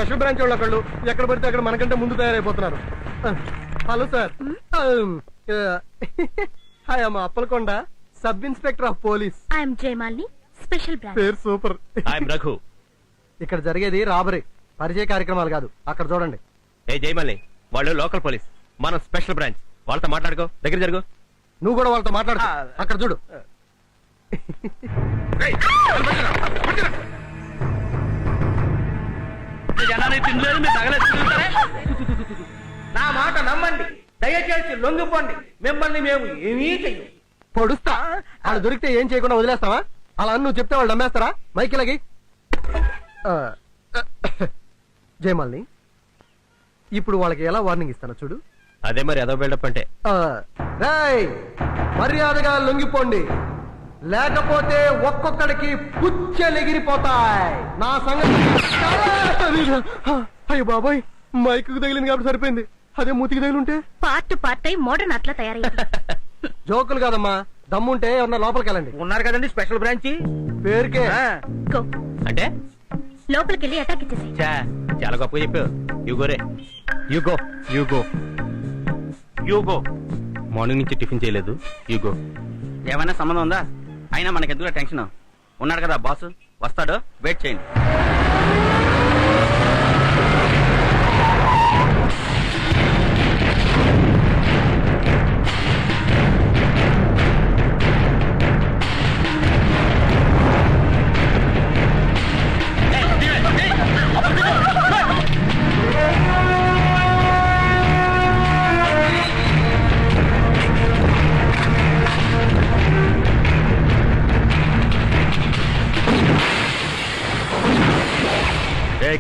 Special branch వాళ్ళు ఒకళ్ళు ఎక్కడ పడితే అక్కడ మనకంటే ముందు తయారైపోతున్నారు. హలో సార్, హాయ్ అమ్మ Appalakonda, sub inspector of police. I'm Jayamalini, special branch. పేరు సూపర్. ఐఎమ్ రఘు. ఇక్కడ జరిగేది రాబరీ, పరిచయ కార్యక్రమాలు కాదు. అక్కడ చూడండి. ఏ జయమాలిని, వాళ్ళు లోకల్ పోలీస్, మనం స్పెషల్ బ్రాంచ్. వాళ్ళతో మాట్లాడుకో, దగ్గర జరుగు. నువ్వు కూడా వాళ్ళతో మాట్లాడు. అక్కడ చూడు. నా మాట నమ్మండి, దయచేసి లొంగిపోండి. మిమ్మల్ని మేము ఏమీ చెయ్యం. పొడుస్తా. వాళ్ళు దొరికితే ఏం చేయకుండా వదిలేస్తావా? అలా అని నువ్వు చెప్తే వాళ్ళు నమ్మేస్తారా? మైకిలకి జయమాలిని, ఇప్పుడు వాళ్ళకి ఎలా వార్నింగ్ ఇస్తానో చూడు. అదే మరి అదో బిల్డప్ అంటే. రేయ్, మర్యాదగా లొంగిపోండి, లేకపోతే ఒక్కొక్కడికి పుచ్చెలెగిరిపోతాయి. నా సంగతి. అయ్యో బాబాయ్, మైకు తగిలింది కాబట్టి సరిపోయింది. అదే మూతికి తగిలింటే పార్ట్ అయి మోడర్న్ అట్లా తయారైంది. జోకులు కాదమ్మా, దమ్ముంటే ఎవరన్నా లోపలికి వెళ్ళండి. ఉన్నారు కదండి స్పెషల్ బ్రాంచ్. పేరుకే. గో, అంటే లోపలికి వెళ్ళి అటాక్ ఇచ్చేసి. చాలా గొప్పగా చెప్పావు. యుగోరే, యుగో యుగో యుగో. మార్నింగ్ నుంచి టిఫిన్ చేయలేదు. యుగో. ఏమైనా సంబంధం ఉందా? అయినా మనకెందుకు టెన్షన్? ఉన్నాడు కదా బాస్, వస్తాడు, వెయిట్ చేయండి.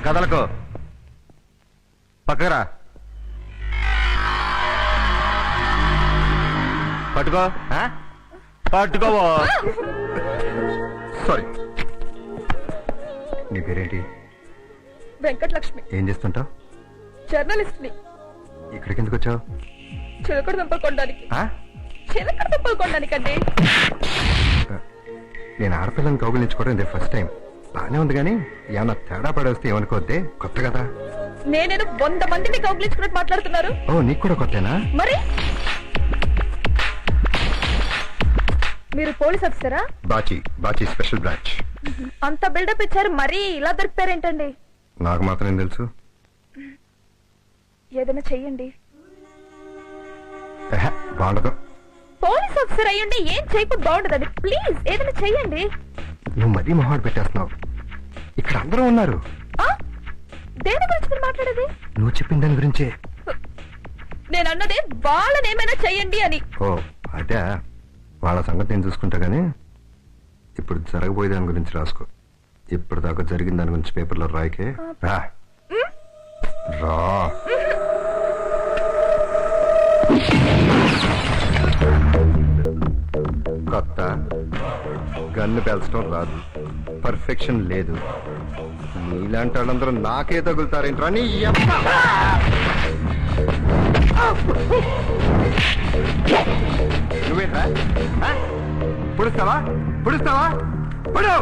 కదలకు, పక్కరా, పట్టుకో, పట్టుకోవో. సారీ. నీ పేరేంటి? వెంకటలక్ష్మి. ఏం చేస్తుంటావు? జర్నలిస్ట్ ని. ఇక్కడికి ఎందుకు వచ్చావు? చిలకడ దుంపలు కొనడానికి. చిలకడ దుంపలు కొనడానికండి. నేను ఆడపిల్లని కౌగులించుకోవడం ఇదే ఫస్ట్ టైం. బానే ఉంది కానీ ఏమన్నా తేడా పడేస్తే ఏమనుకోద్దే, కొత్త కదా. నేనేదో 100 మందిని కౌగులించుకున్నట్టు మాట్లాడుతున్నారు. ఓ, నీకు కూడా కొత్తేనా? మరి మీరు పోలీస్ ఆఫీసరా? Bachi, Bachi special branch. అంత బిల్డప్ ఇచ్చారు, మరీ ఇలా దొరికిపోయారేంటండి? నాకు మాత్రం ఏం తెలుసు. ఏదైనా చెయ్యండి. బాగుండదు. పోలీస్ ఆఫీసర్ అయ్యండి ఏం చేయకపోతే బాగుండదండి. ప్లీజ్ ఏదైనా చెయ్యండి. నువ్వు మరీ మొహాడు పెట్టేస్తున్నావు. ఇక్కడ అందరూ ఉన్నారు. దేని గురించి మీరు మాట్లాడేది? నువ్వు చెప్పిన దాని గురించే. నేను అన్నది వాళ్ళని ఏమైనా చెయ్యండి అని. ఓ అదే, వాళ్ళ సంగతి నేను చూసుకుంటా గానీ ఇప్పుడు జరగబోయే దాని గురించి రాసుకో. ఇప్పటిదాకా జరిగిన దాని గురించి పేపర్లో రాయకే. రా. కొత్త గన్ను పేల్చడం రాదు, పర్ఫెక్షన్ లేదు. నీలాంటి వాళ్ళందరూ నాకే తగులుతారేంట్రా నీ యప్ప. నువ్వేంట్రా పుడుస్తావా? పుడుస్తావా? పుడు.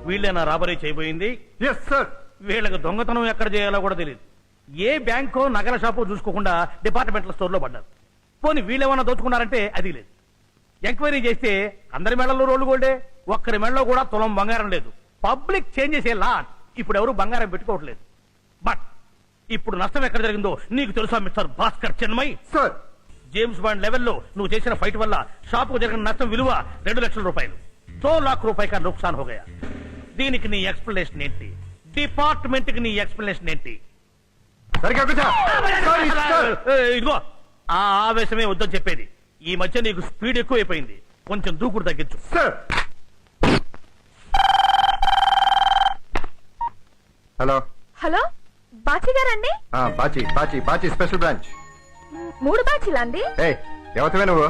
వీళ్ళేనా రాబరీ చేయబోయింది? Yes sir. వీళ్ళకి దొంగతనం ఎక్కడ చేయాలో కూడా తెలియదు. ఏ బ్యాంకో నగల షాపో చూసుకోకుండా డిపార్ట్మెంటల్ స్టోర్ లో పడ్డారు. పోనీ వీళ్ళేమన్నా దోచుకున్నారంటే అది లేదు. ఎంక్వైరీ చేస్తే అందరి మెడల్లో రోడ్లు గోల్డే, ఒక్కరి మెడలో కూడా తులం బంగారం లేదు. Public changes a lot. ఇప్పుడు ఎవరు బంగారం పెట్టుకోవట్లేదు. బట్ ఇప్పుడు నష్టం ఎక్కడ జరిగిందో నీకు తెలుసా మిస్టర్ భాస్కర్ చెన్మై? సార్, జేమ్స్ బాండ్ లెవెల్లో నువ్వు చేసిన ఫైట్ వల్ల షాపుకు జరిగిన నష్టం విలువ 2 లక్షల రూపాయలు. 100 लाख रुपए का नुकसान हो गया. దీనికి నీ ఎక్స్ప్లెనేషన్ ఏంటి? డిపార్ట్మెంట్ కి నీ ఎక్స్ప్లెనేషన్ ఏంటి? ఇదిగో ఆ ఆవేశమే వద్దని చెప్పేది. ఈ మధ్య నీకు స్పీడ్ ఎక్కువైపోయింది, కొంచెం దూకుడు తగ్గించు. హలో హలో, బాచి గారండి? Bachi, Bachi, Bachi special branch. 3 బ్యాచ్లా అండి? ఎవరివే నువ్వు?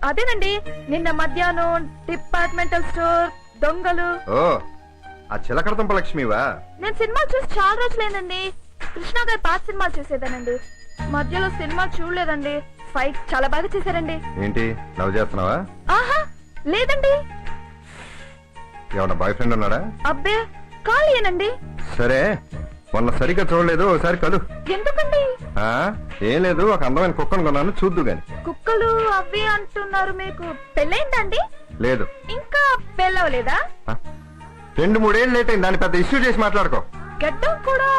అదేనండి, నిన్న మధ్యాహ్నం డిపార్ట్మెంటల్ స్టోర్ దొంగలు. ఓ, ఆ చిలకడ దుంప లక్ష్మివా? నేను సినిమా చూసి చాలా రోజులైందండి. కృష్ణ గారి పాత సినిమాలు చేసేదానండి. మధ్యలో సినిమా చూడలేదండి. ఫైట్ చాలా బాగా చేశారండి. ఏంటి లవ్ చేస్తున్నావా? ఆహా లేదండి. ఏమన్నా బాయ్ ఫ్రెండ్ ఉన్నాడా? అబ్బే ఖాళీయేనండి. సరే మొన్న సరిగ్గా చూడలేదు, ఒకసారి కలు. ఎందుకండి? ఆ, ఏం లేదు, ఒక అందమైన కుక్కను కొన్నాను, చూద్దు గాని. కుక్కలు అవి అంటున్నారు. మీకు పెళ్ళైందండి? లేదు. ఇంకా పెళ్ళవలేదా? 2-3 ఏళ్ళు లేట్ అయింది, దాన్ని పెద్ద ఇష్యూ చేసి మాట్లాడుకో. గడ్డం కూడా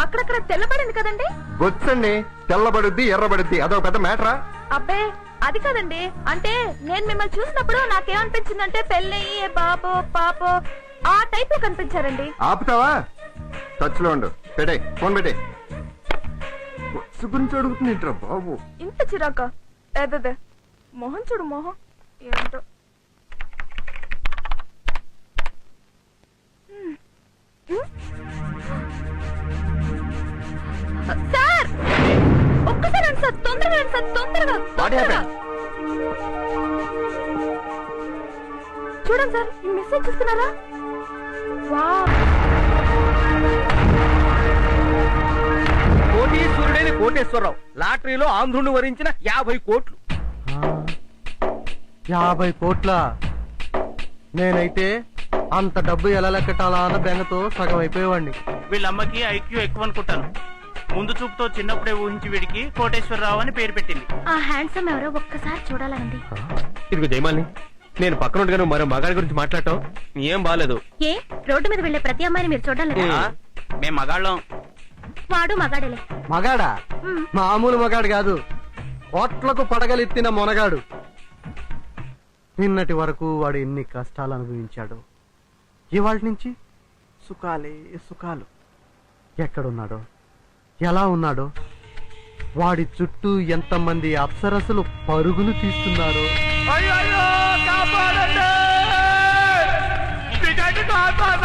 అక్కడక్కడ తెల్లబడింది కదండి. బొచ్చండి, తెల్లబడుద్ది ఎర్రబడుద్ది, అదొక పెద్ద మ్యాటరా? అబ్బే అది కదండి. అంటే నేను మిమ్మల్ని చూసినప్పుడు నాకేమనిపించిందంటే పెళ్ళయ్యే బాబో పాపో ఆ టైప్ లో కనిపించారండి. ఆపుతావా? టచ్ లో ఉండు. పెట్టే ఫోన్, పెట్టే. బొచ్చు గురించి అడుగుతుందిట్రా బాబు. ఇంత చిరాక? అదే మొహం చూడు మొహం ఏంటో. సార్ ఒక్కసారి రండి సార్, తొందరగా రండి సార్, తొందరగా తొందరగా. చూడండి సార్, ఈ మెసేజ్ చూస్తున్నారా? వావ్, కోటీశ్వరుడైన కోటేశ్వరరావు లాటరీలో ఆంధ్రుని వరించిన 50 కోట్లు. 50 కోట్ల? నేనైతే అంత డబ్బు ఎలా లెక్కటాలా అన్న బెంగతో సగం అయిపోయేవాడిని. వీళ్ళమ్మకి ఐక్యూ ఎక్కువ అనుకుంటాను. ముందు చూపుతో చిన్నప్పుడే ఊహించి వీడికి కోటేశ్వరరావు అని పేరు పెట్టింది. ఆ హ్యాండ్సమ్ ఎవరో ఒక్కసారి చూడాలండి. ఇదిగో జయమాలిని, నేను పక్కన ఉండగానే మరో మగాడి గురించి మాట్లాడటం ఏం బాలేదు. ఏ రోడ్డు మీద వెళ్లే ప్రతి అమ్మాయిని మీరు చూడాలి. మేం మగాళ్ళం. వాడు మగాడేలే. మగాడా? మ్. మామూలు మగాడు కాదు, కోట్లకు పడగలెత్తిన మొనగాడు. నిన్నటి వరకు వాడు ఎన్ని కష్టాలు అనుభవించాడు, ఇవాళ నుంచి సుఖాలే సుఖాలు. ఎక్కడున్నాడో, ఎలా ఉన్నాడో, వాడి చుట్టూ ఎంతమంది అప్సరసలు పరుగులు తీస్తున్నారో. అయ్యో కాపాడండి! విజయ్ని కాపాడండి!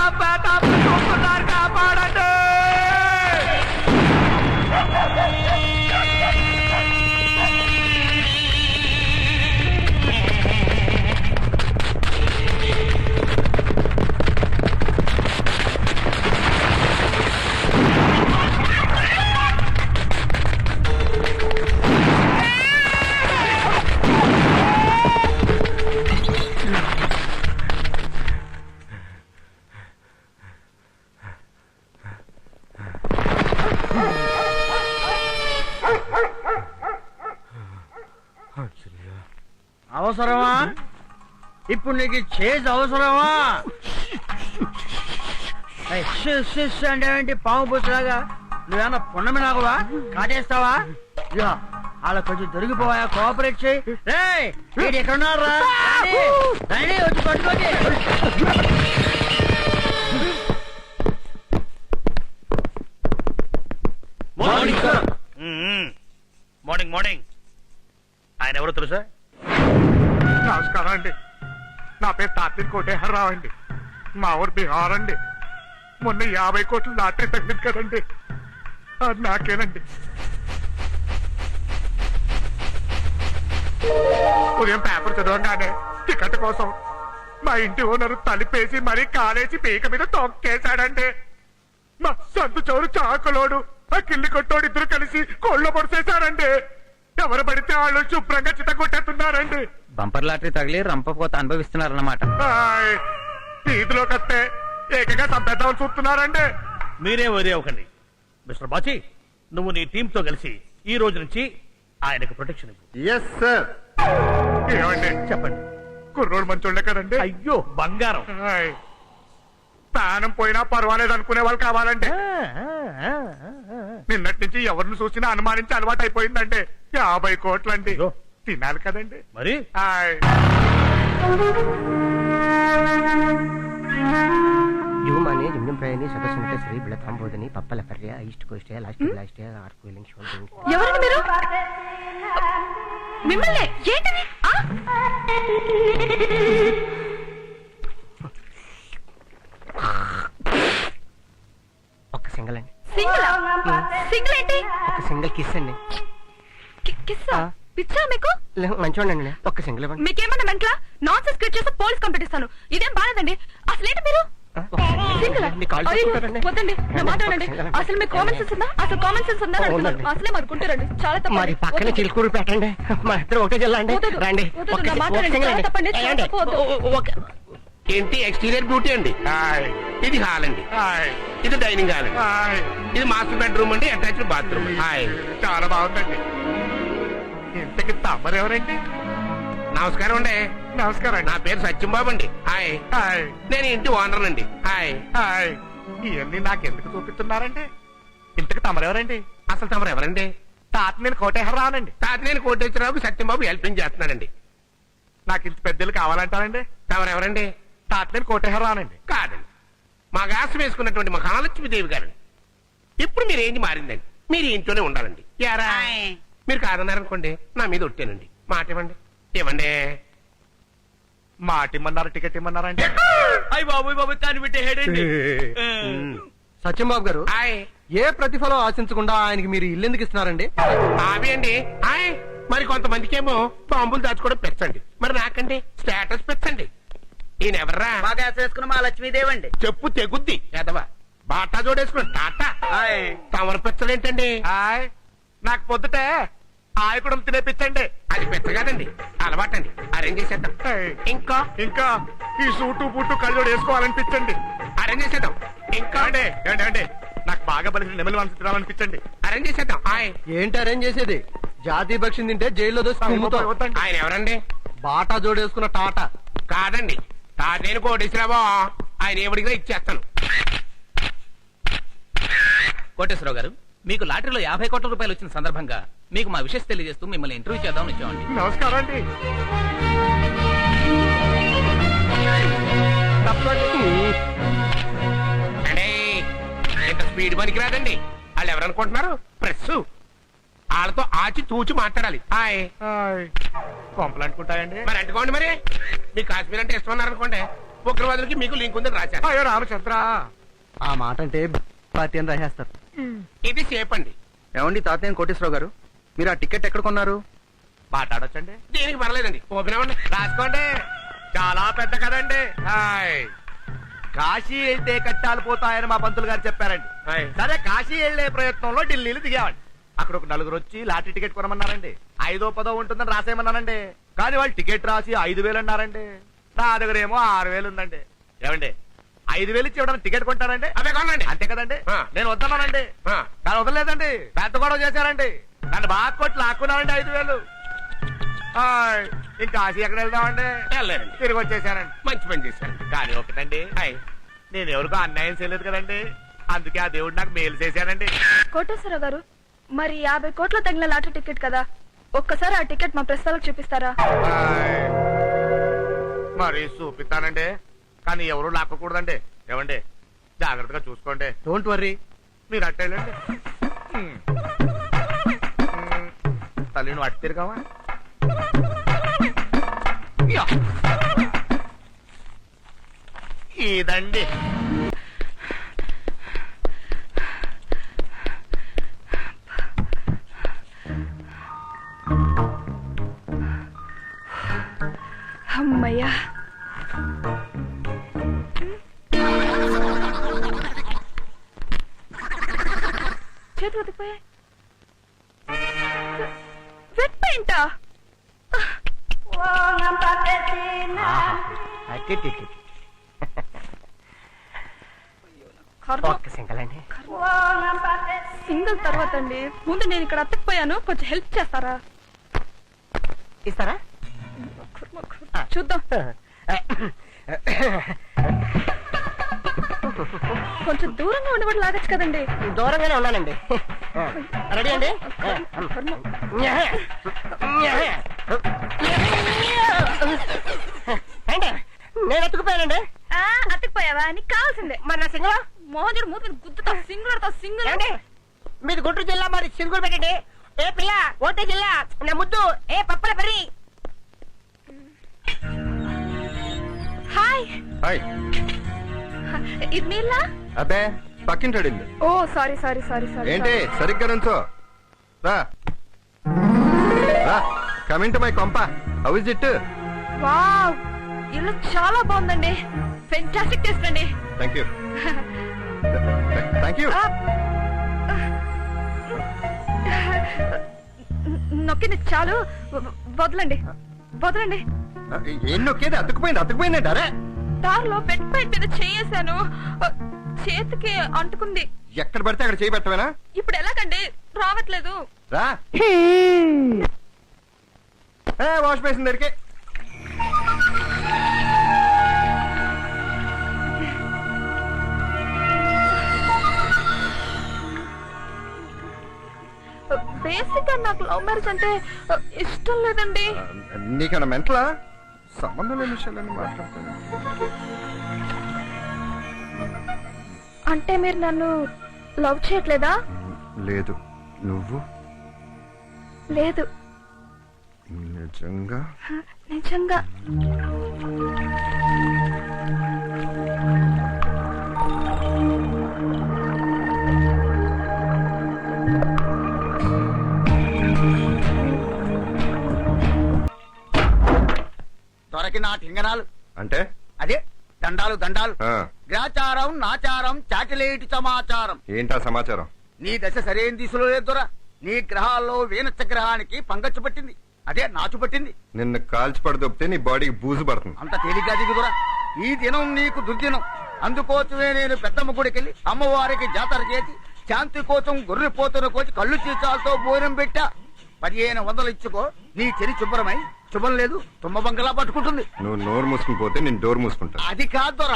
అవసరమా? ఇప్పుడు నీకు చేజ్ అవసరమా? అంటే ఏంటి? పాము పుచ్చలాగా నువ్వేమన్నా పున్నమి నాకువా? కాటేస్తావా? ఇదిగో వాళ్ళ కొంచెం దొరికిపోవా, కోఆపరేట్ చేయి. రేయ్ వీడు ఎక్కడున్నారా? రండి, వచ్చి పట్టుకోండి. Morning morning. ఆయన ఎవరో తెలుసా? నమస్కారం అండి, నా పేరు తాత్విక్ కోటేశ్వరరావు అండి. మా ఊరు బీహార్ అండి. మొన్న 50 కోట్లు లాటరీ తగ్గింది కదండి, అది నాకేనండి. ఉదయం పేపర్ చదవగానే టికెట్ కోసం మా ఇంటి ఓనరు తలిపేసి మరీ కాలేసి పీక మీద తొక్కేశాడండి. మా సందు చౌరు చాకలోడు ఆ కిల్లి కొట్టోడు ఇద్దరు కలిసి కోళ్ళ పొడిసేశారండి. ఎవరు పడితే వాళ్ళు శుభ్రంగా చిత కొట్టేస్తున్నారండి. బంపర్ లాటరీ తగిలి రంపపోత అనుభవిస్తున్నారన్నమాట. వీధిలోకి వస్తే ఏకంగా చంపేద్దామని చూస్తున్నారండి. మీరే వరి అవ్వకండి మిస్టర్ బాచి. నువ్వు నీ టీమ్ తో కలిసి ఈ రోజు నుంచి ఆయనకు ప్రొటెక్షన్ ఇవ్వు. Yes sir. ఏమండి చెప్పండి, కుర్రోడు మంచోళ్ళే కదండి? అయ్యో బంగారం. ప్రాణం పోయినా పర్వాలేదు అనుకునే వాళ్ళు కావాలండి. నిన్నటి నుంచి ఎవరిని చూసినా అనుమానించి అలవాటు అయిపోయిందండి. 50 కోట్లండి, తినాలి కదండి మరి. యువమానే జమ్యం ప్రయాణి సదస్సుని బిళతాంబోదని పప్పల పర్య ఈస్ట్ కోస్ట్ లాస్ట్ లాస్ట్ ఆర్క్ వీలింగ్ షోల్డింగ్. ఎవరండి మీరు? మిమ్మల్ని ఏంటది? ఒక్క సింగల్ అండి. సింగిల్ ఏంటి? ఒక్క సింగల్ కిస్ అండి. కిస్సా? పిచ్చా మీకు? మంచివాడండి, ఒక్క సింగల్ ఇవ్వండి. మీకేమన్నా మెంట్లా? నాన్ సెన్స్ క్రియేట్ చేస్తే పోలీస్ కంప్లైంట్ ఇస్తాను. ఇదేం బాలేదండి. అసలేంటి మీరు? సింగిల్ నీ కాళ్ళు పట్టుకుంటారండి. వద్దండి నా మాట వినండి. అసలు మీకు కామన్ సెన్స్ ఉందా? అసలు కామన్ సెన్స్ ఉందా అని అడుగుతున్నాను. అవునండి. అసలే మనుకుంటారండి. చాలా తప్పు. మరి పక్కన చిలుకూరు పెట్టండి, మా ఇద్దరు ఒకటే జిల్లా అండి. వద్దు, రండి వద్దు, ఒక్క- నా మాట ఒక్క వినండి. సింగిల్ చాలా అండి. తప్పండి. చాలా ఏమండి? తప్పు, వద్దు. ఏంటి ఎక్స్టీరియర్ బ్యూటీ అండి ఇది హాల్ అండి ఇది డైనింగ్ హాల్ అండి ఇది మాస్టర్ బెడ్రూమ్ అండి అటాచ్డ్ బాత్రూమ్ చాలా బాగుందండి ఇంతకి తమ్మరెవరండి నమస్కారం అండి నమస్కారం నా పేరు సత్యంబాబు అండి హాయ్ నేను ఇంటి ఓనర్ అండి హాయ్ ఇవన్నీ నాకెందుకు చూపిస్తున్నారండి ఇంతకు తమరెవరండి అసలు తమరెవరండి తాతనేని కోటేశ్వరరావునండి తాతనేని కోటేశ్వరరావుకి సత్యంబాబు హెల్పింగ్ చేస్తున్నాడండి నాకు ఇంత పెద్దలు కావాలంటారండి తమరెవరండి తాతనేని కోటేశ్వరరావునండి కాదండి మా గాసం వేసుకున్నటువంటి మహాలక్ష్మీదేవి గారండి ఇప్పుడు మీరు ఏంటి మారిందండి మీరు ఇంట్లోనే ఉండాలండి యారా మీరు కాదన్నారనుకోండి నా మీద ఒట్టేనండి మాట ఇవ్వండి ఇవ్వండి మాట ఇమ్మన్నారు టికెట్ ఇమ్మన్నారండి అయ్యి బాబు బాబు తాను పెట్టే హెడ్ అండి. సత్యంబాబు గారు హాయ్ ఏ ప్రతిఫలం ఆశించకుండా ఆయనకి మీరు ఇల్లు ఎందుకు ఇస్తున్నారండి? అవి అండి హాయ్ మరి కొంతమందికేమో బాంబులు దాచుకోవడం పెంచండి మరి నాకండి స్టేటస్ పెంచండి ఈయన ఎవర్రా బాగా వేసుకున్న మా లక్ష్మీదేవి అండి. చెప్పు తెగుద్ది ఎదవా బాటా జోడేసుకుని టాటా తమరు పెచ్చలేంటండి నాకు పొద్దుటే ఆయకుడం తినేపించండి. అది పెద్ద కాదండి అలవాటండి అరేంజ్ చేసేద్దాం ఇంకా ఇంకా ఈ సూటు బూటు కళ్ళోడు వేసుకోవాలనిపించండి. అరేంజ్ చేసేద్దాం ఇంకా అండి ఏంటి అండి నాకు బాగా బలిసిన నెమలి మనసు తినాలనిపించండి. అరేంజ్ చేసేద్దాం హాయ్ ఏంటి అరేంజ్ చేసేది? జాతీయ పక్షిని తింటే జైల్లో దోసి కుమ్ముతాం. వద్దండి. ఆయన ఎవరండి బాటా జోడేసుకున్న టాటా. కాదండి నేను కోటేశ్వరరావు ఆయన ఏమిడిగా ఇచ్చేస్తాను కోటేశ్వరరావు గారు మీకు లాటరీలో 50 కోట్ల రూపాయలు వచ్చిన సందర్భంగా మీకు మా విషయం తెలియజేస్తూ మిమ్మల్ని ఇంటర్వ్యూ చేద్దామని వచ్చామండి. నమస్కారం అండి. అంటే ఇంత స్పీడ్ పనికి రాదండి వాళ్ళు ఎవరనుకుంటున్నారు ప్రెస్ వాళ్ళతో ఆచి తూచి మాట్లాడాలి హాయ్ పంపలు అంటుకుంటాయండి. మరి అంటుకోండి మరి మీకు కాశ్మీర్ అంటే ఇష్టం అన్నారనుకోండి ఉగ్రవాదులకి మీకు లింక్ ఉందని రాశారు అయ్యో రామచంద్ర ఆ మాట అంటే పార్టీ అని రాసేస్తారు. ఇది సేఫ్ అండి ఏమండి తాతయ్య కోటేశ్వరరావు గారు, మీరు ఆ టికెట్ ఎక్కడ కొన్నారు? మాట్లాడొచ్చండి. దీనికి పర్లేదండి ఓపెన్ అవ్వండి రాసుకోండి. చాలా పెద్ద కదండి. హాయ్ కాశీ వెళ్తే కట్టాలు పోతాయని మా పంతులు గారు చెప్పారండి. హాయ్. సరే కాశీ వెళ్లే ప్రయత్నంలో ఢిల్లీలో దిగామండి. అక్కడ ఒక నలుగురు వచ్చి లాటరీ టికెట్ కొనమన్నారండి. 5దో 10దో ఉంటుందని రాసేయమన్నానండి. కానీ వాళ్ళు టికెట్ రాసి 5,000 అన్నారండి. నా దగ్గర ఏమో 6,000 ఉందండి. ఏమండి 5,000 ఇచ్చి ఇవ్వడానికి టికెట్ కొంటారండి? అవే కొనండి అంతే కదండి. ఆ. నేను వద్దన్నానండి. ఆ. కానీ వదలలేదండి. పెద్ద గొడవ చేశారండి. నన్ను బాగా కొట్టి లాక్కున్నారండి 5,000. హాయ్ ఇంకా కాశీ ఎక్కడ వెళ్దామండి? వెళ్ళారండి తిరిగి వచ్చేసానండి. మంచి పని చేశారు కానీ ఒకటండి, హాయ్ నేను ఎవరికో అన్యాయం చేయలేదు కదండి. అందుకే ఆ దేవుడు నాకు మేలు చేశానండి. కోటేశ్వరరావు గారు మరి 50 కోట్ల తగిన లాటరీ టికెట్ కదా, ఒక్కసారి ఆ టికెట్ మా ప్రెస్ వాళ్ళకి చూపిస్తారా? హాయ్. మరి చూపిస్తానండి. కానీ ఎవరు లాక్కకూడదండి. ఏమండి జాగ్రత్తగా చూసుకోండి. Don't worry. మీరు అట్టేళ్ళండి. తల్లి నువ్వు అట్టు తిరగావా? ఇదండి అమ్మయ్యా. చేతులు ఉతికిపోయాయి. వెట్ పెయింటా? ఒక్క సింగల్ అండి. సింగిల్ తర్వాత అండి. ముందు నేను ఇక్కడ అత్తకపోయాను, కొంచెం హెల్ప్ చేస్తారా? ఇస్తారా? చూద్దాం. కొంచెం దూరంగా ఉండబడి లాగచ్చు కదండి. దూరంగానే ఉన్నానండి. రెడీ అండి. అంటే నేను ఎత్తుకుపోయానండి. అత్తకపోయావా? నీకు కావాల్సిందే. మరి నా సింగల్ మోహన్ మూతి గుద్దుతా. సింగులతో సింగుల్ ఏంటి మీది గుంటూరు జిల్లా, మరి సింగులు పెట్టండి. ఏ పిల్ల ఓటే జిల్లా నా ముద్దు ఏ పప్పల పెరి. Hi, hi. ఇది మీలా? అబ్బే పక్కింటాడు ఇల్లు. ఓ సారీ సారీ సారీ సారీ. ఏంటి సరిగ్గా నుంచో రా రా. కమింగ్ టు మై కొంప. How is it? వావ్, ఇల్లు చాలా బాగుందండి. ఫెంటాస్టిక్ టేస్ట్ అండి. Thank you thank you. ఆ, నొక్కింది చాలు. వదలండి వదలండి. ఏం నొక్కేది? అతుకుపోయింది అరే. దారిలో బెడ్ పైప్ మీద చేయేశాను. చేతికి అంటుకుంది. ఎక్కడ పడితే అక్కడ చేయి పెట్టవేనా? ఇప్పుడు ఎలాగండి? రావట్లేదు. రా వాష్ బేసిన్ దగ్గరికి. బేసిక్ గా నాకు లవ్ మ్యారేజ్ అంటే ఇష్టం లేదండి. నీకన్నా మెంటలా? సంబంధం లేని విషయాలని మాట్లాడుతున్నా. అంటే మీరు నన్ను లవ్ చేయట్లేదా? లేదు. నువ్వు? లేదు. నిజంగా? నిజంగా. దొరకిన టింగరాలు అంటే అదే దండాలు దండాలు. ఆ, గ్రాచారం నాచారం చాటిలేటి సమాచారం. ఏంటా సమాచారం? నీ దశ సరైన దిశలో లేదు దొర. నీ గ్రహాల్లో వీనచ్చ గ్రహానికి పంగచ్చు పట్టింది, అదే నాచు పట్టింది. నిన్ను కాల్చి పడదొప్పితే నీ బాడీకి బూజు పడుతుంది. అంత తేలిగ్గా దిగు దొర. ఈ దినం నీకు దుర్దినం. అందుకోసమే నేను పెద్దమ్మ గుడికెళ్ళి అమ్మవారికి జాతర చేసి శాంతి కోసం గొర్రె పోతున్న కోసి కళ్ళు చీచాలతో భోజనం పెట్టా. 1500 ఇచ్చుకో. నీ చెరి శుభ్రమై శుభం లేదు తుమ్మ బంగలా పట్టుకుంటుంది. నువ్వు నోరు మూసుకుని పోతే నేను డోర్ మూసుకుంటా. అది కాదు దొర.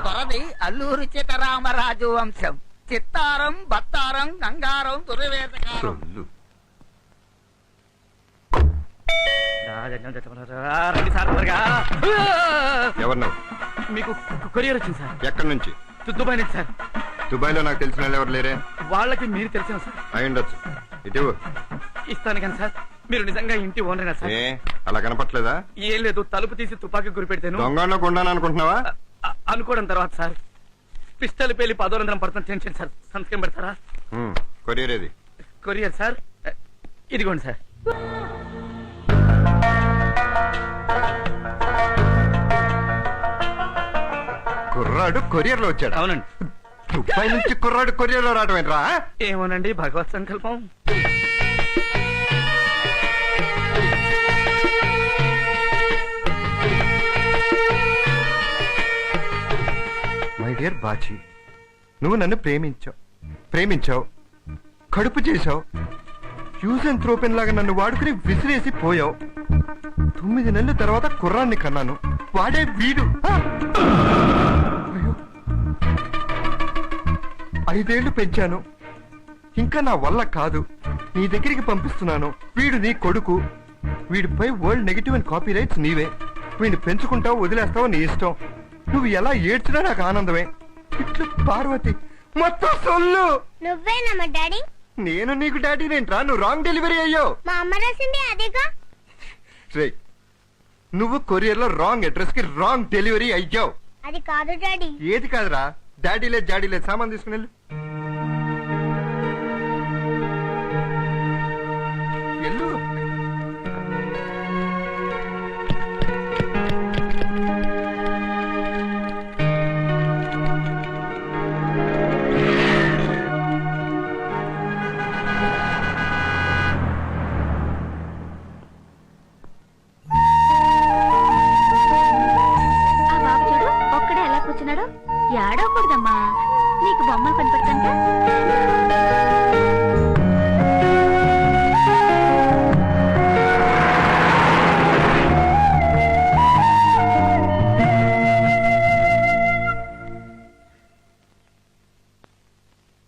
దొరది అల్లూరి సీతారామరాజు వంశం. చిత్తారం బత్తారం గంగారం దుర్వేదకారం. సొల్లు. రండి సార్ త్వరగా. ఎవరు నువ్వు? మీకు కొరియర్ వచ్చింది సార్. ఎక్కడి నుంచి? దుబాయ్ నుంచి సార్. దుబాయ్లో నాకు తెలిసిన వాళ్ళు ఎవరు లేరే? వాళ్ళకి మీరు తెలిసిన సార్. అయి ఉండొచ్చు. ఇటు ఇస్తాను కానీ సార్, మీరు నిజంగా ఇంటి ఓనరేనా సార్? ఏ అలా కనపట్లేదా? ఏం లేదు, తలుపు తీసి తుపాకీ గురి పెడితేను దొంగలో కొండాను అనుకుంటున్నావా? అనుకోవడం తర్వాత సార్ పిస్టల్ పేలి 1000 పడుతున్న టెన్షన్ సార్. సంతకం పెడతారా? కొరియర్ ఏది? కొరియర్ సార్ ఇదిగోండి సార్. కుర్రాడు కొరియర్ లో వచ్చాడు. అవునండి. దుబాయ్ నుంచి కుర్రాడు కొరియర్ లో రావడం ఏంట్రా? ఏమోనండి, భగవత్ సంకల్పం. మై డియర్ బాచి, నువ్వు నన్ను ప్రేమించావు, కడుపు చేశావు, యూజ్ అండ్ త్రోపెన్ లాగా నన్ను వాడుకుని విసిరేసి పోయావు. 9 నెలల తర్వాత కుర్రాన్ని కన్నాను, వాడే వీడు. అయ్యో. 5 ఏళ్లు పెంచాను, ఇంకా నా వల్ల కాదు, నీ దగ్గరికి పంపిస్తున్నాను. వీడు నీ కొడుకు, వీడిపై world negative and copy rights నీవే. వీడిని పెంచుకుంటావు, వదిలేస్తావు, నీ ఇష్టం. నువ్వు ఎలా ఏడ్చినా నాకు ఆనందమే. ఇట్లు పార్వతి మొత్తం సొల్లు. నువ్వేనమ్మా డాడీ? నేను నీకు డాడీనేంట్రా? నువ్వు రాంగ్ డెలివరీ అయ్యావు. మా అమ్మ రాసింది అదేగా. రే, నువ్వు కొరియర్ లో రాంగ్ అడ్రస్ కి రాంగ్ డెలివరీ అయ్యావు. అది కాదు డాడీ. ఏది కాదురా? డాడీ లేదు సామాన్ తీసుకుని వెళ్ళు. వెళ్ళు. ఆ బాబు చూడు ఒక్కడే ఎలా కూర్చున్నాడు. ఏడవకూడదమ్మా, నీకు బొమ్మలు కనిపెట్టంట.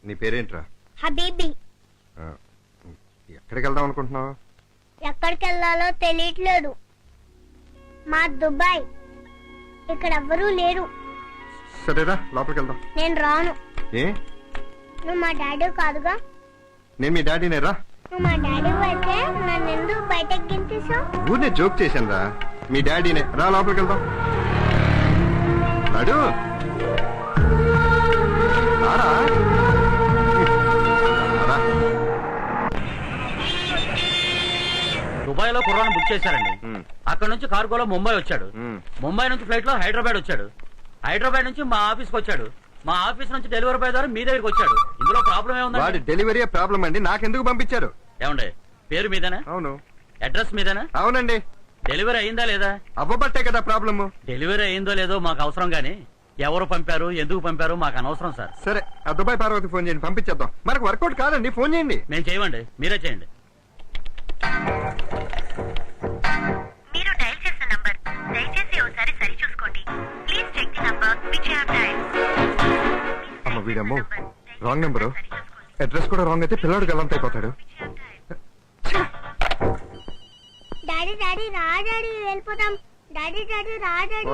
నీ పేరేంట్రా? హబీబీ. ఎక్కడికి వెళ్దాం అనుకుంటున్నావు? ఎక్కడికి వెళ్ళాలో తెలియట్లేదు. మా దుబాయ్, ఇక్కడ ఎవ్వరూ లేరు. సరేరా, లోపలికి వెళ్దాం. నేను రాను. ఏ? నువ్వు మా డాడీ కాదుగా. నేను మీ డాడీనే. రా. నువ్వు మా డాడీ అయితే నన్ను ఎందుకు బయటకు గించేసావు? ఊరినే జోక్ చేశాను రా. మీ డాడీనే. రా, లోపలికి వెళ్దాం. నడు. రారా. రారా. దుబాయ్ లో కుర్రాన్ని బుక్ చేశారండి. అక్కడ నుంచి కార్గోలో ముంబై వచ్చాడు. ముంబై నుంచి ఫ్లైట్ లో హైదరాబాద్ వచ్చాడు. హైదరాబాద్ నుంచి మా ఆఫీస్కి వచ్చాడు. మా ఆఫీస్ నుంచి డెలివరీ బాయ్ ద్వారా మీ దగ్గరికి వచ్చాడు. ఇందులో ప్రాబ్లం వాడి ఏముంది? డెలివరీ ప్రాబ్లం అండి. నాకెందుకు పంపించారు? ఏమండి, పేరు మీదేనా? అవును. అడ్రస్ మీదేనా? అవునండి. డెలివరీ అయిందా లేదా? అవ్వబట్టే కదా ప్రాబ్లము. డెలివరీ అయిందో లేదో మాకు అవసరం గానీ ఎవరు పంపారు, ఎందుకు పంపారు మాకు అనవసరం సార్. సరే, ఆ దుబాయ్ పార్వతి ఫోన్ చేయండి, పంపించేద్దాం. మనకు వర్కౌట్ కాదండి, ఫోన్ చేయండి. మేము చేయమండి, మీరే చేయండి. మీరు డయల్ చేసిన నంబర్ దయచేసి ఒకసారి సరి చూసుకోండి. Please check the number which you have dialled. అమ్మ వీడమ్మో, రాంగ్ నెంబరు. అడ్రస్ కూడా రాంగ్ అయితే పిల్లాడు గల్లంత అయిపోతాడు. డాడీ డాడీ రా డాడీ వెళ్ళిపోతాం. డాడీ డాడీ రా డాడీ.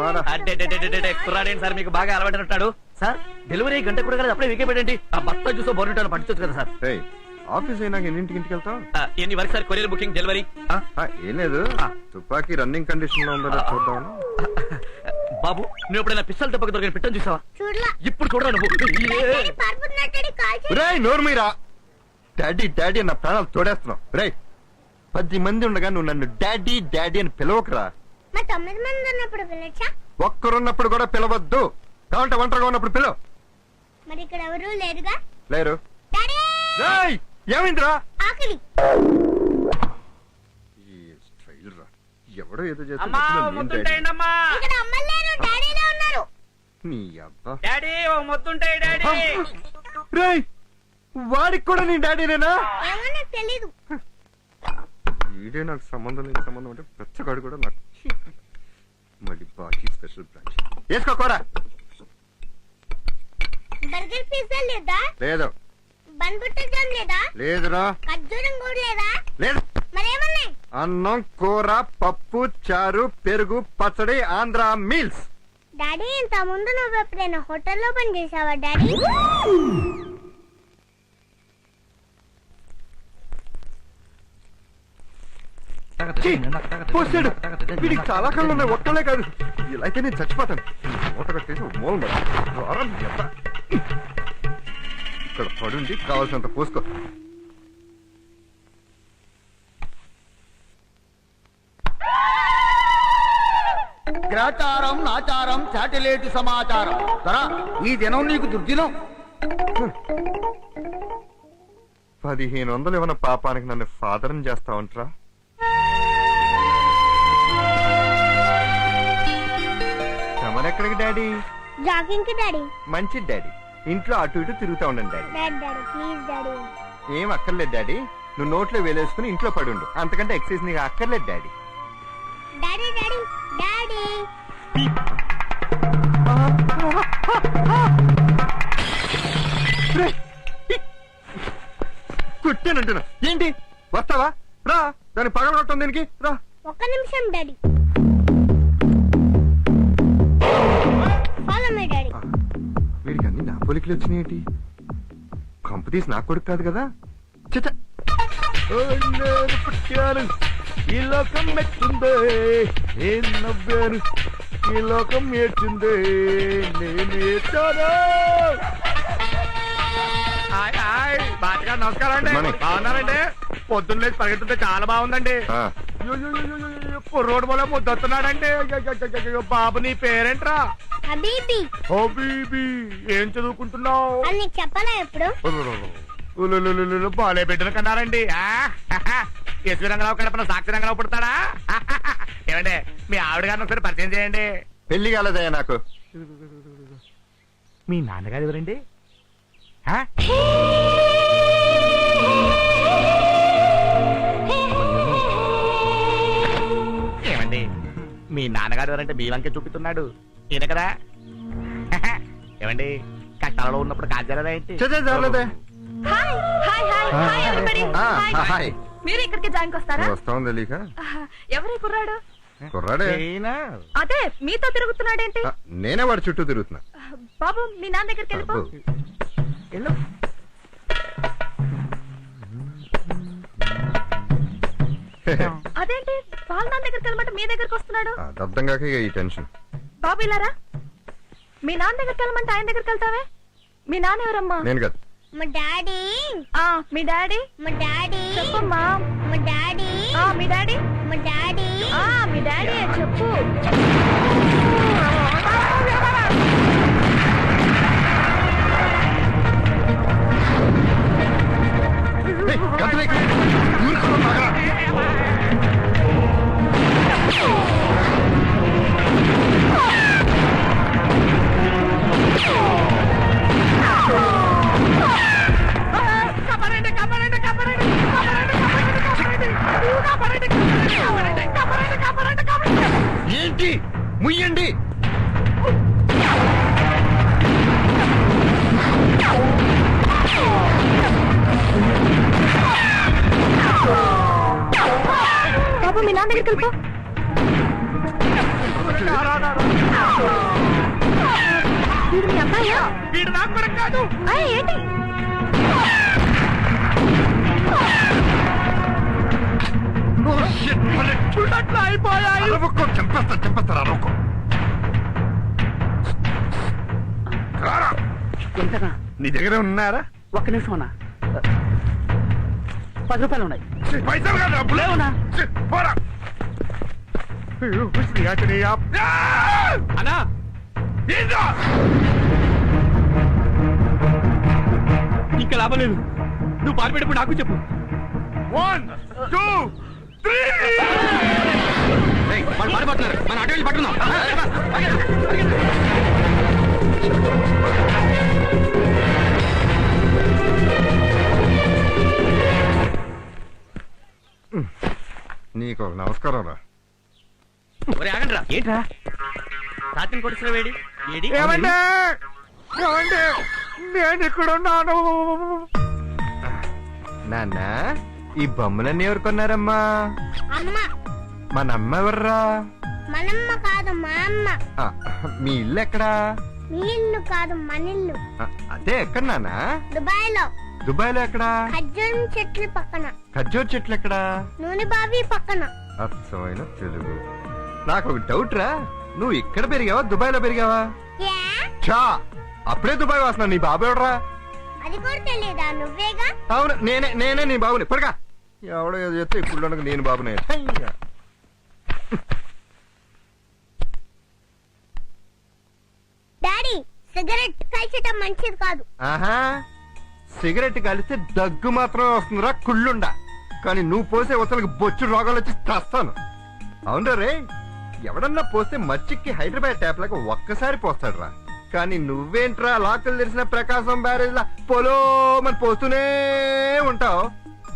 కుర్రాడేంటి సార్ మీకు బాగా అలవాటు సార్? డెలివరీ గంట కూడా కదా, అప్పుడే వికే పెట్టండి. ఆ బట్ట చూసో బోర్నిటాను పట్టించొచ్చు కదా సార్. ఏయ్, ఆఫీస్ అయినాక ఎన్నింటికి ఇంటికి వెళ్తావు? ఎన్ని వరకు సార్ కొరియర్ బుకింగ్ డెలివరీ? ఏం లేదు, తుపాకీ రన్నింగ్ కండిషన్ లో ఉందో చూద్దాం. బాబు, నువ్వు ఎప్పుడైనా పిస్తల్ దెబ్బకి దొరికిన పిట్టని చూసావా? చూడలా. ఇప్పుడు చూడరా నువ్వు. డాడీ పర్పునట్టడి కాల్ చేయి. రేయ్, నోరు మీరా. డాడీ డాడీ అన్న ప్రాణాలు తోడేస్తున్నావు. రేయ్, 10 మంది ఉండగా నువ్వు నన్ను డాడీ డాడీ అని పిలవకురా. మా 9 మంది ఉన్నప్పుడు పిలవచ్చా? ఒక్కరున్నప్పుడు కూడా పిలవద్దు. కావాలంటే ఒంటరిగా ఉన్నప్పుడు పిలవ. మరి ఇక్కడ ఎవరు లేరుగా? లేరు. డాడీ రేయ్, ఏమైందిరా? ఆకలి. ఈ స్టైల్ రా, ఎవడో ఏదో చేస్తే అమ్మా, మధ్యలో నేను ముద్దుంటాయండి అమ్మా. ఇక్కడ అమ్మలు లేరు, డాడీలో ఉన్నారు. నీ అబ్బా. డాడీ ఓ ముద్దుంటాయి డాడీ. రేయ్, వాడికి కూడా నీ డాడీనేనా? ఏమో నాకు తెలీదు. వీడే నాకు సంబంధం లేని సంబంధం అంటే పెచ్చగాడు కూడా నాకు. మళ్ళీ బాకీ స్పెషల్ బ్రాంచ్ వేసుకోకూరా. బర్గర్ పిజ్జా లేదా? లేదు. బన్ బటర్ జామ్ లేదా? లేదురా. ఖర్జూరం కూడా లేదా? లేదు. మరేమన్నాయి? అన్నం, కూర, పప్పు, చారు, పెరుగు, పచ్చడి, ఆంధ్ర మీల్స్. డాడీ ఇంత ముందు నువ్వు ఎప్పుడైనా హోటల్లో పని చేసావా డాడీ? పోసాడు. వీడికి చాలా కళ్ళు ఉన్నాయి, ఒక్కలే కాదు. ఇలా అయితే నేను చచ్చిపోతాను. మూట కట్టేసి మూల ఇక్కడ పడుండి కావాల్సినంత పోసుకో. గ్రాచారం నాచారం శాటిలైట్ సమాచారం. తరా, ఈ దినం నీకు దుర్దినం. 1500 ఇవ్వన పాపానికి నన్ను ఫాదర్ని చేస్తావంట్రా? తమరెక్కడికి డాడీ? జాగింగ్ కి డాడీ. మంచి డాడీ. ఇంట్లో అటు ఇటు తిరుగుతా ఉండండి డాడీ. Daddy please daddy. ఏం అక్కర్లేదు డాడీ, నువ్వు నోట్లో వేలేసుకుని ఇంట్లో పడుండు. అంతకంటే ఎక్సైజ్ నీకు అక్కర్లేదు డాడీ. Daddy daddy daddy. కుట్టానంటున్నా. ఏంటి వస్తావా? రా, దాన్ని పగలగొట్టం దీనికి. రా. ఒక్క నిమిషం డాడీ. Follow my daddy. వీడికి అన్ని నా పోలికలు వచ్చినాయేంటి? కంప తీసి నా కొడుకు కాదు కదా. చచ్చ. నేను పుట్టాను, ఈ లోకం మెచ్చిందే, నేను నవ్వాను, ఈ లోకం ఏడ్చిందే, నేను ఏడ్చాను. బాగా నమస్కారం అండి. Good morning. బాగున్నారండి? పొద్దున్న లేచి పరిగెత్తుంటే చాలా బాగుందండి. ఆ, కుర్రోడు మూల ముద్దొస్తున్నాడండి. బాబు నీ పేరేంట్రా? హబీబీ. హబీబీ. ఏం చదువుకుంటున్నావు? అని నీకు చెప్పనా ఎప్పుడు? బాలే బిడ్డలు కన్నారండి. ఎస్వి రంగరావు కడపన సాక్షి రంగరావు పుడతాడా? ఏమండి, మీ ఆవిడ గారిని ఒకసారి పరిచయం చేయండి. పెళ్లి కాలేదయ్యా నాకు. మీ నాన్నగారు ఎవరండి? ఏమండి, మీ నాన్నగారు ఎవరంటే మీ వంకే చూపిస్తున్నాడు. ఈయన కదా. ఏమండి, కష్టాలలో ఉన్నప్పుడు కాజాలదా ఏంటి? చదవలేదే. హాయ్ హాయ్ హాయ్ హాయ్ ఎవరిబడి. హాయ్. మీరు ఇక్కడికి జాయిన్ వస్తారా? వస్తాం తెలియక. ఎవరి కుర్రాడు? కుర్రాడే. అదే మీతో తిరుగుతున్నాడేంటి? నేనే వాడి చుట్టూ తిరుగుతున్నా. బాబు మీ నాన్న దగ్గరికి వెళ్ళిపో. వెళ్ళు. అదేంటి వాళ్ళ నాన్న దగ్గరికి వెళ్ళమంటే మీ దగ్గరికి వస్తున్నాడు? అది అర్థం కాక ఇక ఈ టెన్షన్. బాబు ఇలారా. మీ నాన్న దగ్గరికి వెళ్ళమంటే ఆయన దగ్గరికి వెళ్తావే? మీ నాన్న ఎవరమ్మా? నేను కాదు. మా డాడీ. మీ డాడీ. మా డాడీ. చెప్పమ్మా. మా డాడీ. మీ డాడీ. మా డాడీ. మీ డాడీ చెప్పు. ఏంటి ముయ్యండి. బాబు మీ నాన్న దగ్గరికి వెళ్ళిపో. వీడు మీ అబ్బాయా? వీడు నాకు కూడా కాదు. ఏంటి అయిపోయాయి. చంపేస్తారా అరవకు. ఎంతనా? నీ దగ్గర ఉన్నారా? ఒక్క నిమిషం అన్నా. 10 రూపాయలు ఉన్నాయి. పైసలు కాదు, డబ్బులు. లేవునా? పోరా. అన్నా ఏంటో? ఇంకా లాభం లేదు. నువ్వు పారిపెట్టప్పుడు నాకు చెప్పు. 1, 2, 3. వాళ్ళు పారిపోతున్నారు. మన అటు వెళ్ళి పట్టుకుందాం. నీకు ఒక నమస్కారం రా. ఒరే ఆగండిరా. ఏంట్రా తాతిని కొడుతున్న వేడి ఏడి? ఏమండి? ఏమండి? నేను ఇక్కడ ఉన్నాను. నాన్న ఈ బొమ్మలన్నీ ఎవరు కొన్నారమ్మా? అమ్మ, మన అమ్మ ఎవర్రా? మనమ్మ కాదు మా అమ్మ. ఆ, మీ ఇల్లు ఎక్కడా? మీ ఇల్లు కాదు మన ఇల్లు. ఆ, అదే ఎక్కడ నాన్న? దుబాయ్ లో దుబాయ్ లో ఎక్కడా? ఖర్జూరం చెట్ల పక్కన, ఖర్జూర్ చెట్లు ఎక్కడా? నూనె బావి పక్కన. అచ్చమైన తెలుగు. నాకు ఒక డౌట్ రా, నువ్వు ఇక్కడ పెరిగావా దుబాయ్ లో పెరిగావా? ఏ? చా అప్పుడే దుబాయ్ వాసన. నీ బాబు ఎవడరా? అది కూడా తెలియదా? నువ్వేగా. అవును నేనే నీ బాబుని. పడగా ఎవడో ఏదో చెప్తే ఇప్పుడు నేను బాబునే. హయ్యా. డాడీ, సిగరెట్ కాల్చటం మంచిది కాదు. ఆహా, సిగరెట్ కలిస్తే దగ్గు మాత్రమే వస్తుందిరా కుళ్ళుండా. కానీ నువ్వు పోసే వసలకు బొచ్చు రోగాలు వచ్చి తెస్తాను. అవును రే, ఎవడన్నా పోస్తే మచ్చిక్కి హైదరాబాద్ ట్యాప్ లాగా ఒక్కసారి పోస్తాడు రా. కానీ నువ్వేంట్రా లాక్కులు తెరిసిన ప్రకాశం బ్యారేజ్ లా పోలో మన పోస్తూనే ఉంటావు.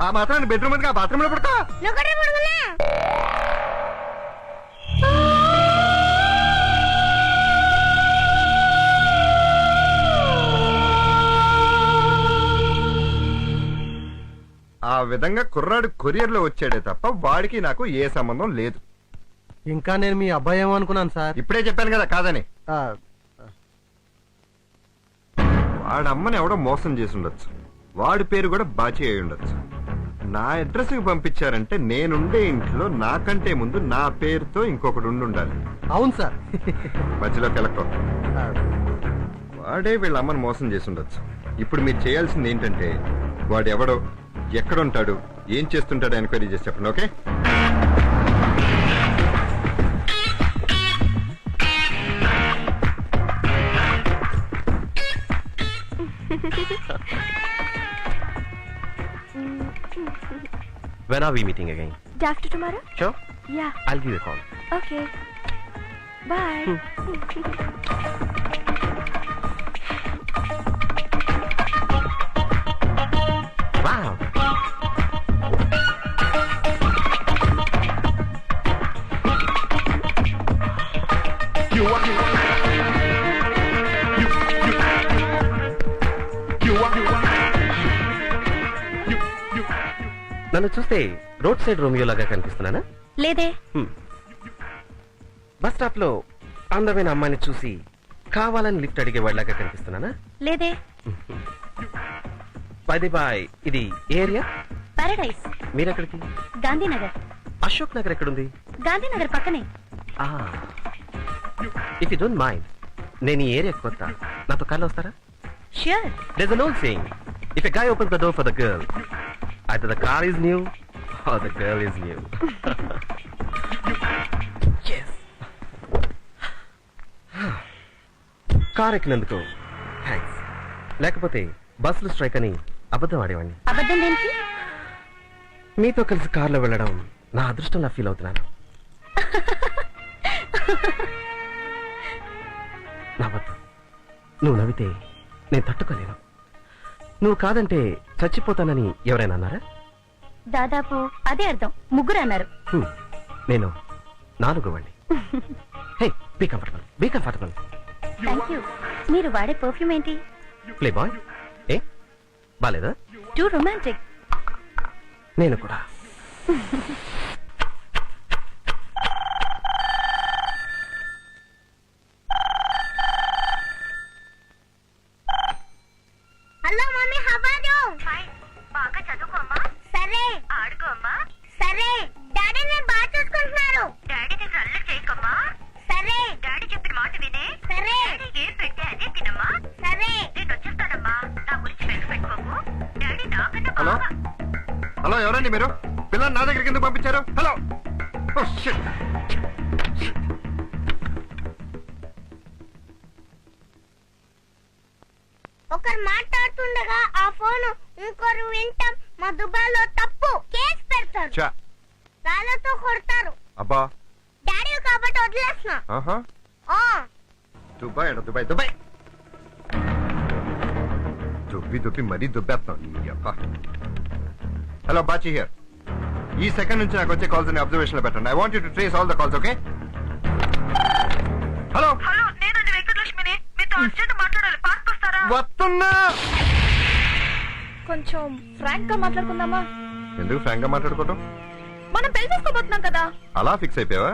ఆ మాత్రం బెడ్రూమ్ ఉంది, ఆ బాత్రూమ్ లో పడతా. నువ్వు కూడా పడుకున్నా. ఆ విధంగా కుర్రాడు కొరియర్ లో వచ్చాడే తప్ప వాడికి నాకు ఏ సంబంధం లేదు. ఇంకా నేను మీ అబ్బాయి ఏమో అనుకున్నాను సార్. ఇప్పుడే చెప్పాను కదా కాదని. ఆ, వాడమ్మని ఎవడో మోసం చేసి ఉండొచ్చు. వాడి పేరు కూడా బాచి అయి ఉండొచ్చు. నా అడ్రస్ కి పంపించారంటే నేనుండే ఇంట్లో నాకంటే ముందు నా పేరుతో ఇంకొకటి ఉండాలి. అవును సార్. మధ్యలో కెలక్కో. ఆ, వాడే వీళ్ళ అమ్మని మోసం చేసి ఉండొచ్చు. ఇప్పుడు మీరు చేయాల్సింది ఏంటంటే వాడు ఎవడో, ఎక్కడుంటాడు, ఏం చేస్తుంటాడో ఎంక్వైరీ చేసి చెప్పండి. Okay? When are we meeting again? Day after tomorrow? Sure. Yeah. I'll give you a call. Okay. Bye. Wow. నన్ను చూస్తే రోడ్ సైడ్ రోమియో లాగా కనిపిస్తున్నానా? లేదే. బస్ స్టాప్ లో అందమైన అమ్మాయిని చూసి కావాలని లిఫ్ట్ అడిగేవాడిలాగా కనిపిస్తున్నానా? లేదే. బాయ్ ఇది ఏరియా? పారడైస్. మీరెక్కడికి? గాంధీనగర్. అశోక్ నగర్ ఎక్కడుంది? గాంధీనగర్ పక్కనే. ఇఫ్ యూ డోంట్ మైండ్, నేను ఈ ఏరియా కొత్త, నాతో కార్లో వస్తారా? Sure. There's an old saying, if a guy opens the door for the girl, either the car is new or the girl is new. Car ఎక్కినందుకు thanks. లేకపోతే బస్సులు strike అని అబద్ధం ఆడేవాడిని. అబద్ధం దేనికి? మీతో కలిసి కార్లో వెళ్ళడం నా అదృష్టంలా ఫీల్ అవుతున్నాను. నవ్వద్దు. నువ్వు నవ్వితే నేను తట్టుకోలేను. నువ్వు కాదంటే చచ్చిపోతానని ఎవరైనా అన్నారా? దాదాపు అదే అర్థం. ముగ్గురు అన్నారు. నేను 4వ వాడిని. Hey, be comfortable, be comfortable. Thank you. మీరు వాడే పర్ఫ్యూమ్ ఏంటి? Play boy. ఏ బాలేదా? Too romantic. నేను కూడా. Hello mummy, how are you? Fine. బాగా చదువుకోమ్మా. సరే. ఆడుకోమ్మా. సరే. డాడీ నేను బాగా చూసుకుంటున్నారు. డాడీ దగ్గర అల్లరి చేయకమ్మా. సరే. డాడీ చెప్పిన మాట వినే. సరే. డాడీ ఏం పెడితే అదే తినమ్మా. సరే. నేను వచ్చేస్తానమ్మా. నా గురించి పెట్టుకోకు. డాడీ నాకన్నా హలో బాగా. హలో, ఎవరండి మీరు? పిల్లల్ని నా దగ్గరికి ఎందుకు పంపించారు? హలో. Oh, shit. ఒకరు మాట్లాడుతుండగా ఆ ఫోన్ ఇంకొకరు వింటాం. మా దుబాయ్లో తప్పు. కేసు పెడతారు. చా. రాళ్ళతో కొడతారు. అబ్బా. డాడీ కాబట్టి వదిలేస్తున్నా. ఆహా. ఆ. దుబాయ్ అంట, దుబాయ్ దుబాయ్. దుబ్బి దుబ్బి మరీ దుబ్బేస్తున్నాం. Hello, Bachi here. ఈ సెకండ్ నుంచి నాకు వచ్చే కాల్స్ ని అబ్జర్వేషన్ లో పెట్టండి. I want you to trace all the calls, okay? Hello. Hello, నేనండి వెంకటలక్ష్మిని. మీతో అర్జెంట్ మాట్లాడాలి. పార్క్ వస్తారా? వస్తున్నా. కొంచెం ఫ్రాంక్ గా మాట్లాడుకుందామా? ఎందుకు ఫ్రాంక్ గా మాట్లాడుకోవటం? మనం పెళ్లి చేసుకోబోతున్నాం కదా. అలా ఫిక్స్ అయిపోయావా?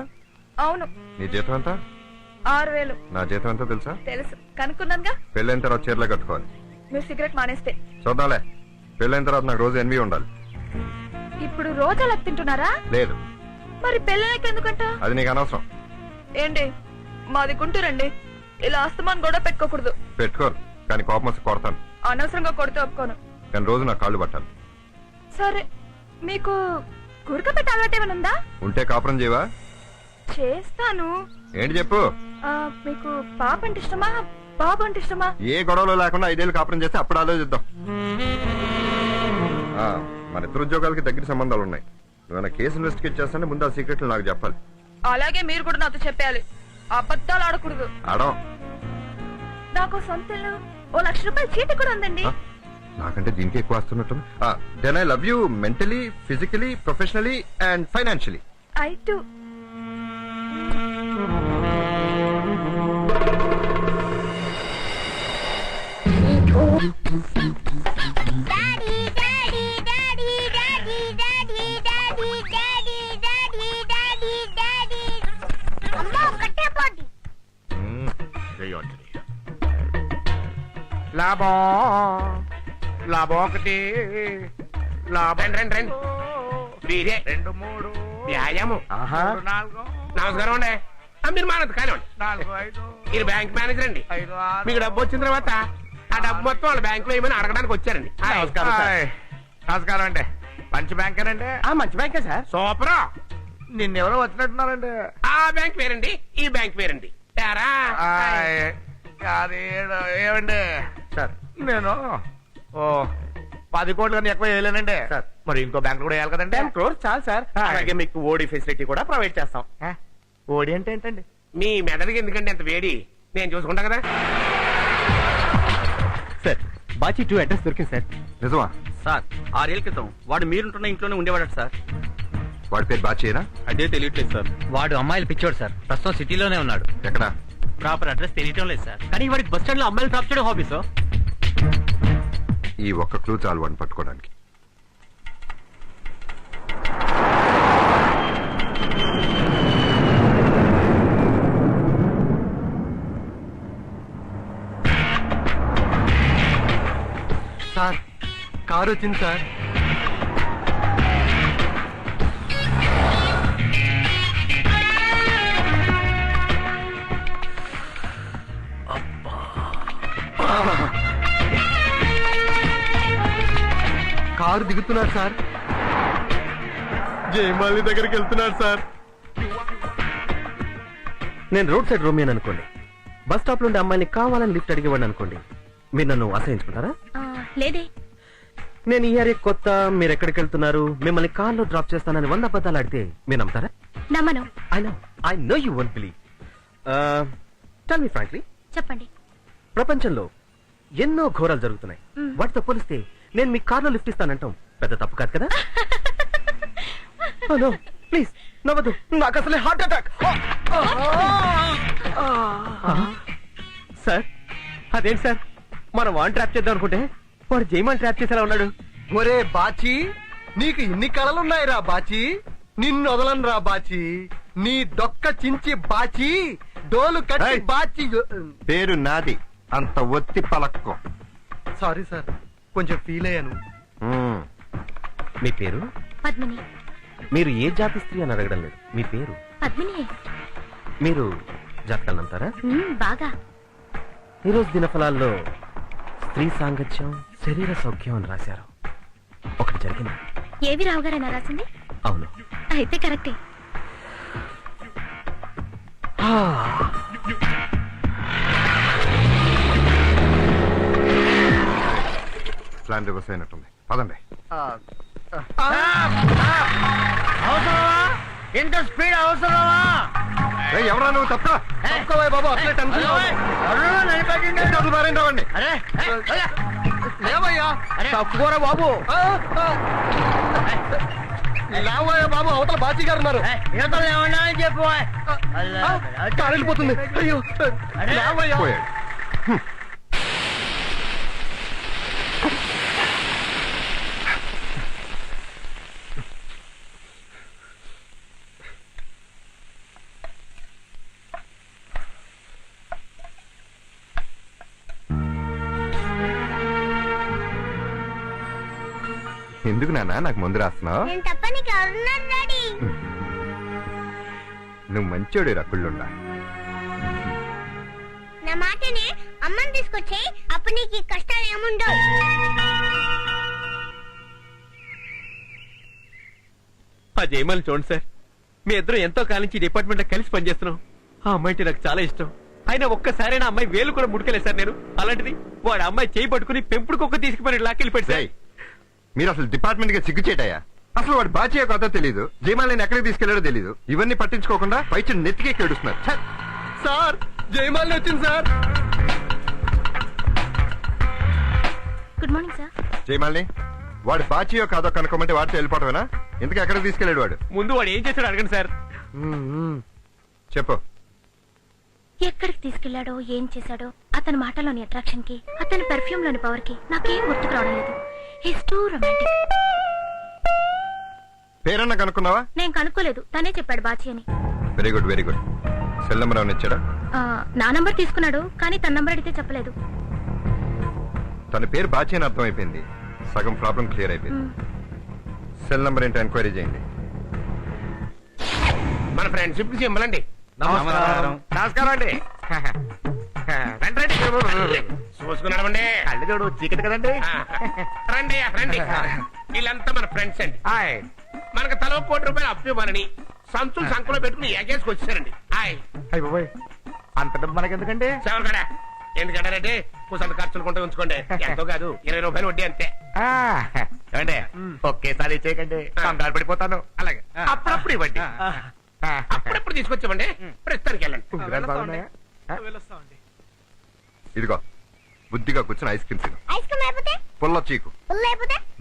అవును. నీ జీతం ఎంత? 6000. నా జీతం ఎంతో తెలుసా? తెలుసు, కనుక్కున్నానుగా. పెళ్ళైన తర్వాత చీరలో కట్టుకోవాలి. మీరు సిగరెట్ మానేస్తే. చూద్దాంలే. పెళ్ళైన తర్వాత నాకు రోజు ఎన్వి ఉండాలి. ఇప్పుడు రోజు అలా తింటున్నారా? లేదు. మరి పెళ్ళాక ఎందుకంట? అది నీకు అనవసరం. ఏంటి, మాది గుంటూరండి. ఇలా అస్తమాన్ గొడవ పెట్టుకోకూడదు. పెట్టుకోరు, కానీ కోపం వస్తే కొడతాను. అనవసరంగా కొడితే ఒప్పుకోను. కానీ రోజు నా కాళ్ళు పట్టాలి. సరే, మీకు గురక పెట్టే అలవాటు ఏమైనా ఉందా? ఉంటే కాపురం చేయవా? చేస్తాను. ఏంటి చెప్పు. మీకు పాప అంటే ఇష్టమా, బాబు అంటే ఇష్టమా? ఏ గొడవలు లేకుండా 5 ఏళ్ళు కాపురం చేస్తే అప్పుడు ఆలోచిద్దాం. మన ఇద్దరు ఉద్యోగాలకి దగ్గర సంబంధాలు ఉన్నాయి. నువ్వు కేసు ఇన్వెస్టిగేట్ చేస్తానే ముందు ఆ సీక్రెట్లు నాకు చెప్పాలి. అలాగే మీరు కూడా నాతో చెప్పాలి. అబద్ధాలు ఆడకూడదు. ఆడం. నాకు సొంత ఇల్లు, 1 లక్ష రూపాయలు చీటీ కూడా ఉందండి. నాకంటే దీనికి ఎక్కువ వస్తున్నట్టు. Then I love you mentally, physically, professionally and financially. I too. Daddy daddy daddy daddy daddy daddy daddy daddy daddy daddy. అమ్మ ఒకటే పోటీ. లాభం లాభం ఒకటి లాభం. రండి రండి. వీరే 2 3 వ్యాయామం. 4 నమస్కారం అండి. మీరు మానదు కానివ్వండి. 4 5. మీరు బ్యాంక్ మేనేజర్ అండి. మీకు డబ్బు వచ్చిన తర్వాత ఆ డబ్బు మొత్తం వాళ్ళ బ్యాంక్ లో ఏమని అడగడానికి వచ్చారండి. నమస్కారం అండి. మంచి బ్యాంకేనండి? మంచి బ్యాంకే సార్. సూపర్. నిన్నెవరో వచ్చినట్టున్నారండి. ఆ బ్యాంక్ వేరండి, ఈ బ్యాంక్ వేరండి. ఏమండి సార్, నేను 10 కోట్లు కానీ ఎక్కువ వేయలేనండి సార్. మరి ఇంకో బ్యాంక్ కూడా వేయాలి కదండి. 10 crores చాలు సార్. అలాగే మీకు ఓడి ఫెసిలిటీ కూడా ప్రొవైడ్ చేస్తాం. ఓడి అంటే ఏంటండి? మీ మెదడుకి ఎందుకండి ఎంత వేడి? నేను చూసుకుంటా కదా సార్, బాచి 2 అడ్రస్ దొరికింది సార్. నిజమా? సార్ 6 ఏళ్ల క్రితం వాడు మీరుంటున్న ఇంట్లోనే ఉండేవాడు సార్. వాడి పేరు బాచేనా? అదే తెలియట్లేదు సార్. వాడు అమ్మాయిలు పిచ్చోడు సార్. ప్రస్తుతం సిటీలోనే ఉన్నాడు. ఎక్కడ? ప్రాపర్ అడ్రస్ తెలియటం లేదు సార్. కానీ వాడికి బస్ స్టాండ్ లో అమ్మాయిలు డ్రాప్ చేయడం హాబీ సార్. ఈ ఒక్క క్లూ చాలు వాడిని పట్టుకోవడానికి. సార్, కారు వచ్చింది సార్. కారు దిగుతున్నారు సార్. జయమాలి దగ్గరికి వెళ్తున్నారు సార్. నేను రోడ్ సైడ్ రోమియన్ అనుకోండి. బస్ స్టాప్ నుండి అమ్మాయిని కావాలని లిఫ్ట్ అడిగేవాడిని అనుకోండి, మీరు నన్ను అసహించుకుంటారా? లేదే. నేను ఈ ఏరియా కొత్త, మీరు ఎక్కడికి వెళ్తున్నారు, మిమ్మల్ని కార్లో డ్రాప్ చేస్తానని 100 అబద్ధాలు ఆడితే మీరు నమ్ముతారా? నమ్మను. I know you won't believe. Tell me frankly, చెప్పండి. ప్రపంచంలో ఎన్నో ఘోరాలు జరుగుతున్నాయి. వాటితో పోలిస్తే నేను మీ కార్లో లిఫ్ట్ ఇస్తానంటాం పెద్ద తప్పు కాదు కదా? ప్లీజ్ నవ్వదు, నాకు అసలే హార్ట్ అటాక్. సార్ అదేంటి సార్, మనం వాన్ ట్రాప్ చేద్దాం అనుకుంటే వాడు జైమాన్ ట్రాప్ చేసేలా ఉన్నాడు. ఒరే బాచి, నీకు ఇన్ని కళలున్నాయిరా బాచి, నిన్ను వదలను రా బాచి, నీ దొక్క చించి బాచి, డోలు కట్టి బాచి. పేరు నాది, అంత ఒత్తి పలక్కో. సారీ సార్, కొంచెం ఫీల్ అయ్యాను. మీ పేరు? పద్మిని. మీరు ఏ జాతి స్త్రీ అని అడగడం లేదు, మీ పేరు పద్మిని. మీరు జాతకాలు నమ్ముతారా? బాగా. ఈరోజు దినఫలాల్లో స్త్రీ సాంగత్యం, శరీర సౌఖ్యం అని రాశారు. ఒకటి జరిగింది. ఏవి రావు గారైనా రాసింది? అవును. అయితే కరెక్టే. ప్లాన్ రివర్స్ అయినట్టుంది, పదండి. ఇంత స్పీడ్ అవసరమా? ఎవరా నువ్వు? తప్ప బాబు, అట్లే నడిపండి. లేవయ్యా, తప్పుకోరా బాబు. లేవయ్యా బాబు, అవతల బాచి గారు ఉన్నారు. ఏమన్నా అని చెప్పు. కారు వెళ్ళిపోతుంది. అయ్యో లేవయ్యా. ఎందుకు నాన్న నాకు ముందు రాస్తున్నావు? నువ్వు మంచోడు రకుళ్ళుండా. నా మాటని అమ్మని తీసుకొచ్చి, అప్పుడు నీకు కష్టాలు ఏముండవు. ఆ జయమాలని చూడండి సార్, మీ ఇద్దరు ఎంతో కాలం నుంచి డిపార్ట్మెంట్ లో కలిసి పనిచేస్తున్నాం. ఆ అమ్మాయి నాకు చాలా ఇష్టం. అయినా ఒక్కసారైనా అమ్మాయి వేలు కూడా ముట్టుకెళ్ళే సార్ నేను. అలాంటిది వాడు అమ్మాయి చేయి పట్టుకుని పెంపుడు కుక్క తీసుకుని లాక్కెళ్ళిపోయాడు సార్. మీరు అసలు డిపార్ట్మెంట్ గా సిగ్గుచేటాయా? అసలు వాడు బాచే కథ తెలీదు, జయమాలని ఎక్కడికి తీసుకెళ్లాడో తెలీదు. ఇవన్నీ పట్టించుకోకుండా పైచి నెత్తికే కేడుస్తున్నారు. సార్ జయమాలని వచ్చింది సార్. Good morning sir. జయమాలని, వాడు బాచియో కాదో కనుక్కోమంటే వాడితో వెళ్ళిపోవటమేనా? ఎందుకు ఎక్కడికి తీసుకెళ్లాడు వాడు? ముందు వాడు ఏం చేశాడు అడగండి సార్. చెప్పు. ఎక్కడికి తీసుకెళ్లాడో, ఏం చేశాడో, అతని మాటలోని అట్రాక్షన్ కి, అతని పెర్ఫ్యూమ్ లోని పవర్ కి నాకేం గుర్తుకు రావడం లేదు. He's too romantic. పేరన్నా కనుక్కున్నావా? నేను కనుక్కోలేదు, తనే చెప్పాడు బాచి అని. Very good very good. Cell number ఏమైనా ఇచ్చాడా? నా నంబర్ తీసుకున్నాడు, కానీ తన నంబర్ అడిగితే చెప్పలేదు. తన పేరు బాచి అని అర్థమైపోయింది, సగం ప్రాబ్లం క్లియర్ అయిపోయింది. సెల్ నెంబర్ ఏంటో ఎంక్వైరీ చేయండి. మన ఫ్రెండ్షిప్ కి సింబల్ అండి. నమస్కారం అండి. రండి రండి, చూసుకున్నామండి. కళ్ళు చూడు, చీకటి కదండి. రండి రండి, వీళ్ళంతా మన ఫ్రెండ్స్ అండి. మనకు తలో ₹1 అప్పు ఇవ్వాలని సంచులు సంఖలో పెట్టుకుని ఎగేసుకు వచ్చారండి. అయ్య బాబోయ్, అంత డబ్బు మనకెందుకండి? సెవెన్ ఎందుకంటారంటే కూసంత ఖర్చులు కొంటూ ఉంచుకోండి. ఎంతో కాదు, ₹20 వడ్డీ అంతే. ఏమండి, ఒకేసారి చేయకండి, కంగారు పడిపోతాను. అలాగే అప్పుడప్పుడు ఇవ్వండి, అప్పుడప్పుడు తీసుకొచ్చామండి. ప్రస్తుతానికి వెళ్ళండి. ఇదిగో బుద్ధిగా కూర్చొని ఐస్ క్రీమ్ తిను. ఐస్ క్రీమ్ అయిపోతే, పుల్ల చీకు,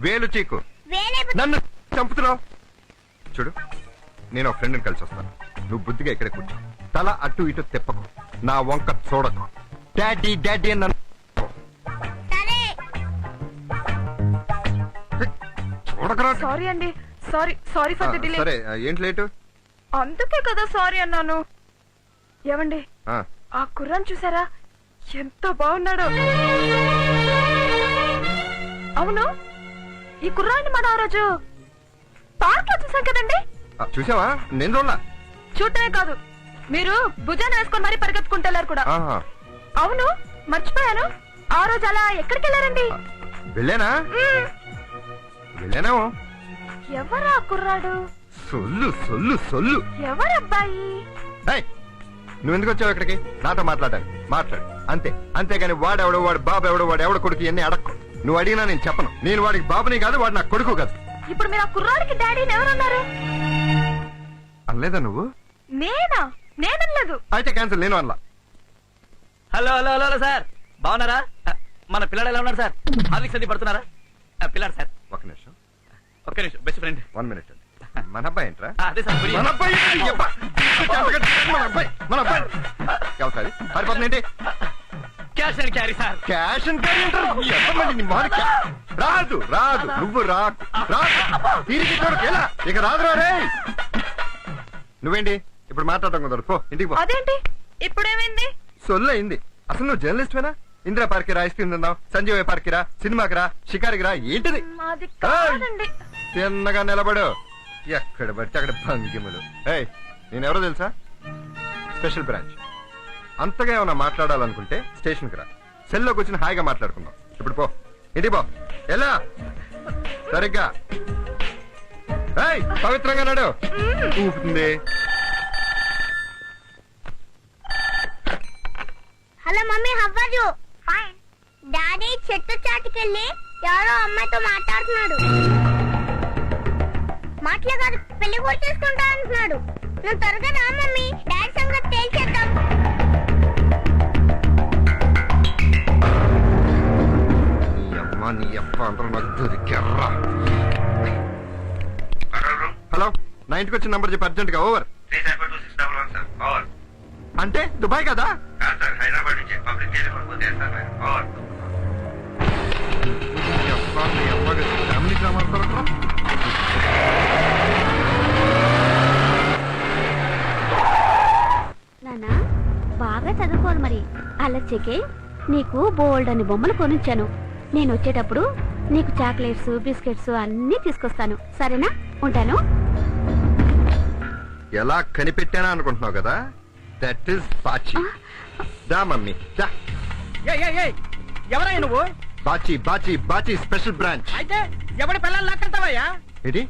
వేలు చీకు, నన్ను చంపుతున్నావు. చూడు, నేను ఒక ఫ్రెండ్ని కలిసి వస్తాను. నువ్వు బుద్ధిగా ఇక్కడే కూర్చో, తల అటు ఇటు తిప్పకు, నా వంక చూడకు. డాడీ డాడీ అని చూడకరా. సారీ అండి, సారీ ఫర్ ది డిలే. సరే, ఏంటి లేటు? అందుకే కదా సారీ అన్నాను. ఏమండి, ఆ కుర్రాన్ని చూసారా, ఎంత బాగున్నాడు. అవును, ఈ కుర్రాన్ని మన ఆ రోజు పార్క్ లో చూసాం కదండి. చూసావా? నేను చూడలా. చూడటమే కాదు, మీరు భుజాన్ని వేసుకొని మరీ పరిగెత్తుకుంటూ కూడా. అవును, మర్చిపోయాను, ఆ రోజు అలా ఎక్కడికి వెళ్ళారండి? వెళ్ళానా? వెళ్ళానేమో. ఎవరా కుర్రాడు? సొల్లు సొల్లు సొల్లు. ఎవరబ్బాయి? నువ్వు ఎందుకు వచ్చావు ఇక్కడికి? నాతో మాట్లాడాలి, మాట్లాడు అంతే. అంతేగాని వాడెవడో, వాడు బాబు ఎవడో, వాడు ఎవడ కొడుకు ఇవన్నీ అడక్కు. నువ్వు అడిగినా నేను చెప్పను. నేను వాడికి బాబుని కాదు, వాడు నా కొడుకు కాదు. ఇప్పుడు మీరు ఆ కుర్రాడికి డాడీని ఎవరన్నారు? అనలేదా నువ్వు? నేనలేదు. అయితే క్యాన్సిల్. నేను అనలా. Hello hello hello hello sir, బాగున్నారా? మన పిల్లలు ఎలా ఉన్నారు సార్? హార్లిక్స్ అది పడుతున్నారా? పిల్లాడు సార్. ఒక నిమిషం, ఒక్క నిమిషం, బెస్ట్ ఫ్రెండ్. 1 minute. మన అబ్బాయి ఏంట్రా? అదే సార్. మన అబ్బాయి, అయ్యబ్బా. మన అబ్బాయి, మన అబ్బాయి. ఎవరు పారిపోతుంది ఏంటి? Cash and carry sir. Cash and carry అంటారు. ఎవ్వమండి నీ మొహం రాదు, రాదు, నువ్వు రాదు, రాదు. తిరిగి చూడకు. ఎలా ఇక రాదురా రే. నువ్వేంటి ఇప్పుడు మాట్లాడటం కుదరదు. పో ఇంటికి పో. అదేంటి ఇప్పుడేమైంది? సొల్లు అయింది. అసలు నువ్వు జర్నలిస్ట్వేనా? ఇందిరా పార్క్ రా, ఐస్ క్రీమ్ తిందాం, సంజయ్ పార్క్ రా, సినిమాకి రా, షికారికి రా. ఏంటిది? చిన్నగా నిలబడు. ఎక్కడ పడితే అక్కడ భంగిములు. ఏయ్, నేనెవరో తెలుసా? Special branch. అంతగా ఏమన్నా మాట్లాడాలనుకుంటే స్టేషన్కి రా. సెల్లోకి వచ్చిన హాయిగా మాట్లాడుకుందాం. ఇప్పుడు పో ఇంటికి పో. ఎలా సరిగ్గా పవిత్రంగా నాడు ఊపుతుంది. Hello mummy, how are you? Fine. Daddy చెట్టు చాటుకెళ్ళి ఎవరో అమ్మాయితో మాట్లాడుతున్నాడు. మాటలే కాదు, పెళ్లి కూడా చేసుకుంటా అంటున్నాడు. నువ్వు త్వరగా రా మమ్మీ, డాడీ సంగతి తేల్చేద్దాం. నీ అమ్మ అందరూ నాకు దొరికారా. హలో, నా ఇంటికి వచ్చిన నంబర్ చెప్పి అర్జెంట్ గా. ఓవర్. అంటే దుబాయ్ కదా? నానా బాగా చదువుకోవాలి మరి. అలా చెకే నీకు బోల్డ్ అని బొమ్మలు కొనిచ్చాను. నేను వచ్చేటప్పుడు నీకు చాక్లెట్స్ బిస్కెట్స్ అన్ని తీసుకొస్తాను. సరేనా? ఉంటాను. ఎలా కనిపెట్టానా అనుకుంటున్నావు కదా? That is Bachi. దా మమ్మీ దా. ఎవరయ్యా నువ్వు? Bachi Bachi Bachi special branch. అయితే ఎవడి పిల్లలు లాక్కెళ్తావయ్యా? ఏంటి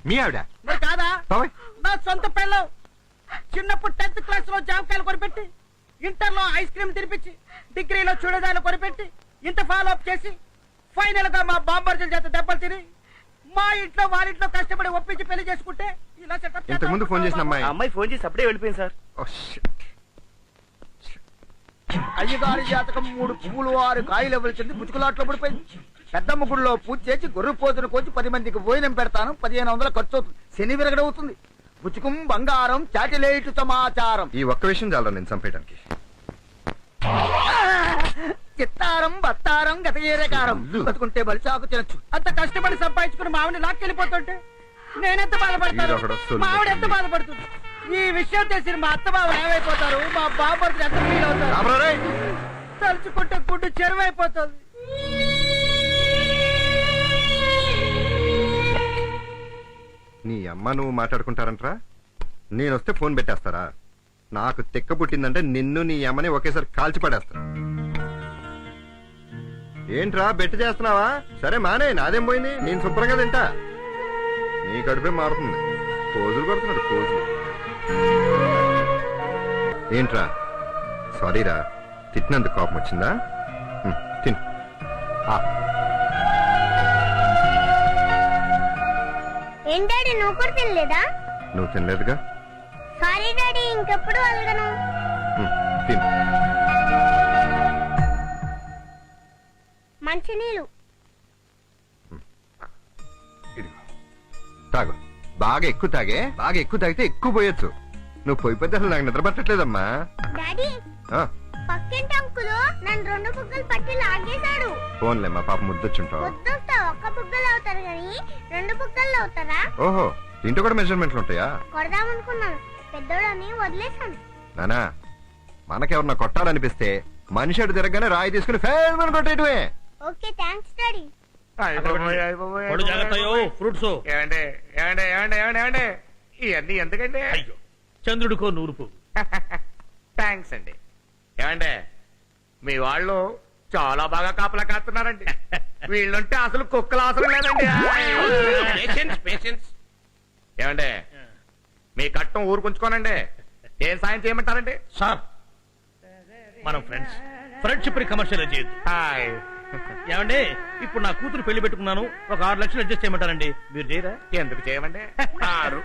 మీ ఆవిడ? మరి కాదా? బాబాయ్, నా సొంత పిల్లలు. చిన్నప్పుడు 10th క్లాస్ లో జామకాయలు కొనిపెట్టి, ఇంటర్ లో ఐస్ క్రీమ్ తినిపించి, డిగ్రీలో చూడదాలు కొనిపెట్టి, ఇంత ఫాలో అప్ చేసి, ఫైనల్ గా మా బాంబర్జుల చేత దెబ్బలు తిని, మా ఇంట్లో వారింట్లో కష్టపడి ఒప్పించి పెళ్లి చేసుకుంటే ఇలా సెటప్. ఇంతకు ముందు ఫోన్ చేసిన అమ్మాయి అమ్మాయి ఫోన్ చేసి అప్పుడే వెళ్ళిపోయింది సార్. Oh, shit. అయ్యగారి జాతకం 3 పువ్వులు 6 కాయలు ఇవ్వలిచింది. ముచ్చుకులాట్లో పడిపోయింది. పెద్దమ్మ గుడిలో పూజ చేసి గొర్రె పోతును కోచి 10 మందికి భోజనం పెడతాను. 1500 ఖర్చు అవుతుంది. శని విరగడవుతుంది. ముచ్చుకుం బంగారం చాటిలేటు సమాచారం. ఈ ఒక్క విషయం చాలా నేను చంపేయడానికి. చిత్తారం బత్తారం గతయేరకారం. బతుకుంటే బలిచాకు తినచ్చు. అంత కష్టపడి సంపాదించుకుని మావిని లాక్కెళ్ళిపోతుంటే నేనెంత బాధపడతాను, మావిడ ఎంత బాధపడుతుంది. ఈ విషయం తెలిసి మా అత్త బాబు ఏమైపోతారు, మా బాబు ఎంత ఫీల్ అవుతారు. తలుచుకుంటే గుడ్డు చెరువైపోతుంది. నీ అమ్మ నువ్వు మాట్లాడుకుంటారంటరా? నేను వస్తే ఫోన్ పెట్టేస్తారా? నాకు తెక్క పుట్టిందంటే నిన్ను నీ అమ్మని ఒకేసారి కాల్చి పడేస్తా. ఏంట్రా బెట్టు చేస్తున్నావా? సరే మానే, నాదేం పోయింది. నేను శుభ్రంగా తింటా. నీ కడుపే మారుతుంది. పోజులు కొడుతున్నాడు, పోజులు. ఏంట్రా? సారీరా, తిట్టినందుకు కోపం వచ్చిందా? తిను. ఏం డాడీ, నువ్వు కూడా తినలేదా? నువ్వు తినలేదుగా. సారీ డాడీ, ఇంకెప్పుడు అలగను. తిను. మంచినీళ్ళు తాగు. బాగా ఎక్కువ తాగే. బాగా ఎక్కువ తాగితే ఎక్కువ పోయొచ్చు. నువ్వు పోయిపోతే అసలు నాకు నిద్ర పట్టట్లేదమ్మా. డాడీ, పక్కింటి అంకులు నన్ను 2 బుగ్గలు పట్టి లాగేశాడు. ఫోన్లే, మా పాప ముద్దొచ్చుంటావు. ముద్దొస్తా, 1 బుగ్గలు అవుతారు కానీ 2 బుగ్గలు అవుతారా? ఓహో, ఇంట్లో కూడా మెజర్మెంట్లు ఉంటాయా? కొడదామనుకున్నాను, పెద్దోడని వదిలేశాను. నానా, మనకెవరన్నా కొట్టాలనిపిస్తే మనిషి అటు తిరగగానే రాయి తీసుకుని ఫేల్ అని కొట్టేయటమే. Okay, thanks daddy. ఫ్రూట్స్ ఇవన్నీ ఎందుకండి? అయ్యో, చంద్రుడికో నూరుపు. థ్యాంక్స్ అండి. ఏమండే, మీ వాళ్ళు చాలా బాగా కాపలా కాస్తున్నారండి. వీళ్ళుంటే అసలు కుక్కల అవసరం లేదండి. Patience patience. ఏమండే, మీ కట్టం ఊరుకుంచుకోనండి. ఏం సాయం చేయమంటారండి? సార్ మనం ఫ్రెండ్షిప్ ని కమర్షియల్ చేయొద్దు. హాయ్. ఏమండి ఇప్పుడు నా కూతురు పెళ్లి పెట్టుకున్నాను, ఒక 6 లక్షలు అడ్జస్ట్ చేయమంటారండి, మీరు చేయరా? ఎందుకు చేయమండి? 6.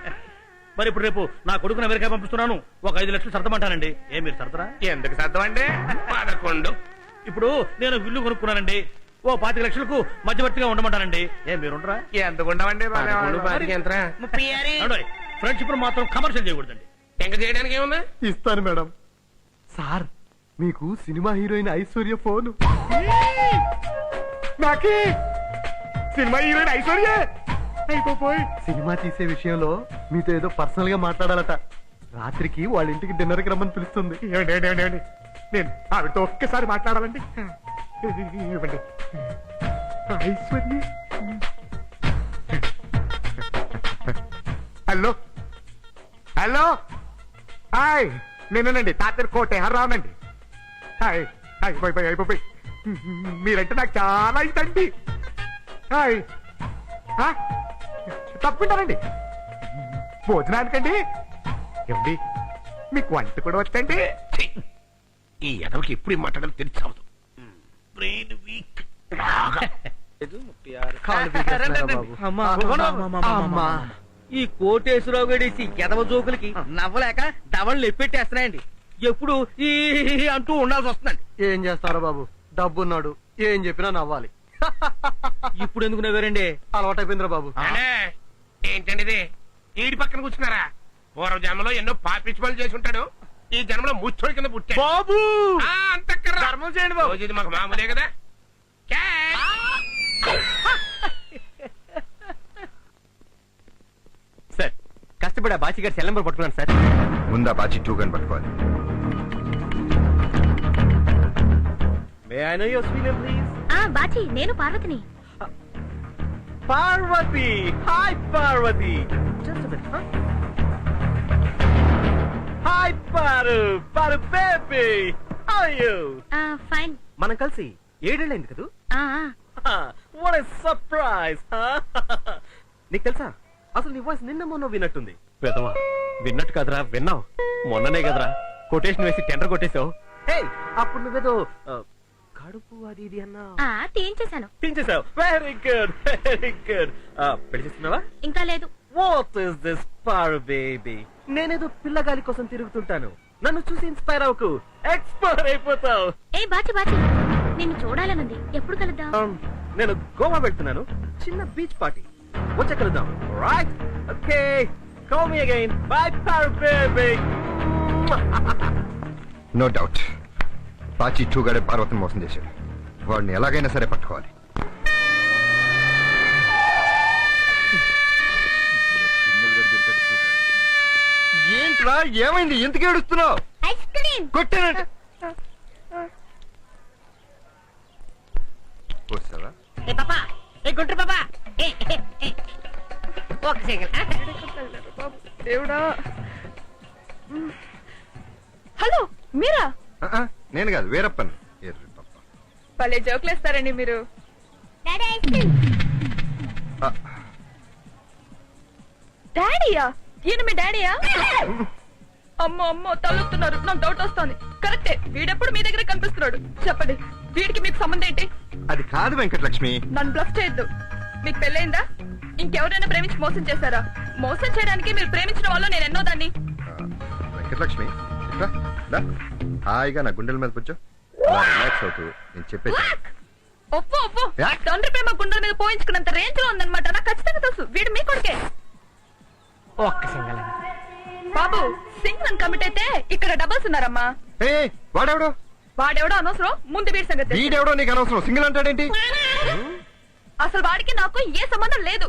మరి ఇప్పుడు రేపు నా కొడుకుని అమెరికా పంపిస్తున్నాను, ఒక 5 లక్షలు సర్దమంటానండి, మీరు సర్దరా? ఎందుకు సర్దమండి? 11. ఇప్పుడు నేను ఇల్లు కొనుక్కున్నానండి, ఓ 25 లక్షలకు మధ్యవర్తిగా ఉండమంటానండి, మీరుండరా? ఎందుకు ఉండమండి? ఫ్రెండ్షిప్ మాత్రం కమర్షియల్ చేయకూడదండి. ఇంకా చేయడానికి ఏముంది? ఇస్తాను మేడం. సార్ మీకు సినిమా హీరోయిన్ ఐశ్వర్య ఫోన్. నాకి సినిమా హీరోయిన్ ఐశ్వర్య అయిపోయి సినిమా తీసే విషయంలో మీతో ఏదో పర్సనల్ గా మాట్లాడాలట. రాత్రికి వాళ్ళ ఇంటికి డిన్నర్ కి రమ్మని పిలుస్తుంది. ఏమండి నేను ఆవిడతో ఒక్కసారి మాట్లాడాలండి. ఇవ్వండి. ఐశ్వర్య. హలో హలో హాయ్, నేనేనండి తాతర్ కోటే హర్రావునండి. హాయ్ అయిపోయి మీరంటే నాకు చాలా ఇదండి. హాయ్ తప్పుకుంటానండి భోజనానికండి. ఏమండి మీకు వంట కూడా వచ్చండి? ఈ ఎదవకి ఎప్పుడు మాట్లాడాలి తెలిసావదు. Brain week. ఈ కోటేశ్వరరావు గడేసి ఎదవ జోకులకి నవ్వలేక దవళ్ళు ఎప్పెట్టేస్తున్నాయండి. ఎప్పుడు ఈ అంటూ ఉండాల్సి వస్తుందండి. ఏం చేస్తారో బాబు, డబ్బున్నాడు, ఏం చెప్పినా నవ్వాలి. ఇప్పుడు ఎందుకు నవ్వారండి? అలవాటైపోయిందిరా బాబు. ఏంటండి ఇది? ఈడి పక్కన కూర్చున్నారా? పూర్వ జన్మలో ఎన్నో పాపిచ్చి పనులు చేసి ఉంటాడు, ఈ జన్మలో ముచ్చోడి కింద పుట్టాడు. బాబు ధర్మం చేయండి బాబు, ఇది మాకు మామూలే కదా. సార్ కష్టపడి ఆ బాచి గారి సెల్ నెంబర్ పట్టుకున్నాను సార్. ముందా బాచి 2 గన్ పట్టుకోవాలి. May I know your sweet name please? Bachi, నేను పార్వతిని. Parvathi. Hi Parvathi. Just a minute, hi Paru baby, how are you? Fine. మనం కలిసి 7 ఏళ్ళైంది కదూ. What a surprise. నీకు తెలుసా అసలు నీ వాయిస్ నిన్న మొన్న విన్నట్టుంది. పెదవా విన్నట్టు కదరా, విన్నావు. మొన్ననే కదరా కొటేషన్ వేసి టెండర్ కొట్టేశావు. అప్పుడు నువ్వేదో కడుపు అది ఇది అన్నా తీయించేశాను. తీయించేశావు. Very good very good. పెళ్లి చేస్తున్నావా? ఇంకా లేదు. What is this Paru baby? నేనేదో పిల్లగాలి కోసం తిరుగుతుంటాను, నన్ను చూసి ఇన్స్పైర్ అవ్వకు, ఎక్స్పైర్ అయిపోతావు. బాచి నిన్ను చూడాలనుంది, ఎప్పుడు కలుద్దాం? నేను గోవా వెళ్తున్నాను, చిన్న బీచ్ పార్టీ, వచ్చే కలుద్దాం. Right? Okay, call me again. Bye Paru baby. No doubt Bachi 2 గడే పార్వతిని మోసం చేశాడు. వాడిని ఎలాగైనా సరే పట్టుకోవాలి. ఏంట్రా ఏమైంది, ఎందుకు ఏడుస్తున్నావు? ఐస్ క్రీమ్ కొట్టానంటే వస్తావా? గుంటూరు పాపా ఒక సెకండ్. దేవుడా. హలో మీరా? నేను కాదు, వేరప్పని. భలే జోకులేస్తారండి మీరు. Daddy ice cream. డాడీయా? ఈయన మీ డాడీయా? అమ్మో తల్లుతున్నారు, నాకు డౌట్ వస్తుంది. కరెక్టే, వీడెప్పుడు మీ దగ్గర కనిపిస్తున్నాడు. చెప్పండి, వీడికి మీకు సంబంధం ఏంటి? అది కాదు వెంకటలక్ష్మి. నన్ను బ్లఫ్ చేయొద్దు. మీకు పెళ్ళైందా? ఇంకెవరైనా ప్రేమించి మోసం చేశారా? మోసం చేయడానికి మీరు ప్రేమించిన వాళ్ళు నేను ఎన్నో దాన్ని. వెంకటలక్ష్మి ఇట్రా, దా. హాయిగా నా గుండెల మీద కూర్చో, అలా రిలాక్స్ అవుతూ నేను చెప్పేది. ఒప్పు తండ్రి ప్రేమ గుండెల మీద పోయించుకున్నంత రేంజ్ లో ఉందన్నమాట. నాకు ఖచ్చితంగా తెలుసు వీడు మీ కొడుకే. ఒక్క సింగల్ బాబు, సింగ్ కమిట్ అయితే ఇక్కడ డబల్స్ ఉన్నారమ్మా. వాడెవడో అనవసరం, ముందు వీడి సంగతి. వీడెవడో నీకు అనవసరం, సింగిల్ అంటాడేంటి? అసలు వాడికి నాకు ఏ సంబంధం లేదు.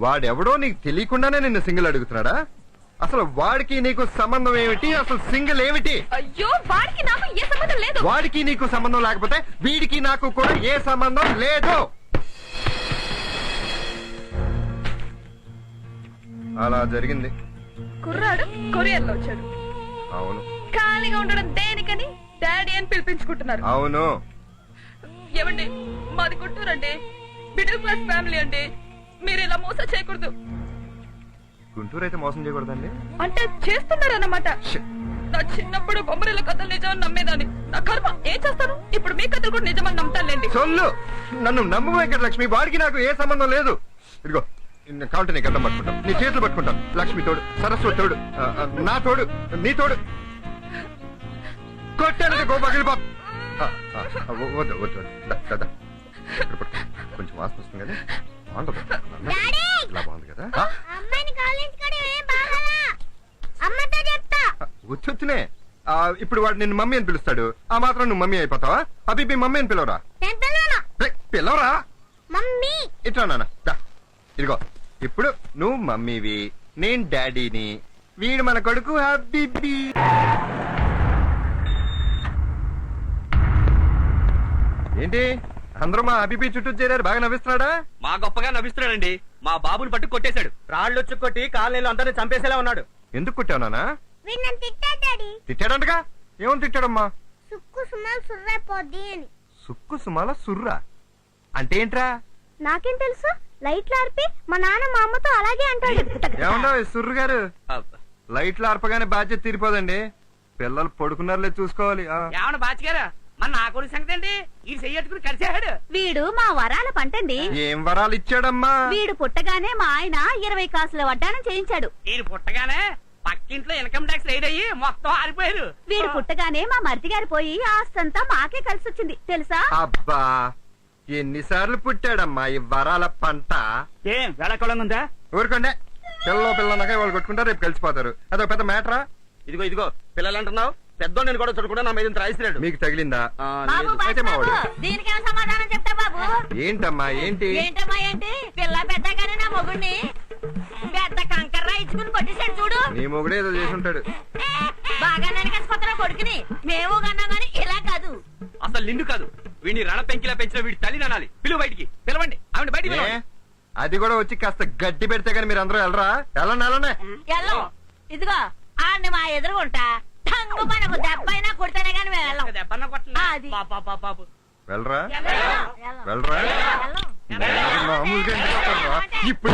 వాడెవడో నీకు తెలియకుండానే నిన్ను సింగిల్ అడుగుతున్నాడా? అసలు వాడికి నీకు సంబంధం ఏమిటి? అసలు సింగిల్ ఏమిటి? అయ్యో, వాడికి నాకు ఏ సంబంధం లేదు. వాడికి నీకు సంబంధం లేకపోతే వీడికి నాకు కూడా ఏ సంబంధం లేదు. అలా జరిగింది. కుర్రాడు కొరియర్ లో వచ్చాడు. అవును. ఖాళీగా ఉండడం దేనికని డాడీ అని పిలిపించుకుంటున్నారు. అవును. ఏమండి, మాది గుంటూరు అండి, మిడిల్ క్లాస్ ఫ్యామిలీ అండి. మీరు ఇలా మోసం చేయకూడదు. గుంటూరు అయితే మోసం చేయకూడదండి అంటే చేస్తున్నారన్నమాట. నా చిన్నప్పుడు బొమ్మరిల కథలు నిజమని నమ్మేదాన్ని. నా కర్మ ఏం చేస్తాను? ఇప్పుడు మీ కథలు కూడా నిజమని నమ్ముతానులేండి. సొల్లు నన్ను నమ్ము వెంకటలక్ష్మి, వాడికి నాకు ఏ సంబంధం లేదు. ఇదిగో కావాలంటే నీకు అడ్డం పట్టుకుంటాం, నీ చేతులు పట్టుకుంటాం. లక్ష్మి తోడు, సరస్వతి తోడు, నా తోడు, నీ తోడు. కొట్టానంటే గో పగిలి బాబు. వద్దు వద్దు వద్దు, కొంచెం వాసన వస్తుంది కదా, బాగుంటుంది. ఇలా బాగుంది కదా. వచ్చొచ్చునే. ఇప్పుడు వాడు నిన్ను మమ్మీ అని పిలుస్తాడు, ఆ మాత్రం నువ్వు మమ్మీ అయిపోతావా? అబ్బి మమ్మీ అని పిలవరా? పిలవరా? ఇట్లా నాన్న, ఇదిగో ఇప్పుడు నువ్వు మమ్మీవి, నేను డాడీని, వీడు మన కొడుకు హబీబీ. ఏంటి అందరూ మా హబీబీ చుట్టూ చేరారు, బాగా నవ్విస్తున్నాడా? మా గొప్పగా నవ్విస్తున్నాడండి. మా బాబుని పట్టు కొట్టేశాడు. రాళ్ళు వచ్చి కొట్టి కాలనీలో అందరినీ చంపేసేలా ఉన్నాడు. ఎందుకు కొట్టావు నాన్న? తిట్టాడంటగా? ఏమని తిట్టాడమ్మా? సుక్కు సుమాలు సుర్రైపోద్ది అని. సుక్కు సుమాల సుర్రా అంటే ఏంట్రా? నాకేం తెలుసు, లైట్లు ఆర్పి మా నాన్న మా అమ్మతో అలాగే అంటాడు. ఏమన్నా సుర్రు గారు, లైట్లు ఆర్పగానే బాధ్యత తీరిపోదండి. పిల్లలు పడుకున్నారులే చూసుకోవాలి. ఏమన్నా బాచిగారా, మన నా కొడుకు సంగతి అండి. ఈ చెయ్యట్టుకుని కలిసాడు. వీడు మా వరాల పంటండి. ఏం వరాలు ఇచ్చాడమ్మా? వీడు పుట్టగానే మా ఆయన 20 కాసుల వడ్డానం చేయించాడు. వీడు పుట్టగానే పక్కింట్లో ఇన్కమ్ ట్యాక్స్ రైడ్ అయ్యి మొత్తం ఆరిపోయారు. వీడు పుట్టగానే మా మరిది గారి పోయి ఆస్తంతా మాకే కలిసి వచ్చింది తెలుసా? అబ్బా ఎన్నిసార్లు పుట్టాడమ్మా ఈ వరాల పంట. ఏం వేళకోళంగా ఉందా? ఊరుకోండి, పిల్లనగా వాళ్ళు కొట్టుకుంటారు, రేపు కలిసిపోతారు. అదొక పెద్ద మ్యాటరా? ఇదిగో ఇదిగో పిల్లలు అంటున్నావు, పెద్ద నేను కూడా చూడకుండా నా మీద రాయిస్తున్నాడు. మీకు తగిలిందా? బాబు, అయితే మా వాడు. దీనికేం సమాధానం చెప్తా బాబు? ఏంటమ్మా ఏంటి? ఏంటమ్మా ఏంటి? పిల్ల పెద్దగానే నా మొగుడిని పెద్ద కంకర్ర ఇచ్చుకుని కొట్టేశాడు చూడు. నీ మొగుడే ఏదో చేసి ఉంటాడు. బాగా నరికేసుకొస్తున్నా కొడుకుని. మేము కన్నా గానీ ఇలా కాదు. అసలు నిండు కాదు, వీడిని రణ పెంకిలా పెంచిన వీడి తల్లి నానాలి. పిలువ బయటికి, పిలవండి ఆవిడ బయటికి. అది కూడా వచ్చి కాస్త గడ్డి పెడితే గానీ మీరు అందరూ వెళ్ళరా? వెళ్ళండి. ఎల్లం ఇదిగో ఆడిని మా ఎదురుగుంటా టంగు మనకు దెబ్బైనా కొడితేనే గానీ మేము వెళ్ళం. దెబ్బన్న అది. వెళ్ళరా? వెళ్ళం. వెళ్ళరా? మామూలుగా ఎందుకు వస్తారురా? ఇప్పుడు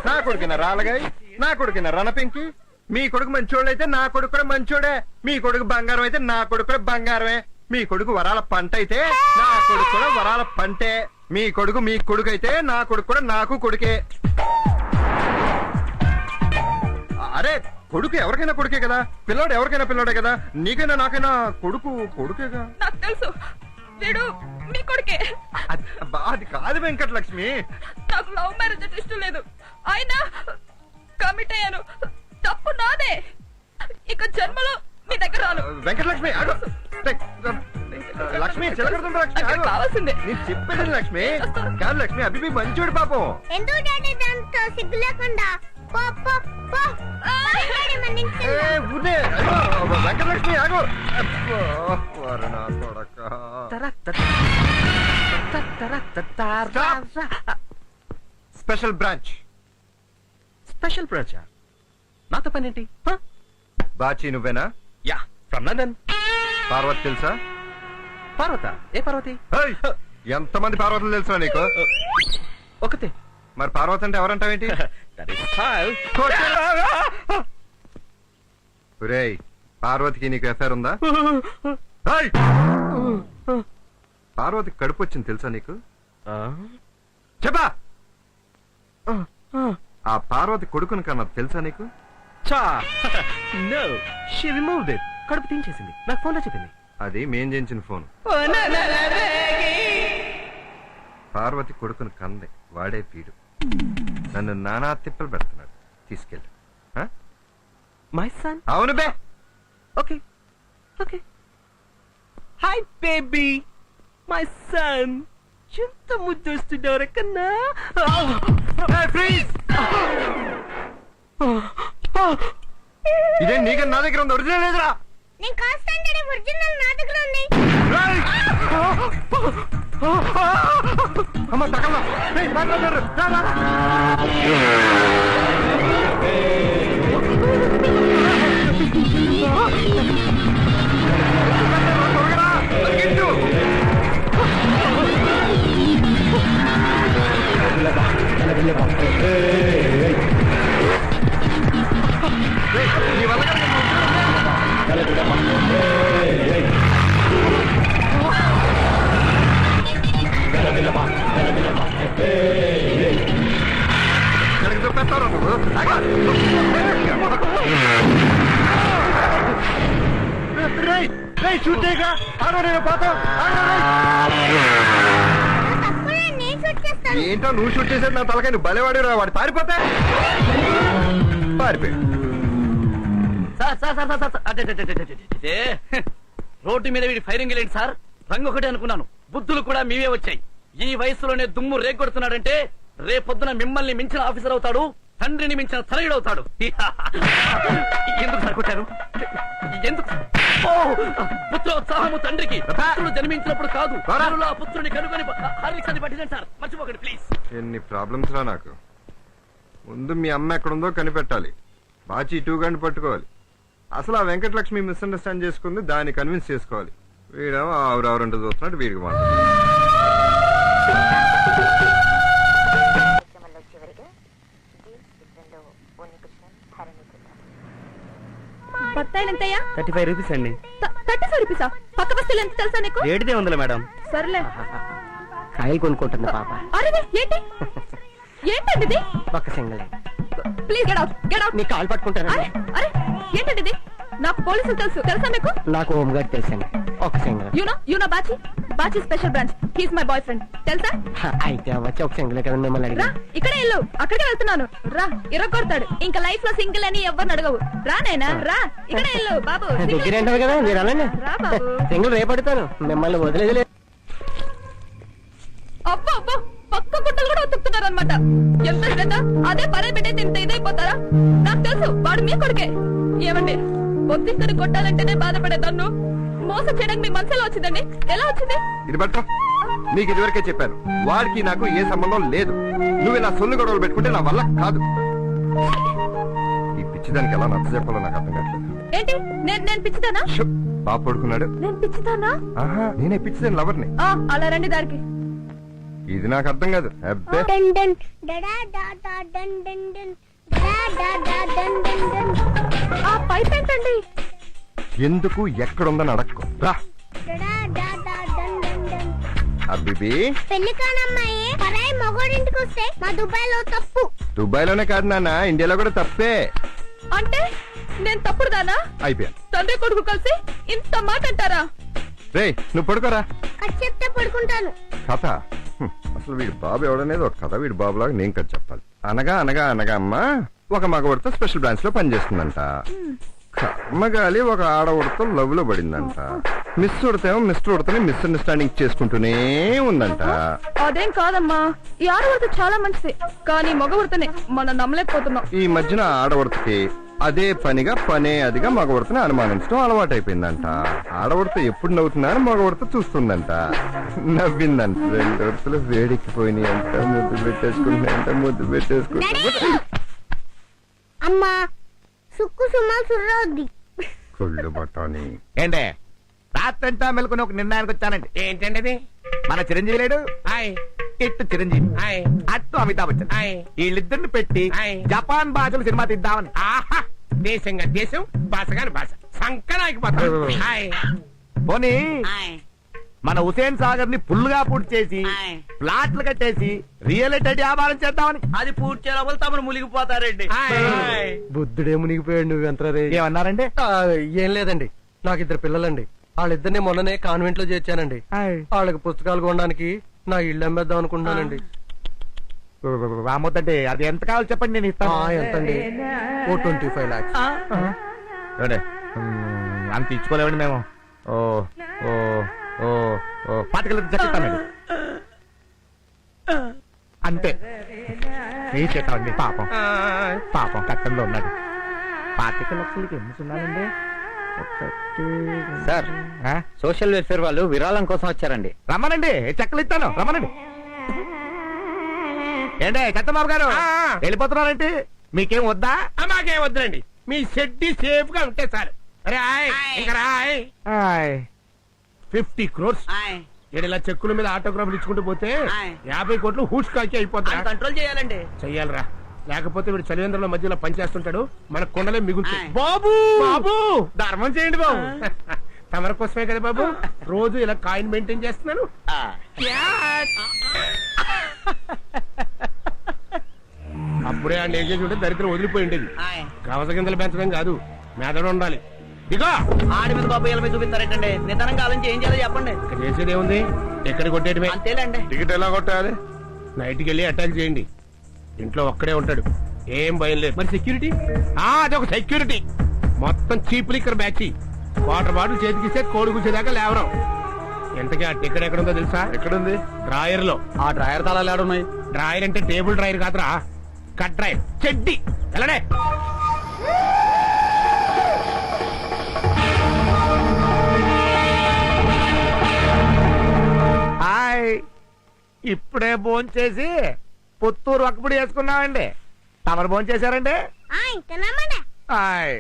నా కొడుకున రాలగాయి, నా కొడుకున రణపెంకి. మీ కొడుకు మంచోళ్ళు అయితే నా కొడుకు కూడా మంచోడే. మీ కొడుకు బంగారం అయితే నా కొడుకు కూడా బంగారమే. మీ కొడుకు వరాల పంట అయితే నా కొడుకు కూడా వరాల పంటే. మీ కొడుకు అయితే నా కొడుకు కూడా నాకు కొడుకే. అరే కొడుకు ఎవరికైనా కొడుకే కదా, పిల్లోడు ఎవరికైనా పిల్లోడే కదా. నీకైనా నాకైనా కొడుకేగా. నాకు తెలుసు వీడు మీ కొడుకే. అది కాదు వెంకటలక్ష్మి. నాకు లవ్ మ్యారేజ్ అంటే ఇష్టం లేదు. అయినా కమిట్ అయ్యాను, తప్పు నాదే. ఇక జన్మలో మీ దగ్గర రాను. వెంకటలక్ష్మి లక్ష్మి చిలకడుతుంటా లక్ష్మి, కావాల్సిందే. నేను చెప్పేది లక్ష్మి కాదు. లక్ష్మి అభిపి మంచోడు పాపం. ఎందుకు డాడీ దాంతో సిగ్గు లేకుండా? పో పో పో. వెంకటలక్ష్మి ఆగు. Special branch. స్పెషల్ బ్రాంచ్ నాతో పని ఏంటి? బాచి నువ్వేనా? Yeah, from London. పార్వతి తెలుసా? పార్వత? ఏ పార్వతి? ఎంతమంది పార్వతులు తెలుసా నీకు? ఒకతే. మరి పార్వతి అంటే ఎవరంటావేంటి? ఒరేయ్, పార్వతికి నీకు ఎఫ్ఐఆర్ ఉందా? పార్వతి కడుపు వచ్చింది తెలుసా నీకు? చెప్పా. ఆ పార్వతి కొడుకుని కన్నా తెలుసా నీకు? No, she removed it. కడుపు తీయించేసింది, నాకు ఫోన్లో చెప్పింది. అది మేం చేయించిన ఫోన్. పార్వతి కొడుకుని కందే, వాడే పీడు. నన్ను నానా తిప్పలు పెడుతున్నాడు. తీసుకెళ్ళి. My son? అవును బే. Okay okay. Hi baby, my son. ఎంత ముద్దొస్తున్నావు కన్నా. ఇదే నీకన్నా నా దగ్గర ఉంది, ఒరిజినల్ లేదురా. నేను కాస్తాను డాడీ, ఒరిజినల్ నా దగ్గర ఉంది. అమ్మ తగలనా? మాట్లాడారు. షూట్ చేయగా పోతాం. నేను షూట్ చేస్తాను. ఏంటో నువ్వు షూట్ చేసేది నా తలకాయ, నువ్వు బలేవాడు రా. వాడు పారిపోతే పారిపోయాడు. రోడ్డు మీద వీడి ఫైరింగ్ లేండి సార్, రంగు ఒకటే అనుకున్నాను, బుద్ధులు కూడా మీవే వచ్చాయి. ఈ వయసులోనే దుమ్ము రేగొడుతున్నాడంటే రేపొద్దున మిమ్మల్ని మించిన ఆఫీసర్ అవుతాడు, తండ్రిని మించిన తనయుడవుతాడు. ఎందుకు సార్ కొట్టారు? ఎందుకు? పుత్రోత్సాహము తండ్రికి పుత్రుడు జన్మించినప్పుడు కాదు, ఆ పుత్రుని కనుగొని హార్లిక్స్ పట్టిందండి సార్, మర్చిపోకండి ప్లీజ్. ఎన్ని ప్రాబ్లమ్స్ రా నాకు. ముందు మీ అమ్మ ఎక్కడుందో కనిపెట్టాలి, బాచి 2 గంటలు పట్టుకోవాలి. అసలు ఆ వెంకటలక్ష్మి మిస్అండర్స్టాండ్ చేసుకుంది, దాన్ని కన్విన్స్ చేసుకోవాలి. వీడేమో ఆవురంటూ చూస్తున్నాడు, వీడికి మాత్రం. బత్తాయిలు ఎంతయ్యా? 35 రూపీస్ అండి. 35 రూపీసా? పక్క బస్తీలు ఎంత తెలుసా నీకు? రేటుదే ఉందిలే మేడం. సర్లే. కాయలు కొనుక్కుంటుంది పాప. అరే ఏంటి ఏంటండి ఇది? ఒక్క single. Please get out, get out. నీ కాలు పట్టుకుంటాను. అరే అరే ఏంటండి ఇది? నాకు పోలీసులు తెలుసా మీకు? నాకు హోమ్ గార్డ్ తెలుసండి. ఒక single. You know Bachi special branch, he's my boy friend, తెలుసా? అయితే వచ్చి ఒక సింగిల్ కదా మిమ్మల్ని రా, అడిగి. ఇక్కడే ఇల్లు, అక్కడికే వెళ్తున్నాను. రా, ఇరగొడతాడు. ఇంకా లైఫ్ లో సింగిల్ అని ఎవరిని అడగవు. రా నైనా రా, ఇక్కడే ఇల్లు బాబు. దగ్గర అంటారు కదా మీరు అలానే. రా బాబు. సింగిల్ రేపడతాను, మిమ్మల్ని వదిలేదు. అబ్బో అబ్బో, పక్క గుట్టలు కూడా ఉతుకుతున్నారు అనమాట. ఎంత శ్రద్ధ, అదే పరే పెట్టేది ఇంత ఇదైపోతారా? నాకు తెలుసు వాడు మీ కొడుకే. ఏమండి, ఒత్తిడిని కొట్టాలంటేనే బాధపడే తన్ను మోసం చేయడానికి మీ మనసులో వచ్చిందండి. ఎలా వచ్చింది? ఇది పట్టు, నీకు ఇదివరకే చెప్పాను, వాడికి నాకు ఏ సంబంధం లేదు. నువ్వు ఇలా సొల్లు గొడవలు పెట్టుకుంటే నా వల్ల కాదు. ఈ పిచ్చిదానికి ఎలా నచ్చ చెప్పాలో నాకు అర్థం కావట్లేదు. ఏంటి నేను పిచ్చిదానా? బాబు పడుకున్నాడు. నేను పిచ్చిదానా? ఆహా, నేనే పిచ్చిదాని లవర్ని. అలా రండి దారికి. ఇది నాకు అర్థం కాదు. అబ్బే, ఆ పైప్ ఏంటండి? ఎందుకు ఎక్కడుందని అడక్కో. రా అబ్బిబి, పెళ్లి కానమ్మాయి పరాయి మగోడింటికి వస్తే మా దుబాయ్ లో తప్పు. దుబాయ్ లోనే కాదు నాన్న, ఇండియాలో కూడా తప్పే. అంటే నేను తప్పుడుదానా? అయిపోయాను. తండ్రి కొడుకు కలిసి ఇంత మాట అంటారా? రే నువ్వు పడుకోరా. కథ చెప్తే పడుకుంటాను. కథ? అసలు వీడి బాబు ఎవడనేది ఒక కథ. వీడి బాబులాగా నేను కథ చెప్పాలి. అనగా అనగా అనగా అమ్మ ఒక మగవాడితో స్పెషల్ బ్రాంచ్ లో పనిచేస్తుందంట. కమ్మగాలి ఒక ఆడవాడితో లవ్ లో పడిందంట. మిస్ ఉడతేమో మిస్టర్ ఉడతని మిస్అండర్స్టాండింగ్ చేసుకుంటూనే ఉందంట. అదేం కాదమ్మా, ఈ ఆడవాడితో చాలా మంచిది, కానీ మగవాడితోనే మనం నమ్మలేకపోతున్నాం. ఈ మధ్యన ఆడవాడికి అదే పనిగా పనే అదిగా మగవాడిని అనుమానించడం అలవాటైపోయిందంట. ఆడవాడితో ఎప్పుడు నవ్వుతున్నారని మగవాడితో చూస్తుందంట. నవ్విందంట. 2 వరుసలు వేడికిపోయినాయి అంట. ముద్దు పెట్టేసుకుంటున్నాయంట. ముద్దు పెట్టేసుకుంటా. అమ్మా సుక్కు సుమా సుర్రవుద్ది. కొళ్ళు బట్టాని. ఏంటే రాత్రంతా మెలుకుని ఒక నిర్ణయానికి వచ్చానండి. ఏంటండి అది? మన చిరంజీవి లేడు, హాయ్ ఇట్టు చిరంజీవి, హాయ్ అట్టు అమితాబ్ బచ్చన్, హాయ్. వీళ్ళిద్దరిని పెట్టి హాయ్. జపాన్ భాషలు సినిమా తీద్దామని. ఆహా, దేశంగా దేశం, భాషగాని భాష, సంకనాగిపోతాం. హాయ్ పోనీ మన హుసేన్ సాగర్ ని ఫుల్గా పూర్తి చేసి ప్లాట్లు కట్టేసి రియల్ ఎస్టేట్ వ్యాపారం చేద్దామని. అది పూర్తి చేయాలి, తమను మునిగిపోతారండి. హాయ్. బుద్ధుడే మునిగిపోయాడు. నువ్వు ఎంత రే? ఏమన్నారండి? ఏం లేదండి, నాకు 2 పిల్లలండి. వాళ్ళిద్దరిని మొన్ననే కాన్వెంట్ లో చేర్చానండి. వాళ్ళకి పుస్తకాలు కొనడానికి నా ఇల్లు అమ్మేద్దాం అనుకుంటున్నానండి. రామొద్దండి, అది ఎంత కావాలో చెప్పండి, నేను ఇస్తాను. ఎంతండి? ఓ 25 lakhs. అంత ఇచ్చుకోలేమండి మేము. ఓ ఓ ఓ ఓ పాతికలు చెప్పిస్తానండి. అంతే చేస్తామండి. పాపం పాపం కష్టంలో ఉన్నాడు. 25 లక్షలకి ఎన్ని సున్నాలండి? సార్, సోషల్ వెల్ఫేర్ వాళ్ళు విరాళం కోసం వచ్చారండి. రమ్మనండి, చెక్కలు ఇస్తాను, రమ్మనండి. ఏంటే చంద్రబాబు గారు వెళ్ళిపోతున్నారంటే మీకేం వద్దా? మాకేం వద్దులండి, మీ షెడ్డి సేఫ్ గా ఉంటే చాలు. రాయ్ ఇంకా రాయ్. 50 crores. ఇలా చెక్కుల మీద ఆటోగ్రాఫ్లు ఇచ్చుకుంటూ పోతే 50 కోట్లు హూడ్స్ కాకి అయిపోతా. కంట్రోల్ చేయాలండి. చెయ్యాలరా, లేకపోతే వీడు చలివేంద్రంలో మధ్యలో పనిచేస్తుంటాడు, మన కొండలే మిగులుతాయి. బాబు బాబు ధర్మం చేయండి బాబు. తమర కోసమే కదా బాబు రోజు ఇలా కాయిన్ మెయింటైన్ చేస్తున్నాను. అప్పుడే ఆ నేజేసి ఉంటే దరిద్రం వదిలిపోయి ఉండేది. కవస గింజలు పెంచడం కాదు, మెదడు ఉండాలి. దిగో. ఆడి మీద బాబు మీద చూపిస్తారేటండి నిదానంగా ఆలోచించి ఏం చేయాలో చెప్పండి. ఇక్కడ చేసేది ఏముంది, ఎక్కడ కొట్టేయడమే. అంతేలేండి. టికెట్ ఎలా కొట్టాలి? నైట్కి వెళ్ళి అటాక్ చేయండి. ఇంట్లో ఒక్కడే ఉంటాడు, ఏం భయం లేదు. మరి సెక్యూరిటీ? అదొక సెక్యూరిటీ. మొత్తం cheap liquor batch. Water bottle చేతికిస్తే కోడి కూర్చేదాకా లేవరం. ఎంతకీ ఆ టికెట్ ఎక్కడ ఉందో తెలుసా? ఎక్కడుంది? డ్రాయర్ లో. ఆ డ్రాయర్ తాళాలు ఏడున్నాయి? డ్రాయర్ అంటే టేబుల్ డ్రాయర్ కాదురా, కట్ డ్రాయర్. చెడ్డి ఎలానే. హాయ్, ఇప్పుడే భోంచేసి పుత్తూరు ఒక్కపుడి వేసుకున్నామండి. తమరు భోంచేశారండి? హాయ్,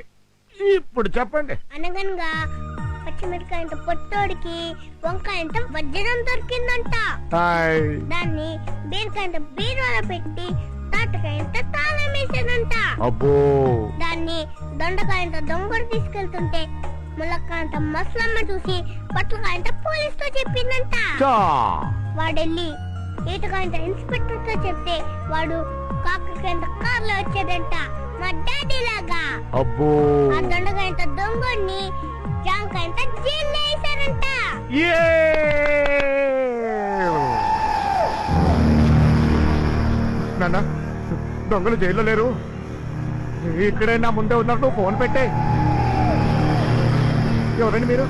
ఇప్పుడు చెప్పండి. అనగనగా పచ్చిమిరకాయంత పొట్టోడికి వంకాయంత వజ్రం దొరికిందంట. హాయ్, దాన్ని బీరకాయంత బీరువాలో పెట్టి తాటకాయంత తాళం వేసేదంట. అబ్బో. దాన్ని దొండకాయంత దొంగడు తీసుకెళ్తుంటే ములక్కాయంత మసలమ్మ చూసి పట్లకాయంత పోలీస్ తో చెప్పిందంట. వాడెళ్ళి ఈతకాయంత ఇన్స్పెక్టర్ తో చెప్తే వాడు కాకరకాయంత కార్లో వచ్చేదంట, మా డాడీ లాగా. అబ్బో. ఆ దొండకాయంత దొంగని జాంకాయంత జైల్లో వేశారంట. నాన్న, దొంగలు జైల్లో లేరు, ఇక్కడే నా ముందే ఉన్నారు. నువ్వు ఫోన్ పెట్టే. ఎవరండి మీరు?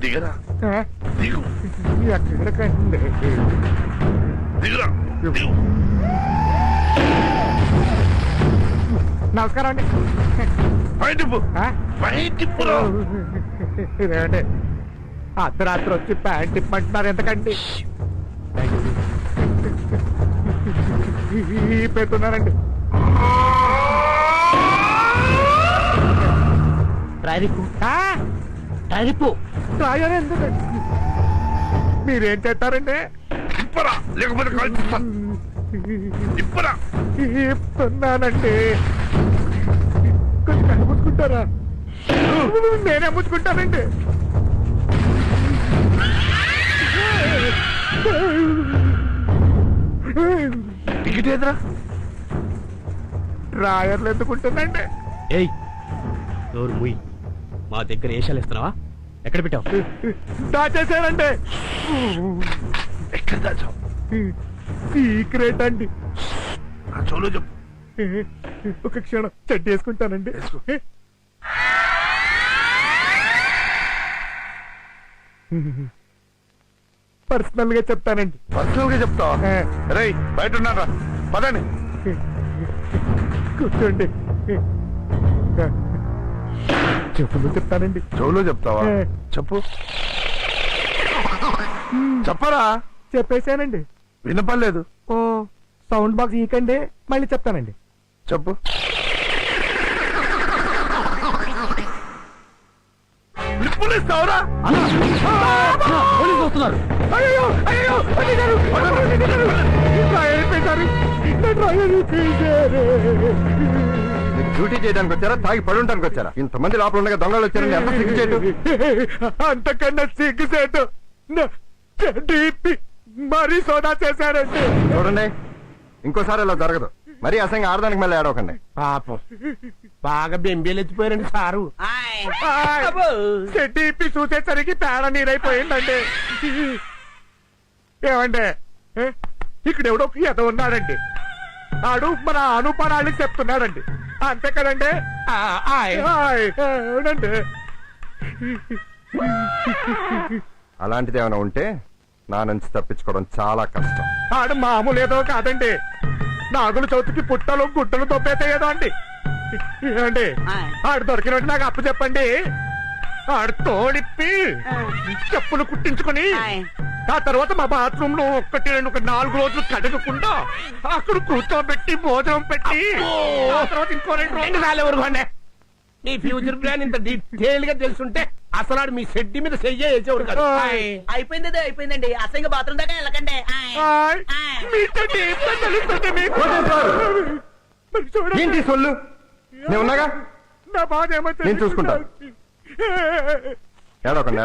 దిగరా, ఆ? దిగు, ఎక్కడికండి? దిగురా. నమస్కారం అండి. ఆ? ఇదేంటి అర్ధరాత్రి వచ్చి ప్యాంట్ ఇప్పంటున్నారు ఎంతకండి? పెడుతున్నారండి. డ్రాయర్ ఎందుకండి? మీరేం చేస్తారండి? ఇప్పరా, లేకపోతే కాల్చిస్తా. ఇప్పరా. ఇస్తున్నానండి. కొంచెం కనిపించుకుంటారా? నేనే ముచ్చుకుంటానండి. టికెట్ ఏదిరా? డ్రాయర్లు ఎందుకుంటుందండి? ఏయ్, నోరు ముయ్. మా దగ్గర ఏషాలు ఇస్తున్నావా? ఎక్కడ పెట్టావు? దాచేసానండి. ఎక్కడ దాచావు? సీక్రెట్ అండి. నా చోలో చెప్పు. ఒక క్షణం చెడ్డి వేసుకుంటానండి. పర్సనల్ గా చెప్తానండి. పర్సనల్ గా చెప్తావా? రేయ్, బయట ఉన్నారా? పదండి. కూర్చోండి. చెప్పులు చెప్తానండి. చోలో చెప్తావా? చెప్పు. చెప్పరా. చెప్పేశానండి. వినపడలేదు. ఓ, సౌండ్ బాక్స్ ఈకండి, మళ్ళీ చెప్తానండి. చెప్పు. నిప్పులు ఇస్తావురా? పోలీసులు వస్తున్నారు. అయ్యో, అయ్యో, అడిగారు. డ్యూటీ చేయడానికి వచ్చారా, తాగి పడుంటానికి వచ్చారా? ఇంతమంది లోపల ఉండగా దొంగలు వచ్చారని ఎంత సిగ్గుచేటు. అంతకన్నా సిగ్గుచేటు మరీ సోదా చేశారండి. చూడండి, ఇంకోసారి ఇలా జరగదు. మరీ అసంగా ఆడదానికి మళ్ళీ ఏడవకండి. పాపం బాగా బెంబేలు ఎత్తిపోయారండి సారు. చెడ్డీపి చూసేసరికి పేడ నీరైపోయిందండి. ఏమండి, ఇక్కడ ఎవడో ఎద ఉన్నాడండి. ఆడు మన అనుపరాళ్ళకి చెప్తున్నాడండి. అంతే కదండి? అవునండి. అలాంటిది ఏమైనా ఉంటే నా నుంచి తప్పించుకోవడం చాలా కష్టం. ఆడు మామూలు ఏదో కాదండి. నాగుల చౌతికి పుట్టలు గుట్టలు తొప్పేసేదో అండి. ఏమండి, ఆడు దొరికినట్టు నాకు అప్పు చెప్పండి. ఆడు తోడిప్పి చెప్పులు కుట్టించుకుని ఆ తర్వాత మా బాత్రూమ్ లో 4 రోజులు కడగకుండా అక్కడ కూర్చోబెట్టి భోజనం పెట్టి ఆ తర్వాత ఇంకో 2 రోజులు. నీ ఫ్యూచర్ ప్లాన్ ఇంత డీటెయిల్ గా తెలుసుంటే అసలు మీ షెడ్డి మీద చెయ్యే వేసేవాడు కదా. అయిపోయింది, అయిపోయిందండి. అసహ్యంగా బాత్రూమ్ దాకా వెళ్ళకండి. ఏంటి సొల్లు? నేను ఉన్నాగా, నా బాధ ఏమో నేను చూసుకుంటాను. ఏడవకండి,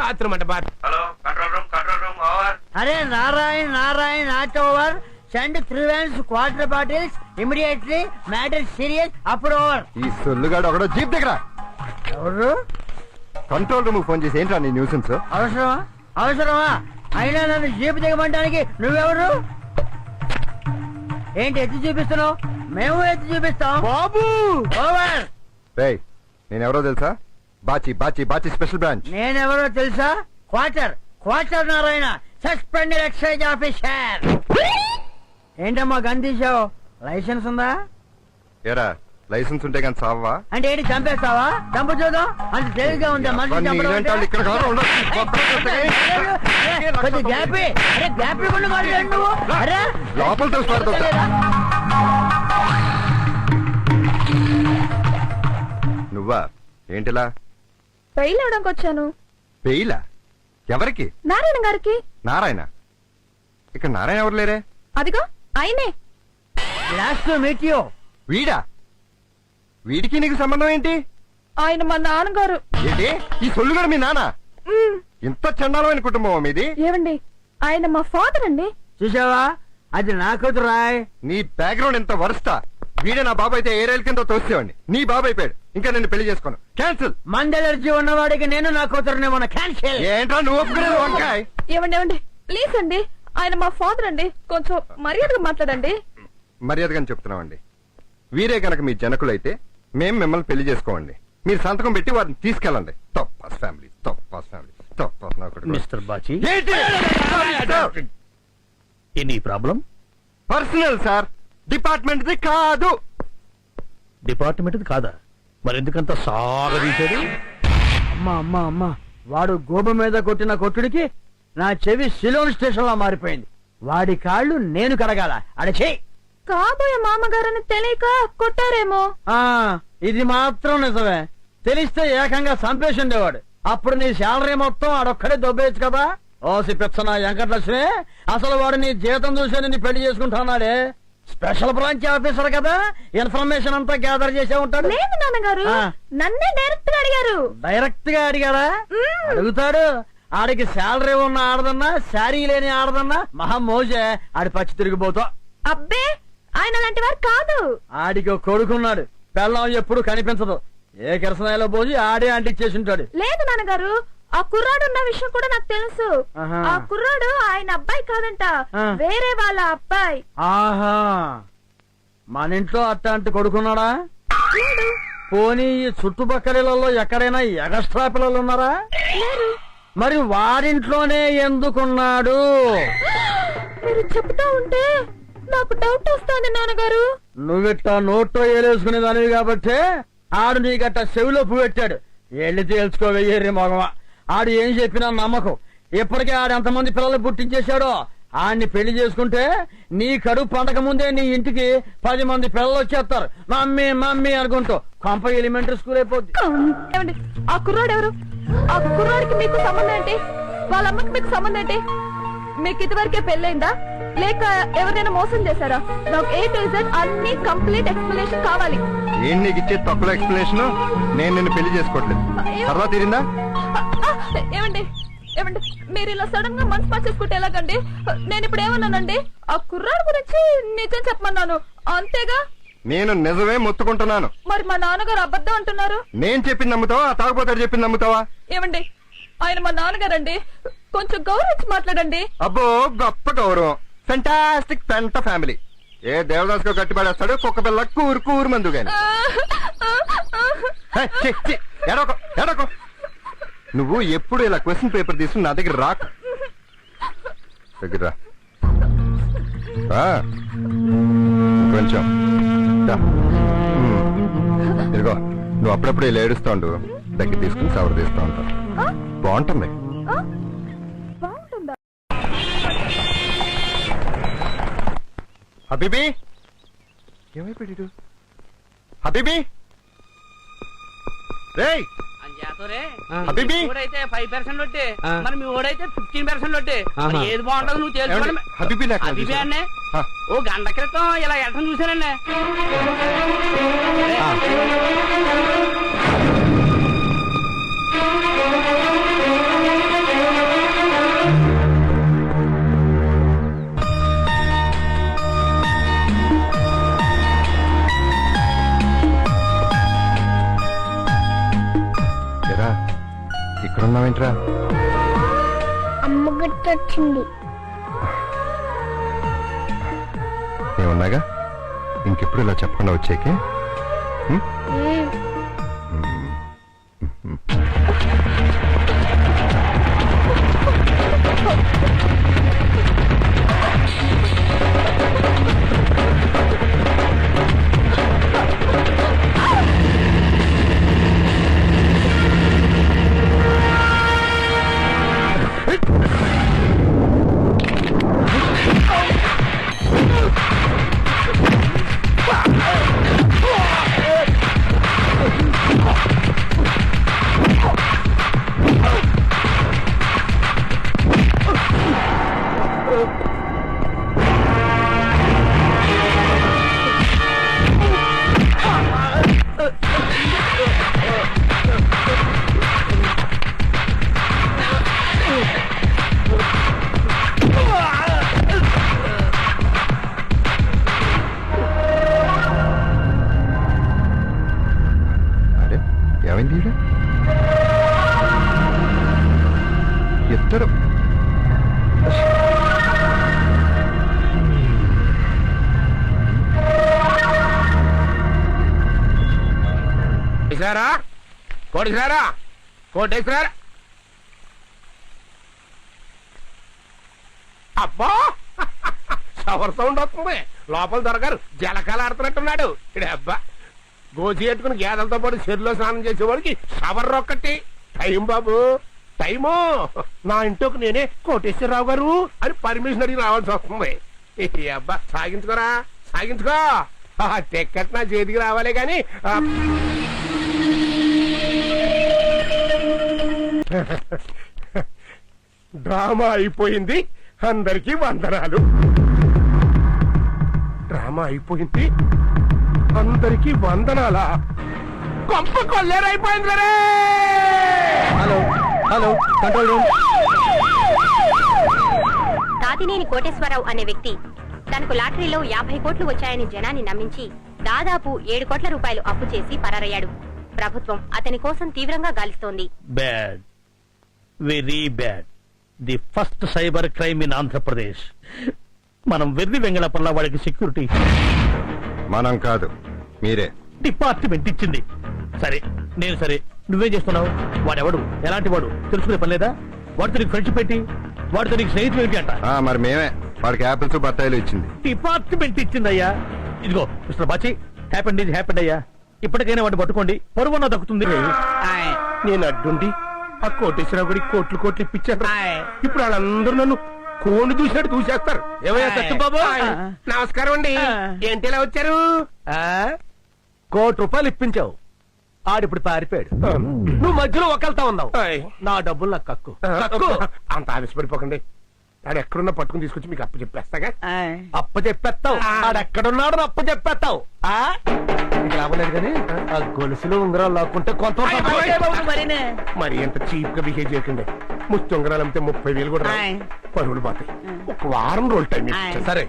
బాత్రూమ్ అంటే బాత్రూమ్. హలో, కంట్రోల్ అరే Narayan Narayan not over send 3 vans quarter bottles immediately matter serious approver. ఈ సొల్లుగాడు ఒకడో జీప్ దగ్గర ఎవరు? కంట్రోల్ రూమ్ ఫోన్ చేసి ఏంట్రా నీ న్యూసెన్స్? అవసరమా అవసరమా? అయినా నన్ను జీపు దిగమంటానికి నువ్వెవరు? ఏంటి ఎత్తి చూపిస్తున్నావు? మేము ఎత్తి చూపిస్తాం బాబు. ఓవర్. రేయ్ నేనెవరో తెలుసా? Bachi Bachi Bachi special branch. నేనెవరో తెలుసా? Quarter Narayana suspended excise officer. ఏంటమ్మా గన్ తీసావు? లైసెన్స్ ఉందా? ఏరా లైసెన్స్ ఉంటే కానీ సావా? అంటే ఏంటి చంపేస్తావా? చంపు చూద్దాం. అంత తేలిగ్గా ఉందా మనిషి చంపడం అంటే? ఇక్కడ కాదు, ఉండదు. కొద్ది గ్యాప్ అరే గ్యాప్ ఇవ్వండి మరి నువ్వు. అరే లోపల తెలుసు. నువ్వా ఏంటిలా? పెయిల్ అవడానికి వచ్చాను. పెయిలా? ఎవరికి? నారాయణ గారికి. నారాయణ? ఇక్కడ నారాయణ ఎవరు లేరే? అదిగో ఆయనే. Last meet you. వీడా? వీడికి నీకు సంబంధం ఏంటి? ఆయన మా నాన్నగారు. ఏంటి ఈ సొల్లుగాడు మీ నాన్న? ఇంత చండాలమైన కుటుంబం మీది. ఏమండి ఆయన మా ఫాదర్ అండి. చూసావా అది నా కూతురు రాయ్. నీ బ్యాక్గ్రౌండ్ ఎంత వరస్తా. వీడే నా బాబు అయితే ఏ రైలు కింద తోసేవాడిని. నీ బాబు అయిపోయాడు. ఇంకా నేను పెళ్లి చేసుకోను. క్యాన్సిల్. మంది ఎలర్జీ ఉన్నవాడికి నేను నా కూతురునే మన క్యాన్సిల్. ఏంట్రా నువ్వు ఒప్పుకునేది వంకాయ? ఏమండి ప్లీజ్ అండి ఆయన మా ఫాదర్ అండి. కొంచెం మర్యాదగా మాట్లాడండి. మర్యాదగా చెప్తున్నామండి. వీరే గనక మీ జనకులైతే మేం మిమ్మల్ని పెళ్లి చేసుకోండి. మీరు సంతకం పెట్టి వారిని తీసుకెళ్ళండి. తప్పాస్ ఫ్యామిలీ తప్పాస్ ఫ్యామిలీ తప్పాస్ నా కొడుకు. మిస్టర్ బాచి ఏంటి? Any problem? Personal sir, department the కాదు. డిపార్ట్మెంట్ కాదా? మరెందుకంత సాగదీశాడు? అమ్మా అమ్మా అమ్మా వాడు గోబ మీద కొట్టిన కొట్టుడికి నా చెవి సిలోన్ స్టేషన్ లో మారిపోయింది. వాడి కాళ్ళు నేను కడగాల. అడచే కాబోయే మామగారని తెలియక కొట్టారేమో. ఇది మాత్రం నిజమే. తెలిస్తే ఏకంగా చంపేసిండేవాడు. అప్పుడు నీ శాలరీ మొత్తం ఆడొక్కడే దొబ్బేయచ్చు కదా. ఓసి పెచ్చన వెంకటలక్ష్మి, అసలు వాడు నీ జీతం చూసే నిన్ను పెళ్లి చేసుకుంటున్నాడే. స్పెషల్ బ్రాంచ్ ఆఫీసర్ కదా, ఇన్ఫర్మేషన్ అంతా గ్యాదర్ చేసే ఉంటాడు. లేదు నాన్నగారు, నన్నే డైరెక్ట్ గా అడిగారు. డైరెక్ట్ గా అడిగారా? అడుగుతాడు. ఆడికి శాలరీ ఉన్న ఆడదన్నా శారీ లేని ఆడదన్నా మహా మోజే. ఆడి పచ్చి తిరిగిపోతా. అబ్బే ఆయన అలాంటి వారు కాదు. ఆడికి కొడుకున్నాడు. పెళ్ళం ఎప్పుడు కనిపించదు. ఏ కిరసనాయలో పోసి ఆడే అంటిచ్చేసి ఉంటాడు. లేదు నాన్నగారు, ఆ కుర్రాడు ఉన్న విషయం కూడా నాకు తెలుసు. ఆ కుర్రాడు ఆయన అబ్బాయి కాదంట, వేరే వాళ్ళ అబ్బాయి. ఆహా, మన ఇంట్లో అట్టాంటి కొడుకున్నాడా? పోనీ ఈ చుట్టుపక్కలలో ఎక్కడైనా ఎగస్ట్రా పిల్లలు ఉన్నారా? మరి వారింట్లోనే ఎందుకున్నాడు? మీరు చెప్తా ఉంటే నాకు డౌట్ వస్తుంది నాన్నగారు. నువ్విట్టా నోట్లో ఏలేసుకునే దానివి కాబట్టి ఆడు నీకట్ట చెవిలో పువ్వెట్టాడు. వెళ్ళి తేల్చుకోవయ్యేరి మగవా. ఆడు ఏం చెప్పినా నమ్మకం. ఇప్పటికే ఆడు ఎంతమంది పిల్లలు పుట్టించేశాడో. ఆడిని పెళ్లి చేసుకుంటే నీ కడుపు పండక ముందే నీ ఇంటికి 10 మంది పిల్లలు వచ్చేస్తారు. మమ్మీ మమ్మీ అనుకుంటూ. కొంప ఎలిమెంటరీ స్కూల్ అయిపోద్ది. ఏమండి ఆ కుర్రాడు ఎవరు? ఆ కుర్రాడికి మీకు సంబంధం ఏంటి? వాళ్ళ అమ్మకి మీకు సంబంధం ఏంటి? మీకు ఇదివరకే పెళ్ళైందా లేక ఎవరైనా మోసం చేశారా? నాకు A to Z అన్ని కంప్లీట్ ఎక్స్ప్లెనేషన్ కావాలి. ఏం నీకు ఇచ్చే తక్కువ ఎక్స్ప్లెనేషన్? నేను నిన్ను పెళ్లి చేసుకోవట్లేదు. తర్వాత తీరిందా? ఏమండి ఏమండి మీరు ఇలా సడన్ గా మనసు మార్చేసుకుంటే ఎలాగండి? నేను ఇప్పుడు ఏమన్నానండి? ఆ కుర్రాడు గురించి నిజం చెప్పమన్నాను అంతేగా. నేను నిజమే మొత్తుకుంటున్నాను. మరి మా నాన్నగారు అబద్ధం అంటున్నారు. నేను చెప్పింది నమ్ముతావా? తాగుపోతాడు చెప్పింది నమ్ముతావా? ఏమండి ఆయన మా నాన్నగారండి, కొంచెం గౌరవించి మాట్లాడండి. అబ్బో గొప్ప గౌరవం. ఫెంటాస్టిక్ పెంట ఫ్యామిలీ. ఏ దేవదాస్ గా కట్టిపడేస్తాడు కుక్క పిల్ల కూరు కూరు మందు గాని. ఎడకో ఎడకో. నువ్వు ఎప్పుడు ఇలా క్వశ్చన్ పేపర్ తీసుకుని నా దగ్గర రాకు. దగ్గర కొంచెం ఇదిగో నువ్వు అప్పుడప్పుడు ఇలా ఏడుస్తూ ఉండు. దగ్గర తీసుకుని సవర్ తీస్తూ ఉంటావు. బాగుంటుంది. హబీబీ ఏమైపోయాడు? హబీబీ రేయ్ హబీబీ. ఓడైతే 5% వడ్డీ, మరి మీ ఓడైతే 15% వడ్డీ. ఏది బాగుంటది నువ్వు తెలుసుకోండి. హబీబీ హబీబీ అన్నే ఓ గంట క్రితం ఇలా ఎడసం చూసానండి. గుర్తొచ్చింది. ఏమన్నాగా ఇంకెప్పుడు ఇలా చెప్పకుండా వచ్చేకే. ఏమైంది ఈడ? ఇద్దరు ఇసారా కోటేశ్వరా కోటేశ్వరా అబ్బా షవర్ సౌండ్ వస్తుంది. లోపల దొరగారు జలకాలు ఆడుతున్నట్టున్నాడు. ఇడే అబ్బా గోచి ఎట్టుకుని గేదలతో పాటు చెరులో స్నానం చేసేవాడికి షవర్ ఒక్కటి. టైం బాబు టైము. నా ఇంట్లోకి నేనే కోటేశ్వరరావు గారు అని పర్మిషన్ అడిగి రావాల్సి వస్తుంది. ఈ అబ్బా సాగించుకోరా సాగించుకో. టికెట్ నా చేతికి రావాలే గాని డ్రామా అయిపోయింది. అందరికీ వందనాలు. డ్రామా అయిపోయింది. అందరికీ వందనాలా? గొప్ప కొల్లేరైపోయింది రే. Hello hello control room. Tatineni Koteswararao అనే వ్యక్తి తనకు లాటరీలో 50 కోట్లు వచ్చాయని జనాన్ని నమ్మించి దాదాపు 7 కోట్ల రూపాయలు అప్పు చేసి పరారయ్యాడు. ప్రభుత్వం అతని కోసం తీవ్రంగా గాలిస్తోంది. Bad, very bad. The first cyber crime in Andhra Pradesh. మనం వెర్రి వెంగళపల్ల వాడికి సెక్యూరిటీ మనం కాదు మీరే. డిపార్ట్మెంట్ ఇచ్చింది. సరే నేను సరే, నువ్వేం చేస్తున్నావు? వాడెవడు, ఎలాంటి వాడు తెలుసుకునే పని లేదా? వాడితో నీకు ఫ్రెండ్షిప్ పెట్టి వాడితో నీకు స్నేహితులు ఏంటి అంట? మరి మేమే వాడికి యాపిల్స్ బత్తాయిలు ఇచ్చింది. డిపార్ట్మెంట్ ఇచ్చిందయ్యా. ఇదిగో mister Bachi, happened is happened అయ్యా. ఇప్పటికైనా వాడిని పట్టుకోండి, పరువన్నా దక్కుతుంది. నేను అడ్డుండి ఆ కోటేశ్వరరావు గారికి కోట్లు కోట్లు ఇప్పించాను. ఇప్పుడు వాళ్ళందరూ నన్ను కోణి చూసినట్టు చూసేస్తారు. ఏమయ్యా సత్యబాబు? నమస్కారం అండి. ఏంటి ఇలా వచ్చారు? ₹1 కోటి ఇప్పించావు. ఆడిప్పుడు పారిపోయాడు. నువ్వు మధ్యలో ఒకళ్తా ఉన్నావు. నా డబ్బులు నాకు కక్కు. అంత ఆవేశపడిపోకండి. ఆడు ఎక్కడున్నా పట్టుకుని తీసుకొచ్చి మీకు అప్పు చెప్పేస్తాగా. అప్ప చెప్పేస్తావు. ఆడెక్కడున్నాడు అప్ప చెప్పేస్తావు. రావలేదు కానీ ఆ గొలుసులు ఉంగరాలు లాక్కుంటే కొంత మరి ఎంత చీప్ గా బిహేవ్ చేయకండి. ముష్టి ఉంగరాలు అమ్మితే 30,000 కూడా రావు. పరువులు పోతాయి. ఒక వారం రోజులు టైం ఇచ్చాను. సరే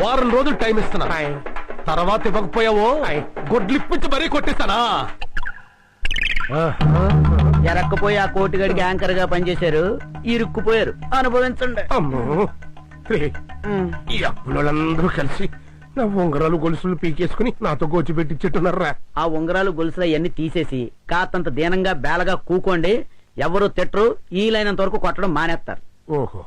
వారం రోజులు టైం ఇస్తున్నా. తర్వాత ఇవ్వకపోయావో గుడ్లు ఇప్పించి మరీ కొట్టిస్తానా? ఎరక్కపోయి ఆ కోటిగడికి యాంకర్ గా పనిచేశారు, ఇరుక్కుపోయారు. అనుభవించండి. అమ్మో రే, ఈ అప్పులందరూ కలిసి నా ఉంగరాలు గొలుసులు పీకేసుకుని నాతో గోచి పెట్టించున్నారా? ఆ ఉంగరాలు గొలుసులు అవన్నీ తీసేసి కాతంత దీనంగా బేలగా కూకోండి. ఎవరు తిట్టరు. ఈలైనంత వరకు కొట్టడం మానేస్తారు. ఓహో.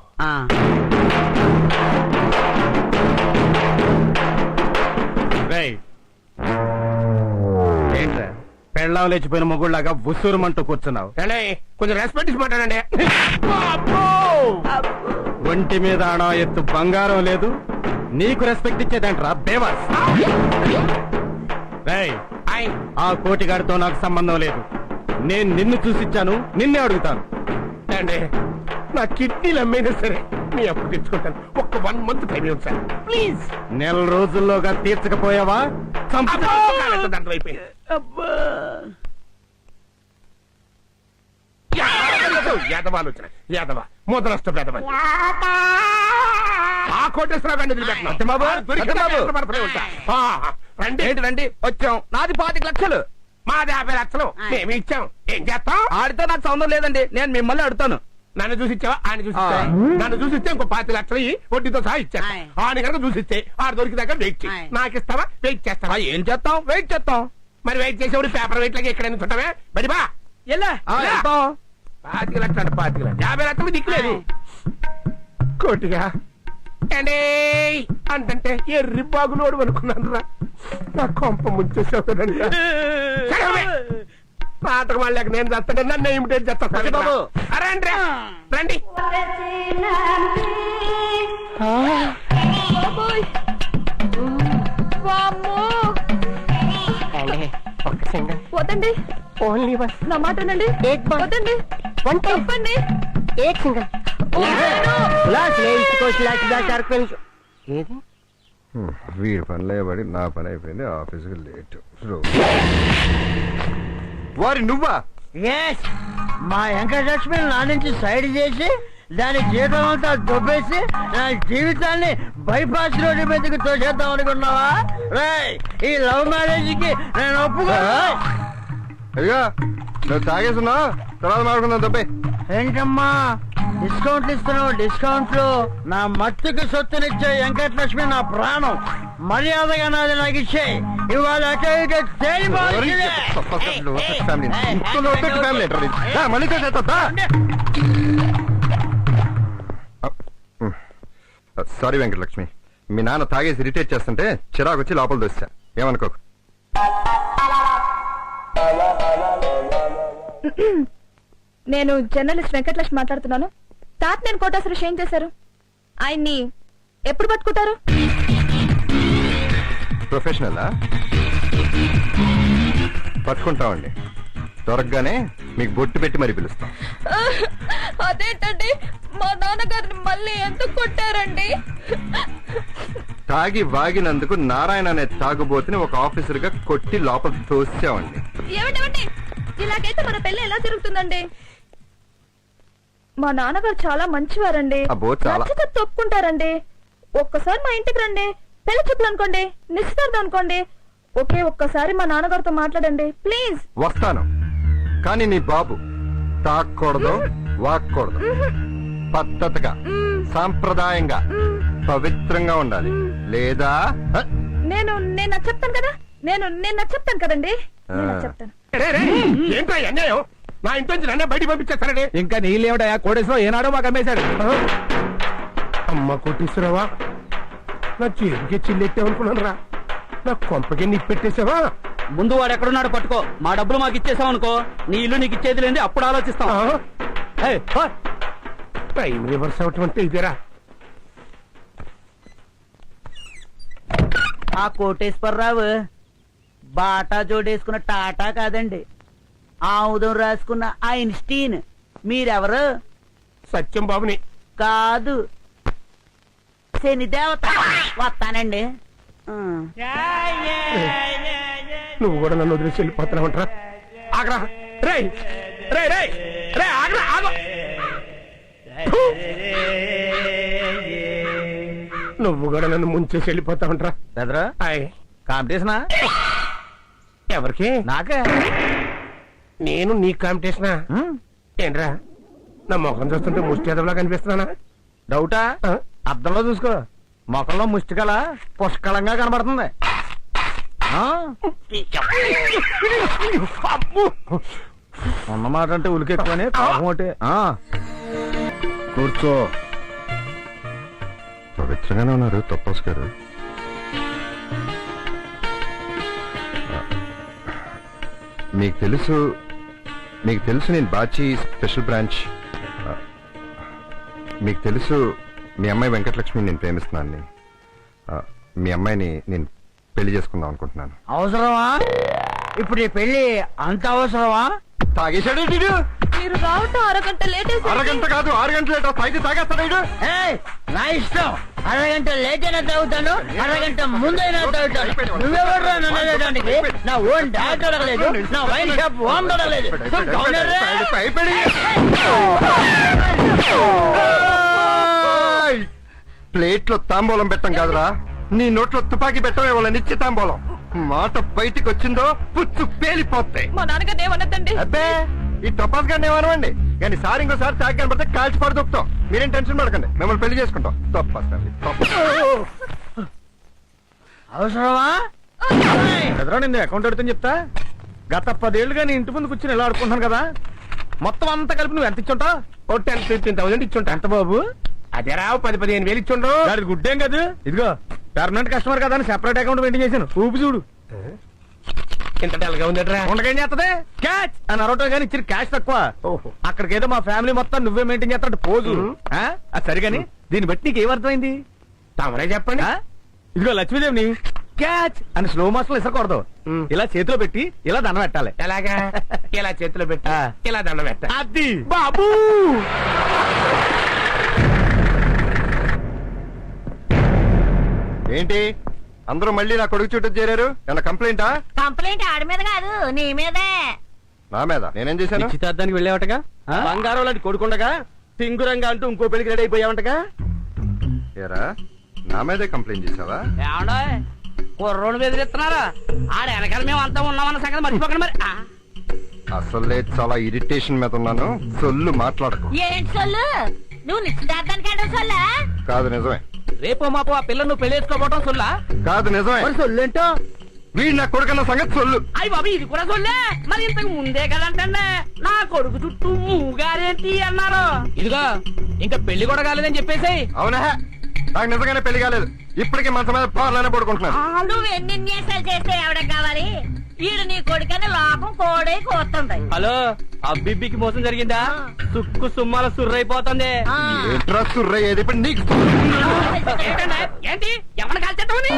ఏంట్రా పెళ్ళాం లేచిపోయిన మొగుళ్ళగా ఉసూరుమంటూ కూర్చున్నావు? కొంచెం రెస్పెక్ట్ ఇచ్చి మాట్లాడండి. ఒంటి మీద ఆడా ఎత్తు బంగారం లేదు, నీకు రెస్పెక్ట్ ఇచ్చేదంట్రా బేవర్స్. ఆ కోటిగాడితో నాకు సంబంధం లేదు. నేను నిన్ను చూసిచ్చాను, నిన్నే అడుగుతాను. నా కిడ్నీలు అమ్మేనా సరే మీ అప్పు తెచ్చుకుంటాను. ఒక్క 1 month టైం ఇవ్వండి సార్ ప్లీజ్. 1 నెల రోజుల్లోగా తీర్చకపోయావా అయిపోయింది. యాదవాలోచన యాదవ మొదలష్ట పెదవ ఆ కోటేశ్వరరావు రండి రండి వచ్చాం. నాది 25 లక్షలు. మాది 50 లక్షలు మేము ఇచ్చాం. ఏం చేస్తాం? ఆడితో నాకు సంబంధం లేదండి. నేను మిమ్మల్ని అడుగుతాను. నన్ను చూసిచ్చావా ఆయన చూసిచ్చా నన్ను చూసిస్తే ఇంకో 5 లక్షలు వడ్డీతో సహా ఇచ్చా ఆయన కనుక చూసిస్తే ఆడు దొరికి దగ్గర వెయిట్ చేయి నాకు ఇస్తావా వెయిట్ చేస్తావా ఏం చేస్తాం వెయిట్ చేస్తాం మరి వెయిట్ చేసేవాడు పేపర్ వెయిట్ లాగా ఎక్కడైనా చుట్టమే బడి బా ఎలా 5 లక్షలు 5 లక్షలు 50 లక్షలు దిక్కులేదు కోటిగా అంటే అంటే ఎర్రి బాగులోడు అనుకున్నాను రా నా కొంప ముంచేసావు నాటకం వాళ్ళకి నేను చేస్తాను నన్ను ఇమిటేట్ చేస్తాను బాబు రండి రండి బాబోయ్. వామ్మో. ఒక్క సింగల్ వద్దండి ఓన్లీ వన్ నా మాట వినండి. ఏక్ బార్. వద్దండి వన్ టైం చెప్పండి. ఏక్ సింగల్ ఏది వీడి పనిలో పడి నా పని అయిపోయింది ఆఫీస్కి లేట్ వారి నువ్వా మా వెంకటలక్ష్మి నా నుంచి సైడ్ చేసి దాని జీతం అంతా దొబ్బేసి నా జీవితాన్ని బైపాస్ రోడ్డు మీదకి తోసేద్దాం అనుకున్నావా రేయ్ ఈ లవ్ మ్యారేజ్ కి నేను ఒప్పుకో అదిగా నువ్వు తాగేస్తున్నా తర్వాత మాడుకుందాం తప్పే ఏంటమ్మా డిస్కౌంట్లు ఇస్తున్నావు డిస్కౌంట్లు నా మత్తుకి సొత్తునిచ్చే వెంకటలక్ష్మి నా ప్రాణం మర్యాదగా నాది నాకు ఇచ్చే ఇవాళ అటు ఇటు తేలిపోవాల్సిందే. మళ్ళీ సారీ వెంకటలక్ష్మి మీ నాన్న తాగేసి ఇరిటేట్ చేస్తుంటే చిరాకు వచ్చి లోపల దోశా ఏమనుకోకు నేను జర్నలిస్ట్ వెంకటలక్ష్మి మాట్లాడుతున్నాను. తాత నేను కోటేశ్వర ఏం చేశారు? ఆయన్ని ఎప్పుడు పట్టుకుంటారు? ప్రొఫెషనలా పట్టుకుంటామండి దొరకగానే మీకు బొట్టు పెట్టి మరీ పిలుస్తాం. అదేంటండి మా నాన్నగారిని మళ్ళీ ఎందుకు కొట్టారండి? తాగి వాగినందుకు నారాయణ అనే తాగుబోతుని ఒక ఆఫీసర్ గా కొట్టి లోపల తోసామండి. ఏమిటండి ఇలాగైతే మన పెళ్లి ఎలా జరుగుతుందండి? మా నాన్నగారు చాలా మంచివారండి. అబ్బో, చాలా. నచ్చితే తప్పుకుంటారండి. ఒక్కసారి మా ఇంటికి రండి, పెళ్లి చూపులు అనుకోండి, నిశ్చితార్థం అనుకోండి. ఒక్కసారి మా నాన్నగారితో మాట్లాడండి ప్లీజ్. వస్తాను కానీ నీ బాబు తాగకూడదు వాక్కూడదు పద్ధతిగా సాంప్రదాయంగా పవిత్రంగా ఉండాలి లేదా నేను చెప్తాను కదా నేను చెప్తాను కదండి చెప్తాను. ఏంటో అన్యాయం నా ఇంటి నుంచి నన్నే బయటికి పంపించేస్తానండి ఇంకా నీళ్ళేమిటయా కోటేశ్వరం ఏనాడో మాకు అమ్మేశాడు. అమ్మ కోటేశ్వరవా నా చేతికి చిల్లెట్టామనుకున్నాను రా నా కొంపకి నిప్పెట్టేసావా ముందు వాడు ఎక్కడున్నాడు పట్టుకో, మా డబ్బులు మాకు ఇచ్చేసాం అనుకో నీ ఇల్లు నీకు ఇచ్చేది లేని అప్పుడు ఆలోచిస్తాం. టైం రివర్స్ అవటం అంటే ఇదేరా ఆ కోటేశ్వరరావు బాటా జోడేసుకున్న టాటా కాదండి, ఆముదం రాసుకున్న ఐన్స్టీన్. మీరెవరు? సత్యం బాబుని కాదు శని దేవత. వస్తానండి. నువ్వు కూడా నన్ను వదిలేసి వెళ్ళిపోతున్నావంటరా ఆగ్రా రే రే రే రే ఆగ్రా ఆగు నువ్వు కూడా నన్ను ముంచేసి వెళ్ళిపోతావంటరా బెదరా హాయ్ కాంపిటీషనా? ఎవరికి నాకే. నేను నీ కాంపిటీషనా ఏంట్రా నా ముఖం చూస్తుంటే ముష్టి ఎదవలా కనిపిస్తున్నానా? డౌటా? ఆ? అద్దంలో చూసుకో, మొఖంలో ముష్టికల పుష్కలంగా కనబడుతుంది. ఉన్నమాట అంటే ఉలికెక్కువని కోపం ఒకటి. కూర్చో. పవిత్రంగానే ఉన్నారు తప్పస్ గారు. మీకు తెలుసు నేను బాచి స్పెషల్ బ్రాంచ్. మీకు తెలుసు మీ అమ్మాయి వెంకటలక్ష్మి నేను ప్రేమిస్తున్నాను. మీ అమ్మాయిని నేను పెళ్లి చేసుకుందాం అనుకుంటున్నాను. అవసరమా ఇప్పుడు ఈ పెళ్లి? అంత అవసరమా? తాగేశాడు మీరు రావటం అరగంట లేట్ అరగంట కాదు 6 గంటలు లేట్ తాగి తాగేస్తాడు. నా ఇష్టం. అరగంట లేట్ అయినా తాగుతాను, అరగంట ముందైనా తాగుతాను. నువ్వెవరు నన్ను అడగడానికి? నా ఓన్ డాక్టర్ అడగలేదు, నా వైన్ షాప్ ఓన్ అడగలేదు. ప్లేట్లో తాంబూలం పెట్టం కాదురా నీ నోట్లో తుపాకీ పెట్టవే వాళ్ళ నిశ్చితాంబోలం. మాట బయటికి వచ్చిందో పుచ్చు పేలిపోతాయి. మా నాన్నగారు ఏమన్నదండి? అబ్బే ఈ టపాస్ గారిని ఏమనవండి, కానీ సార్ ఇంకోసారి తాకి కనబడితే కాల్చి పడి దొక్కుతాం. మీరేం టెన్షన్ పడకండి, మిమ్మల్ని పెళ్లి చేసుకుంటాం. తప్పస్ అవసరమా ఎదురా నిన్ను అకౌంట్ అడుగుతాను చెప్తా. గత 10 ఏళ్ళుగా నీ ఇంటి ముందు కూర్చొని ఎలా ఆడుకుంటున్నాను కదా, మొత్తం అంతా కలిపి నువ్వు ఎంత ఇచ్చుంటా? 10,000-15,000 ఇచ్చుంటా. ఎంత బాబు? అదే రావు 10-15 వేలు ఇచ్చుండ్రు. దానికి గుడ్డేం కాదు. ఇదిగో పర్మనెంట్ కస్టమర్ కదా అని సెపరేట్ అకౌంట్ మెయింటైన్ చేశాను. ఊపి చూడు. ఇంత డల్గా ఉందట్రా. ఉండకేం చేస్తది? క్యాచ్ అని అరవటం కానీ ఇచ్చిన క్యాష్ తక్కువ. అక్కడికి ఏదో మా ఫ్యామిలీ మొత్తం నువ్వే మెయింటైన్ చేస్తాడు పోజు. అది సరిగాని దీన్ని బట్టి నీకు ఏమర్థమైంది? తమరే చెప్పండి. ఇదిగో లక్ష్మీదేవిని క్యాచ్ అని స్లో మోషన్ ఇసకూడదు. ఇలా చేతిలో పెట్టి ఇలా దండం పెట్టాలి. ఎలాగా? ఇలా చేతిలో పెట్టి ఇలా దండం పెట్ట. అది బాబు. ఏంటి అందరూ మళ్ళీ నా కొడుకు చుట్టూ చేరారు? ఏమన్నా కంప్లైంటా? కంప్లైంట్ ఆడి మీద కాదు, నీ మీదే. నా మీద నేనేం చేశాను? నిశ్చితార్థానికి వెళ్ళావటగా, బంగారం లాంటి కొడుకుండగా టింగురంగా అంటూ ఇంకో పెళ్లికి రెడీ అయిపోయావంటగా. ఏరా నా మీదే కంప్లైంట్ చేసావా? కుర్రోడు బెదిరిస్తున్నారా? ఆడ వెనకాల మేము అంతా ఉన్నామన్న సంగతి మర్చిపోకండి మరి. అసలే చాలా ఇరిటేషన్ మీద ఉన్నాను. సొల్లు మాట్లాడకు. ఏంటి సొల్లు? నువ్వు నిశ్చితార్థానికి వెళ్ళడం సొల్లా? కాదు నిజమే. రేపో మాపో ఆ పిల్లలు నువ్వు పెళ్లి చేసుకోవడం సొల్లా? కాదు నిజమే. సొల్లేంటో వీడు నా కొడుకన్న సంగతి సొల్లు. అయ్యి బాబు ఇది కూడా సొల్లే. మరి ఇంతకు ముందే కదంటే నా కొడుకు చుట్టూ మూగారేంటి అన్నారు. ఇదిగో ఇంకా పెళ్లి కూడా కాలేదని చెప్పేసి. అవునా? నాకు నిజంగానే పెళ్లి కాలేదు. ఇప్పటికీ మనసు మీద పార్లనే పడుకుంటున్నాను. నువ్వు ఎన్ని న్యాసాలు చేస్తే ఎవడ కావాలి? ఈడు నీ కొడుకని లోపం కోడే కోస్తుంది. హలో అబ్బిబ్బికి మోసం జరిగిందా? సుక్కు సుమ్మాల సుర్రైపోతుంది. ఏంట్రా సుర్రయ్యేది ఇప్పుడు నీకు? ఏంటి ఎవరిని కాల్చేస్తామని?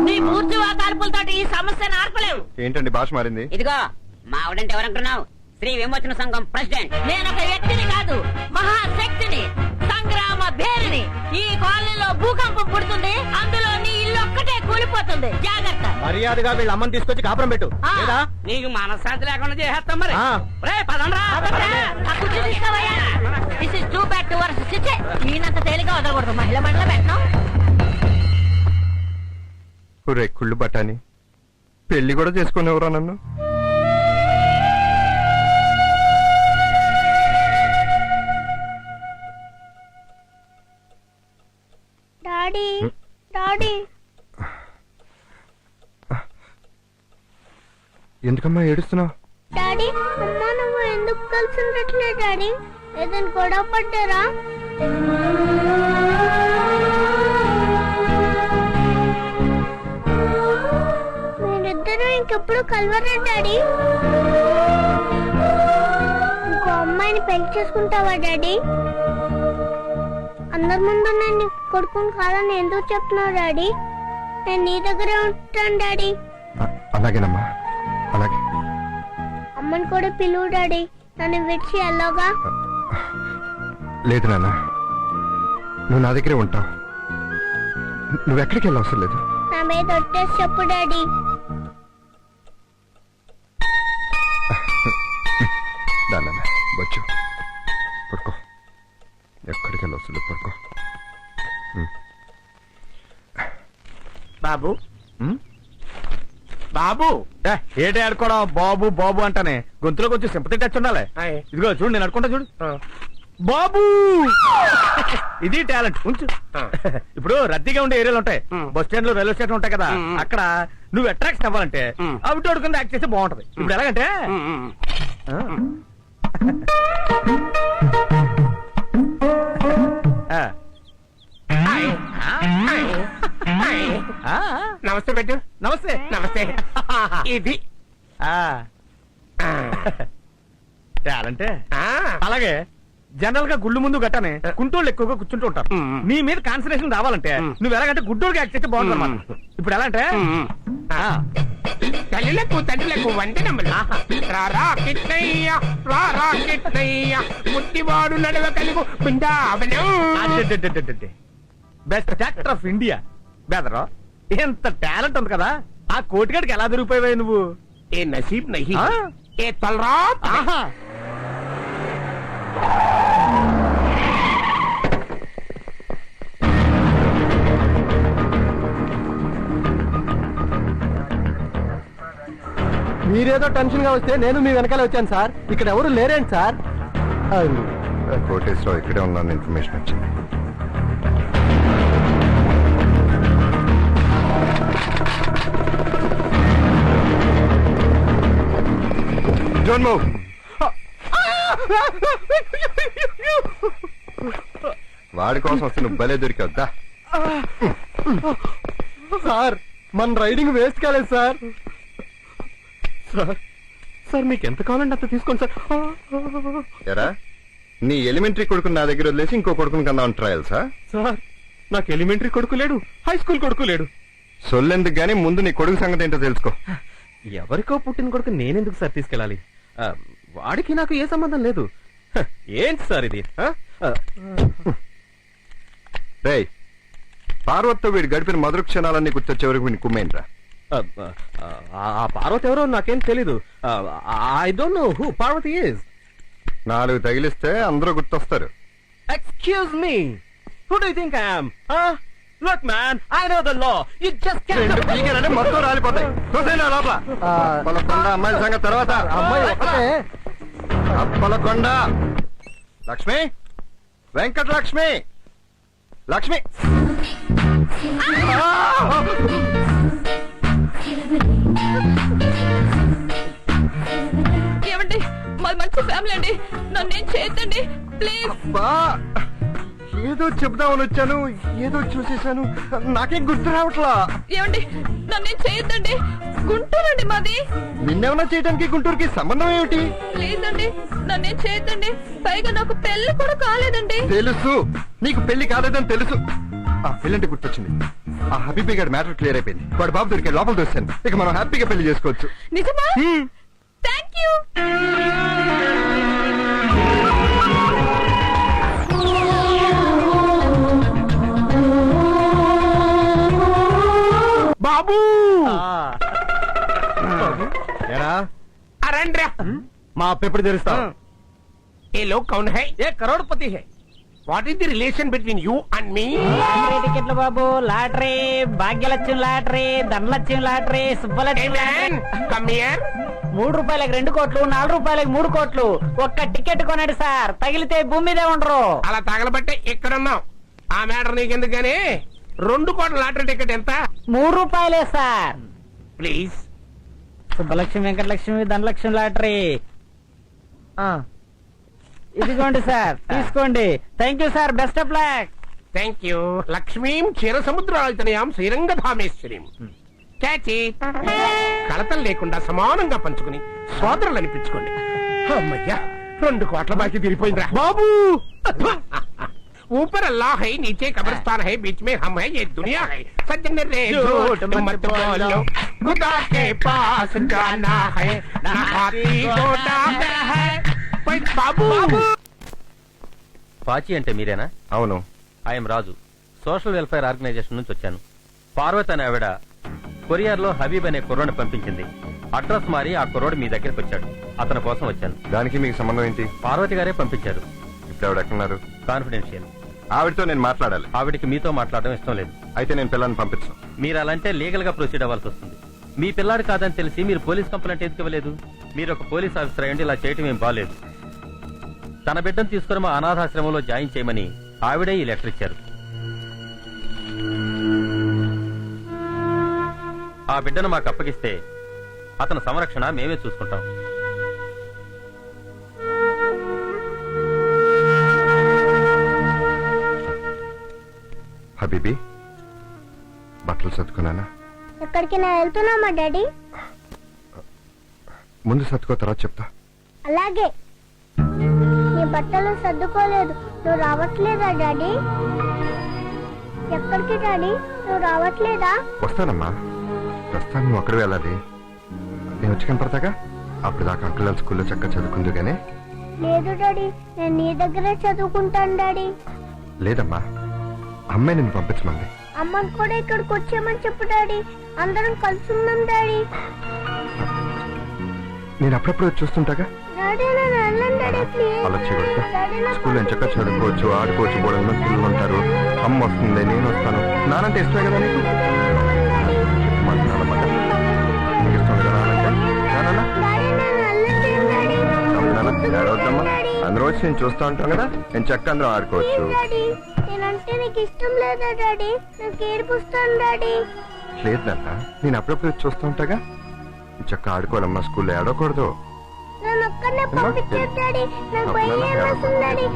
నీ పూర్తి వాతాల్పులతోటి ఈ సమస్యను ఆర్పలేవు. ఏంటండి భాష మారింది? ఇదిగో మా ఆవిడంటే ఎవరంటున్నావు? శ్రీ విమోచన సంఘం ప్రెసిడెంట్. నేను ఒక వ్యక్తిని కాదు, మహాశక్తిని, సంగ్రామ భేరిని. ఈ కాలనీలో భూకంపం పుడుతుంది, అందులో నీ ఇల్లు ఒక్కటే కూలిపోతుంది. జాగ్రత్త. మర్యాదగా వీళ్ళ అమ్మని తీసుకొచ్చి కాపురం పెట్టు. లేదా నీకు మనశ్శాంతి లేకుండా చేసేస్తాం మరి. పదండ్రా. This is too bad to worse. చిచ్చే, ఈయనంత తేలిగా వదలకూడదు. మహిళ మండలం పెట్టడం. ఒరే కుళ్ళు బట్టాని, పెళ్లి కూడా చేసుకునేవరా నన్ను? Daddy, daddy. ఎందుకమ్మా ఏడుస్తున్నావు? డాడీ, అమ్మా నువ్వు ఎందుకు కలిసి ఉండట్లేదు డాడీ? ఏదైనా గొడవ పడ్డారా? మీరిద్దరూ ఇంకెప్పుడు కలవరా డాడీ? ఇంకో అమ్మాయిని పెళ్లి చేసుకుంటావా డాడీ? అందరి ముందు నేను కొడుకుని కాదని ఎందుకు చెప్తున్నావు డాడీ? నేను నీ దగ్గరే ఉంటాను డాడీ. అలాగేనమ్మా, అలాగే. అమ్మని కూడా పిలువు డాడీ, నన్ను విడిచి ఎలాగా? లేదు నాన్న, నువ్వు నా దగ్గరే ఉంటావు. నువ్వెక్కడికి వెళ్ళవసరం లేదు. నా మీద ఒట్టేసి చెప్పు డాడీ. నాన్న వచ్చు, పడుకో. ఎక్కడికి వెళ్ళవసరం లేదు, పడుకో. బాబు బాబు ఏటే ఆడుకోవడం? బాబు బాబు అంటానే గొంతులో కొంచెం సింపతి టచ్ ఉండాలి. ఇదిగో చూడు, నేను అనుకుంటా చూడు. బాబు ఇది టాలెంట్ ఉంచు. ఇప్పుడు రద్దీగా ఉండే ఏరియాలు ఉంటాయి, బస్ స్టాండ్ లో రైల్వే స్టేషన్ ఉంటాయి కదా, అక్కడ నువ్వు అట్రాక్షన్ అవ్వాలంటే అవిటి అడుగుతుంది యాక్ట్ చేస్తే బాగుంటది. ఇప్పుడు ఎలాగంటే నమస్తే పెట్టు. నమస్తే. నమస్తే. ఇది టాలెంటే. అలాగే జనరల్ గా గుళ్ళు ముందు గట్టనే కుంటోళ్ళు ఎక్కువగా కూర్చుంటూ ఉంటారు. నీ మీద కాన్సన్ట్రేషన్ రావాలంటే నువ్వు ఎలాగంటే గుడ్డోడికి యాక్ట్ చేస్తే బాగుంటుంది అన్నమాట. ఇప్పుడు ఎలా అంటే తల్లిలకు తండ్రులకు వందనములు. రారా కిట్నయ్య, రారా కిట్నయ్య, ముట్టివాడు నడవ కలుగు Brindavanam. Best actor of India. బెదరా ఎంత టాలెంట్ ఉంది కదా, ఆ కోటిగాడికి ఎలా దొరికిపోయావు నువ్వు? ఏ నసీబ్ నహీ ఏ తలరా. మీరేదో టెన్షన్ గా వస్తే నేను మీ వెనకాల వచ్చాను సార్. ఇక్కడ ఎవరు లేరేంటి సార్? కోటేశ్వరరావు ఇక్కడే ఉన్నాను ఇన్ఫర్మేషన్ వచ్చింది. Don't move. వాడి కోసం వస్తే నువ్వు భలే దొరికవుద్దా? సార్ మన రైడింగ్ వేస్ట్ కాలేదు సార్. సార్ మీకు ఎంత కావాలంటే అంత తీసుకోండి సార్. ఎరా నీ ఎలిమెంటరీ కొడుకుని నా దగ్గర వదిలేసి ఇంకో కొడుకుని కన్నా ట్రయల్సా? సార్ నాకు ఎలిమెంటరీ కొడుకు లేడు, హై స్కూల్ కొడుకు లేడు. సొల్లెందుకు గానీ ముందు నీ కొడుకు సంగతి ఏంటో తెలుసుకో. ఎవరికో పుట్టిన కొడుకు నేనెందుకు సార్ తీసుకెళ్ళాలి? వాడికి నాకు ఏ సంబంధం లేదు. ఏంటి సార్ ఇది? రేయ్, పార్వతితో వీడు గడిపిన మధుర క్షణాలన్నీ గుర్తొచ్చే వరకు వీడిని కుమ్మేంట్రా. ఆ పార్వతి ఎవరో నాకేం తెలీదు. I don't know who Parvati is. 4 తగిలిస్తే అందరూ గుర్తొస్తారు. Excuse me, who do you think I am? Look man, I know the law. You just రెండు పీకేనంటే మొత్తం రాలిపోతాయి. చూసేనా లోపల అప్పలకొండ అమ్మాయిల సంగతి తర్వాత. అమ్మాయి ఒకటే. అప్పలకొండ లక్ష్మి, వెంకటలక్ష్మి, లక్ష్మి. ఏమండి మాది మంచి ఫ్యామిలీ అండి, నన్నేం చేయొద్దండి ప్లీజ్. అబ్బా, ఏదో చెప్దామని వచ్చాను, ఏదో చూసేశాను, నాకేం గుర్తు రావట్లా. ఏమండి నన్నేం చేయొద్దండి, గుంటూరు అండి మాది. నిన్నేమన్నా చేయడానికి గుంటూరుకి సంబంధం ఏమిటి? ప్లీజ్ అండి నన్నేం చేయొద్దండి, పైగా నాకు పెళ్లి కూడా కాలేదండి. తెలుసు నీకు పెళ్లి కాలేదని తెలుసు. ఆ పెళ్ళంటే గుర్తొచ్చింది, ఆ హబీబీ గారి మ్యాటర్ క్లియర్ అయిపోయింది. వాడు బాబు దొరికే లోపల దొరికాను. ఇక మనం హ్యాపీగా పెళ్లి చేసుకోవచ్చు. నిజమా? Thank you. బాబు ఎరా అరండ్రా, మా అప్ప ఎప్పుడు తెరుస్తావు? ఏ లోగ్ కౌన్ హై? ఏ కరోడ్పతి హే. What is the relation between you and me? టికెట్లు బాబు, lottery, Bhagyalakshmi lottery, Dhanalakshmi lottery, Subbalakshmi lottery. Come here. 3 రూపాయలకు 2 కోట్లు, 4 రూపాయలకు 3 కోట్లు. ఒక్క టికెట్ కొనండి సార్, తగిలితే భూమి మీదే ఉండరు. అలా తగలబట్టే ఇక్కడున్నావు. ఆ మ్యాటర్ నీకెందుకు గానీ 2 కోట్ల లాటరీ టికెట్ ఎంత? 3 రూపాయలే sir. Please. Subbalakshmi, Venkatalakshmi, Dhanalakshmi lottery. ఇదిగోండి సార్, తీసుకోండి. Thank you sir, best of luck. Thank you. లక్ష్మీం క్షీర సముద్రాల్తనయాం శ్రీరంగధామేశ్వరీం. క్యాచి. కలతలు లేకుండా సమానంగా పంచుకుని సోదరులు అనిపించుకోండి. అమ్మయ్యా, 2 కోట్ల బాకీ తీరిపోయిందిరా బాబు. ऊपर अल्लाह है, नीचे कब्रिस्तान है, बीच में हम है, ये दुनिया है. सज्जन रे झूठ मत बोलो, खुदा के पास जाना है, ना हाथी घोड़ा है. బాబు. పాచి అంటే మీరేనా? అవును. I'm Raju, social welfare organisation నుంచి వచ్చాను. పార్వతి అనే ఆవిడ కొరియర్ లో హబీబ్ అనే కుర్రోడిని పంపించింది. అడ్రస్ మారి ఆ కుర్రోడు మీ దగ్గరికి వచ్చాడు. అతని కోసం వచ్చాను. దానికి మీకు సంబంధం ఏంటి? పార్వతి గారే పంపించారు. ఇప్పుడు ఆవిడ ఎక్కడున్నారు? కాన్ఫిడెన్షియల్. ఆవిడతో నేను మాట్లాడాలి. ఆవిడికి మీతో మాట్లాడడం ఇష్టం లేదు. అయితే నేను పిల్లల్ని పంపించను. మీరు అలాంటే లీగల్ గా ప్రొసీడ్ అవ్వాల్సి వస్తుంది. మీ పిల్లాడు కాదని తెలిసి మీరు పోలీస్ కంప్లైంట్ ఎందుకు ఇవ్వలేదు? మీరు ఒక పోలీస్ ఆఫీసర్ అయ్యండి ఇలా చేయటం ఏం బాలేదు. తన బిడ్డను తీసుకుని మా అనాథాశ్రమంలో జాయిన్ చేయమని ఆవిడే ఈ లెటర్ ఇచ్చారు. ఆ బిడ్డను మాకు అప్పగిస్తే అతని సంరక్షణ మేమే చూసుకుంటాం. హబీబీ, బట్టలు సర్దుకున్నానా? ఎక్కడికి నా వెళ్తున్నామా డాడీ? ముందు సర్దుకో, తర్వాత చెప్తా. అలాగే. నీ బట్టలు సర్దుకోలేదు, నువ్వు రావట్లేదా డాడీ? ఎక్కడికి డాడీ, నువ్వు రావట్లేదా? వస్తానమ్మా, వస్తాను. నువ్వు అక్కడ వెళ్ళాలి. నేను వచ్చి కనపడతాగా. అప్పుడు దాకా అంకుల్ స్కూల్లో చక్కగా చదువుకుందు గానే. లేదు డాడీ, నేను నీ దగ్గరే చదువుకుంటాను డాడీ. లేదమ్మా, అమ్మాయి నిన్ను పంపించమంది. అమ్మని కూడా ఇక్కడికి వచ్చేయమని చెప్పు డాడీ, అందరం కలిసి ఉందాం డాడీ. నేను అప్పుడప్పుడు వచ్చి చూస్తుంటాగా. డాడీ నన్ను వెళ్ళండి డాడీ ప్లీజ్. అలా చేయకూడదు. స్కూల్లో చక్కగా చదువుకోవచ్చు, ఆడుకోవచ్చు, బోర్డు పిల్లలు ఉంటారు. అమ్మ వస్తుంది, నేను వస్తాను. నానంటే ఇష్టమే కదా నీకు? నీకు ఇష్టం కదా నానంటే? నాన్న ఏడవద్దమ్మా, అందరూ వచ్చి నేను చూస్తూ ఉంటాం కదా, నేను చెక్క అందరూ ఆడుకోవచ్చు. నేనంటే నీకు ఇష్టం లేదా డాడీ? నాకు ఏడుపు వస్తుంది డాడీ. లేదు నాన్న, నేను అప్పుడప్పుడు వచ్చి చూస్తూ ఉంటాగా. చెక్క ఆడుకోవాలమ్మా, స్కూల్లో ఆడకూడదు. నన్ను ఒక్కనే పంపించారు డాడీ, నాకు భయం వేస్తుంది డాడీ.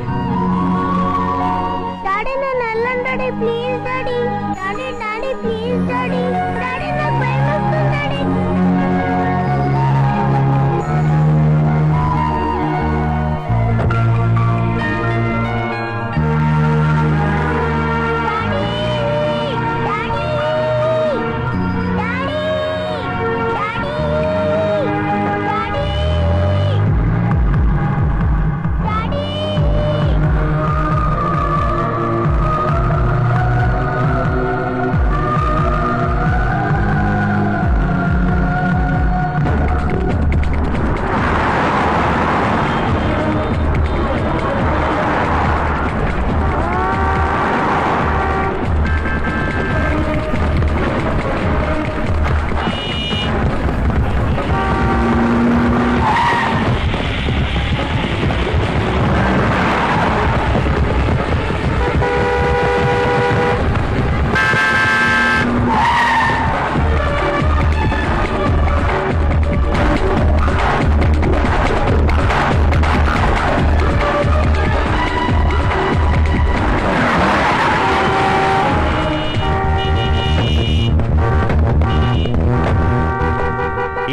డాడీ నేను వెళ్ళను daddy, please daddy. Daddy daddy please daddy. Daddy నాకు భయం వస్తుంది డాడీ.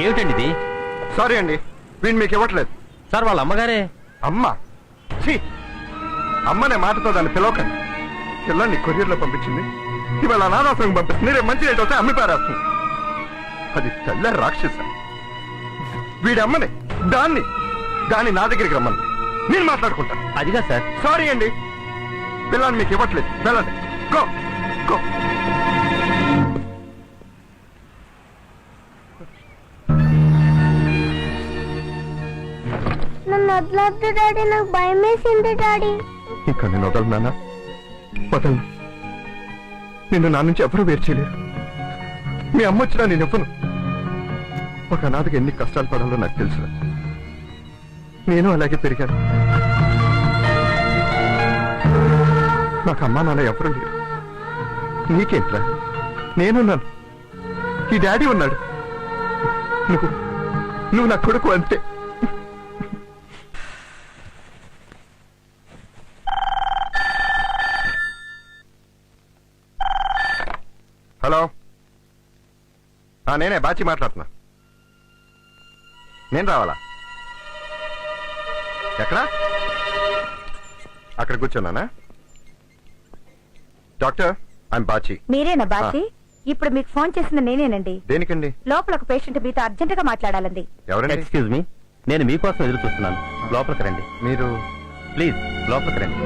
ఏమిటండి ఇది? సారీ అండి, వీడిని మీకు ఇవ్వట్లేదు. సార్ వాళ్ళ అమ్మగారే. అమ్మ ఛీ, అమ్మనే మాటతో దాన్ని పిలవకండి. పిల్లల్ని కొరియర్లో పంపించింది, ఇవాళ అనాథాశ్రమం పంపిస్తుంది, రేపు మంచి రేటు వస్తే అమ్మి పారేస్తుంది. అది తల్ల రాక్షస. వీడి అమ్మనే, దాన్ని నా దగ్గరికి రమ్మని నేను మాట్లాడుకుంటాను. అదిగా సార్. సారీ అండి, పిల్లల్ని మీకు ఇవ్వట్లేదు, వెళ్ళండి. Go go. నన్ను వదలొద్దు డాడీ, నాకు భయం వేసింది డాడీ. ఇంకా నేను వదలనా? వదలను. నిన్ను నా నుంచి ఎవరు వేరు చేయలేరు. మీ అమ్మ వచ్చినా నేను ఇవ్వను. ఒక అనాథకి ఎన్ని కష్టాలు పడాలో నాకు తెలుసు. నేను అలాగే పెరిగాను. నాకు అమ్మా నాన్న ఎవరు లేరు. నీకేంట్రా, నేనున్నాను, ఈ డాడీ ఉన్నాడు. నువ్వు నా కొడుకు అంతే. హలో, నేనే బాచి మాట్లాడుతున్నా. నేను రావాలా? ఎక్కడ? అక్కడ కూర్చున్నానా? Doctor, I'm Bachi. మీరేనా బాచి? ఇప్పుడు మీకు ఫోన్ చేసింది నేనేనండి. దేనికండి? లోపల ఒక పేషెంట్ మీతో అర్జెంట్ గా మాట్లాడాలండి. ఎవరండి? ఎక్స్క్యూజ్ మీ, నేను మీకోసం ఎదురు చూస్తున్నాను. లోపలికి రండి. మీరు ప్లీజ్ లోపలికి రండి.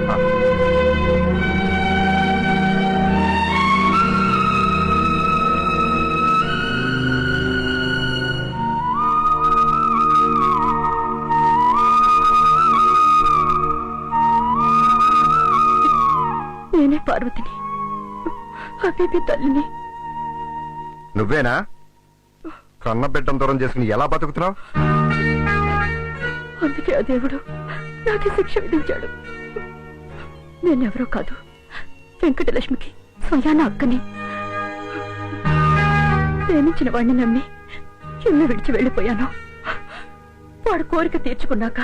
నేనే పార్వతిని, హబీబీ తల్లిని. నువ్వేనా? కన్న బిడ్డం దూరం చేసుకుని ఎలా బతుకుతున్నావు? అందుకే ఆ దేవుడు నాకు శిక్ష విధించాడు. నేనెవరో కాదు, వెంకటలక్ష్మికి స్వయాన అక్కని. ప్రేమించిన వాడిని నమ్మి ఇల్లు విడిచి వెళ్ళిపోయాను. వాడు కోరిక తీర్చుకున్నాక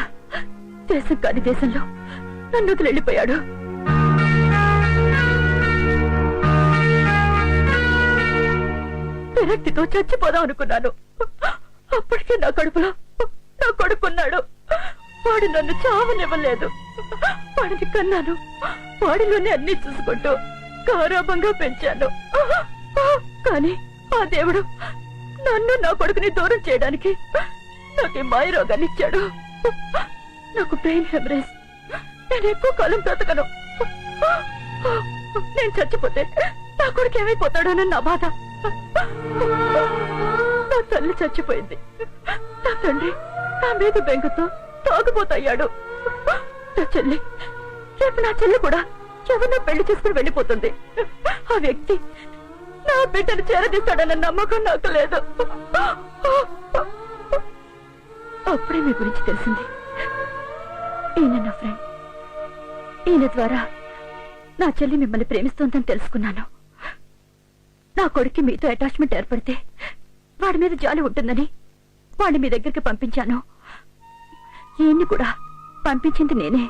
దేశం కాని దేశంలో నన్ను వదిలి వెళ్ళిపోయాడు. విరక్తితో చచ్చిపోదాం అనుకున్నాను. అప్పటికే నా కడుపులో నా కొడుకున్నాడు. వాడు నన్ను చావనివ్వలేదు. వాడిని కన్నాను, వాడిలోనే అన్ని చూసుకుంటూ గారాబంగా పెంచాను. కానీ ఆ దేవుడు నన్ను నా కొడుకుని దూరం చేయడానికి నాకు ఈ మాయ రోగాన్ని ఇచ్చాడు. నాకు బ్రెయిన్ హెమరేజ్. నేను ఎక్కువ కాలం బ్రతకను. నేను చచ్చిపోతే నా కొడుకు ఏమైపోతాడోనని నా బాధ. నా తల్లి చచ్చిపోయింది. నా తండ్రి నా మీద బెంగతో తాగుపోతయ్యాడు. నా చెల్లి, రేపు నా చెల్లి కూడా ఎవరినో పెళ్లి చేసుకుని వెళ్ళిపోతుంది. ఆ వ్యక్తి నా బిడ్డను చేరదీస్తాడన్న నమ్మకం నాకు లేదు. అప్పుడే మీ గురించి తెలిసింది. ఈయన నా ఫ్రెండ్. ఈయన ద్వారా నా చెల్లి మిమ్మల్ని ప్రేమిస్తోందని తెలుసుకున్నాను. నా కొడుక్కి మీతో అటాచ్మెంట్ ఏర్పడితే వాడి మీద జాలి ఉంటుందని వాడిని మీ దగ్గరికి పంపించాను. ఈయన్ని కూడా పంపించింది నేనే.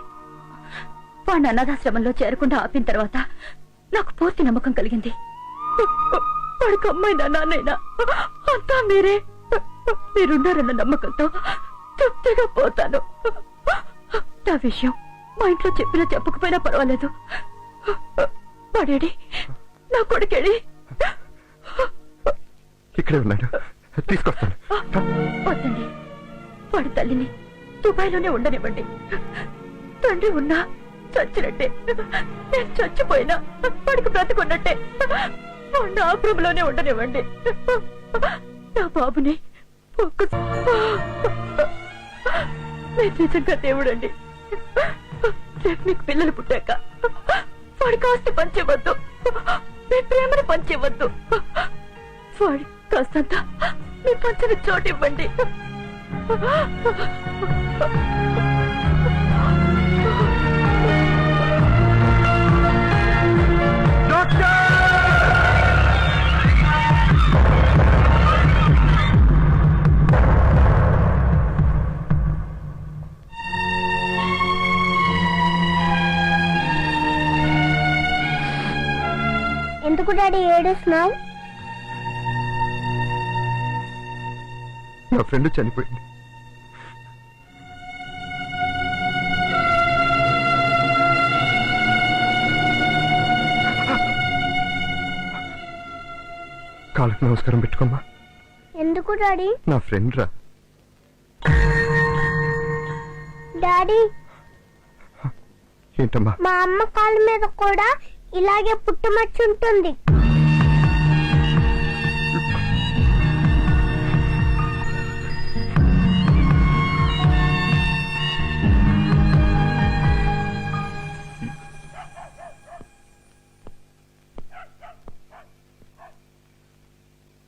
వాడిని అనాథాశ్రమంలో చేరకుండా ఆపిన తర్వాత నాకు పూర్తి నమ్మకం కలిగింది. వాడికి అమ్మాయినా నాన్నైనా అంతా మీరే. మీరున్నారన్న నమ్మకంతో తృప్తిగా పోతాను. నా విషయం మా ఇంట్లో చెప్పినా చెప్పకపోయినా పర్వాలేదు. వాడేడి, నా కొడుకేడి? ఇక్కడే ఉన్నాడు, తీసుకొస్తాను. వద్దండి, వాడి తల్లిని దుబాయ్లోనే ఉండనివ్వండి. తండ్రి ఉన్నా చచ్చినట్టే, నేను చచ్చిపోయినా వాడికి బ్రతుకున్నట్టే. వాడిని ఆశ్రమంలోనే ఉండనివ్వండి. నా బాబుని మీరు నిజంగా దేవుడండి. రేపు మీకు పిల్లలు పుట్టాక వాడికి ఆస్తి పంచేవద్దు, మీ ప్రేమను పంచేవద్దు. వాడి కాస్తంత మీ పంచని చోటు ఇవ్వండి. ఎందుకు డాడీ ఏడుస్తున్నావు? నా ఫ్రెండ్ చనిపోయింది. కాళ్ళకి నమస్కారం పెట్టుకోమ్మా. ఎందుకు డాడీ? నా ఫ్రెండ్ రా. డాడీ, ఏంటమ్మా? మా అమ్మ కాళ్ళ మీద కూడా ఇలాగే పుట్టుమచ్చ ఉంటుంది.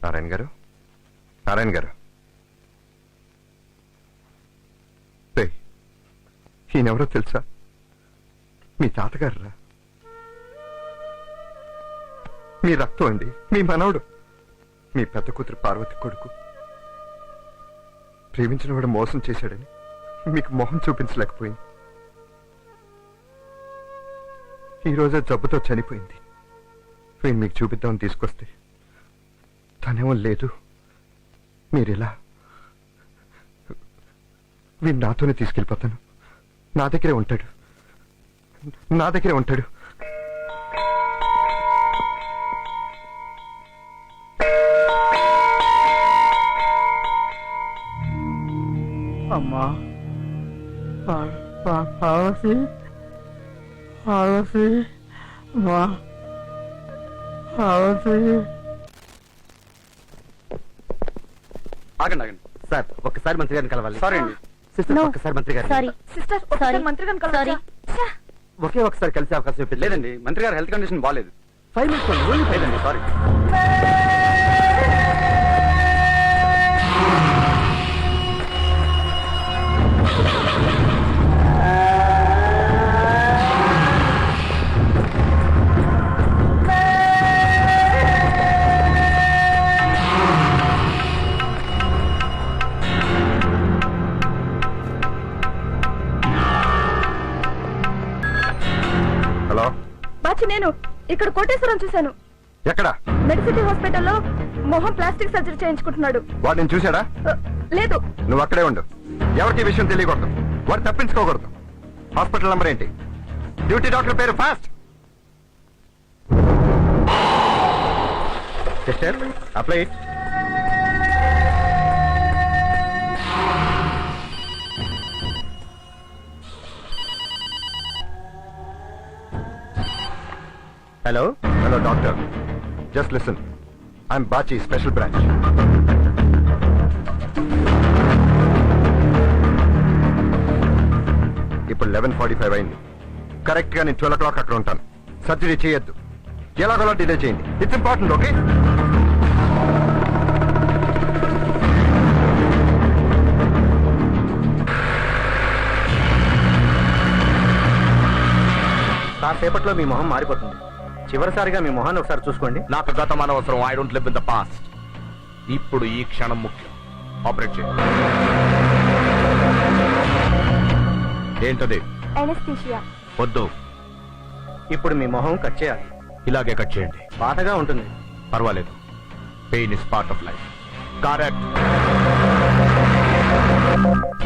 నారాయణ గారు, నారాయణ గారు, ఈయనెవరో తెలుసా? మీ తాతగారు రా. మీ రక్తం అండి, మీ మనవడు, మీ పెద్ద కూతురు పార్వతి కొడుకు. ప్రేమించిన వాడు మోసం చేశాడని మీకు మొహం చూపించలేకపోయింది. ఈరోజే జబ్బుతో చనిపోయింది. వీళ్ళు మీకు చూపిద్దామని తీసుకొస్తే తనేమో లేదు. మీరెలా? వీడు నాతోనే తీసుకెళ్ళిపోతాను. నా దగ్గరే ఉంటాడు, నా దగ్గరే ఉంటాడు. అమ్మా, పార్వతి, పార్వతి, మా పార్వతి. ఆగండి ఆగండి సార్, ఒక్కసారి మంత్రి గారిని కలవాలి. సారీ అండి. సిస్టర్, ఒక్కసారి మంత్రి గారు. సారీ సిస్టర్, ఒకసారి మంత్రి గారిని కలవాలి. ఒకే ఒకసారి కలిసే అవకాశం ఇప్పించండి. లేదండి, మంత్రి గారు హెల్త్ కండిషన్ బాగాలేదు. 5 minutes ఓన్లీ. లేదండి, సారీ. హలో బాచి, నేను ఇక్కడ కోటేశ్వరం చూశాను. ఎక్కడ? మెడిసిటీ హాస్పిటల్లో మొహం ప్లాస్టిక్ సర్జరీ చేయించుకుంటున్నాడు. వాడు నేను చూశాడా? లేదు. నువ్వు అక్కడే ఉండు. ఎవరికి ఈ విషయం తెలియకూడదు. వాడు తప్పించుకోకూడదు. హాస్పిటల్ నంబర్ ఏంటి? డ్యూటీ డాక్టర్ పేరు? Fast. Sister, apply. Hello hello doctor, just listen. I'm Bachi, special branch. ఇప్పుడు 11:45 అయింది. కరెక్ట్ గా నేను 12 o'clock అక్కడ ఉంటాను. సర్జరీ చేయొద్దు. ఎలాగోలా డిలే చేయండి. It's important. ఓకే? కాసేపట్లో మీ మొహం మారిపోతుంది. చివరిసారిగా మీ మొహాన్ని ఒకసారి చూసుకోండి. నాకు గతం అనవసరం. I don't live in the past. ఇప్పుడు ఈ క్షణం ముఖ్యం. ఆపరేట్ చేయండి. ఏంటది? ఎనస్థీషియా. వద్దు, ఇప్పుడు మీ మొహం కట్ చేయాలి. ఇలాగే కట్ చేయండి. బాధగా ఉంటుంది. పర్వాలేదు. Pain is part of life. Correct.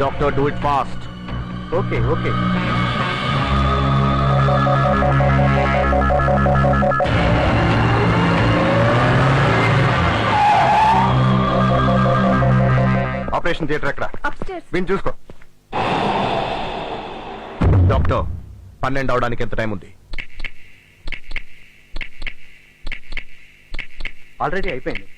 Doctor, do it fast. Okay okay. Operation theatre ఎక్కడ? అప్స్టైర్స్. వీని చూసుకో. డాక్టర్, 12 అవడానికి ఎంత టైం ఉంది? ఆల్రెడీ అయిపోయింది.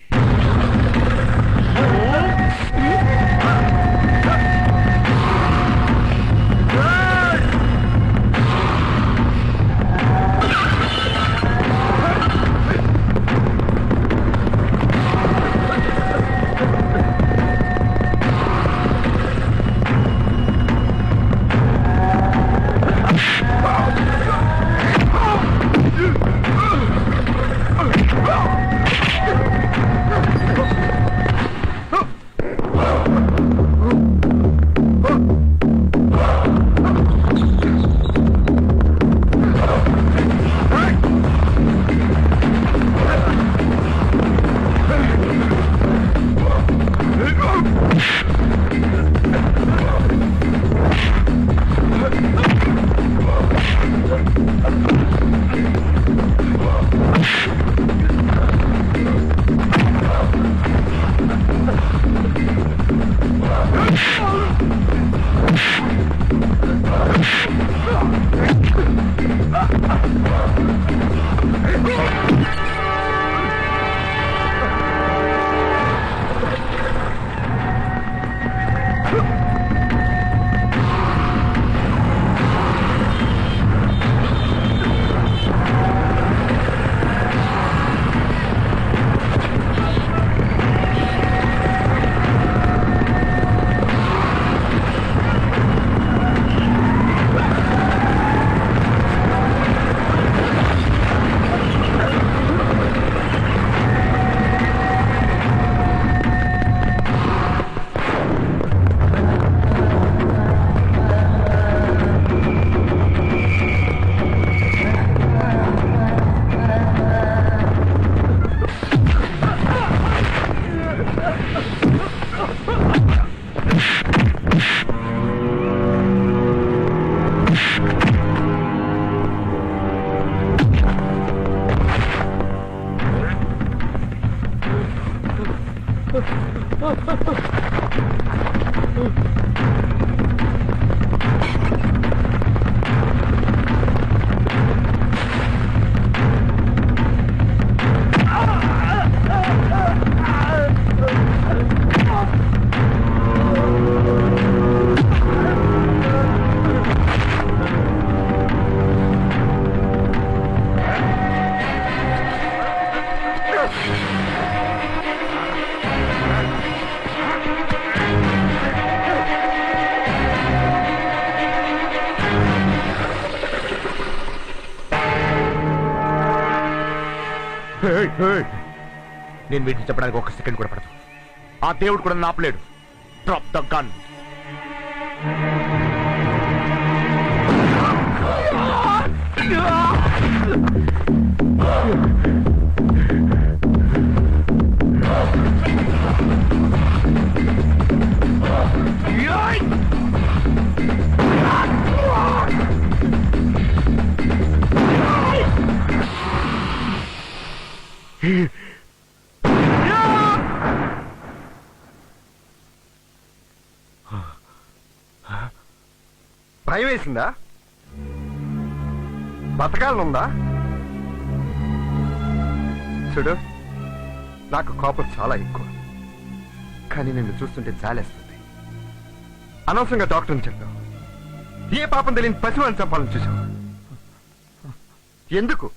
నేను వీటిని చెప్పడానికి ఒక సెకండ్ కూడా పడదు. ఆ దేవుడు కూడా నాపలేడు. Drop the gun. భయం వేసిందా? బతకాలనుందా? చూడు, నాకు కోపం చాలా ఎక్కువ, కానీ నిన్ను చూస్తుంటే జాలేస్తుంది. అనవసరంగా డాక్టర్ని చెప్పావు. ఏ పాపం తెలియని పసివాడిని చంపాలని చూసావు. ఎందుకు?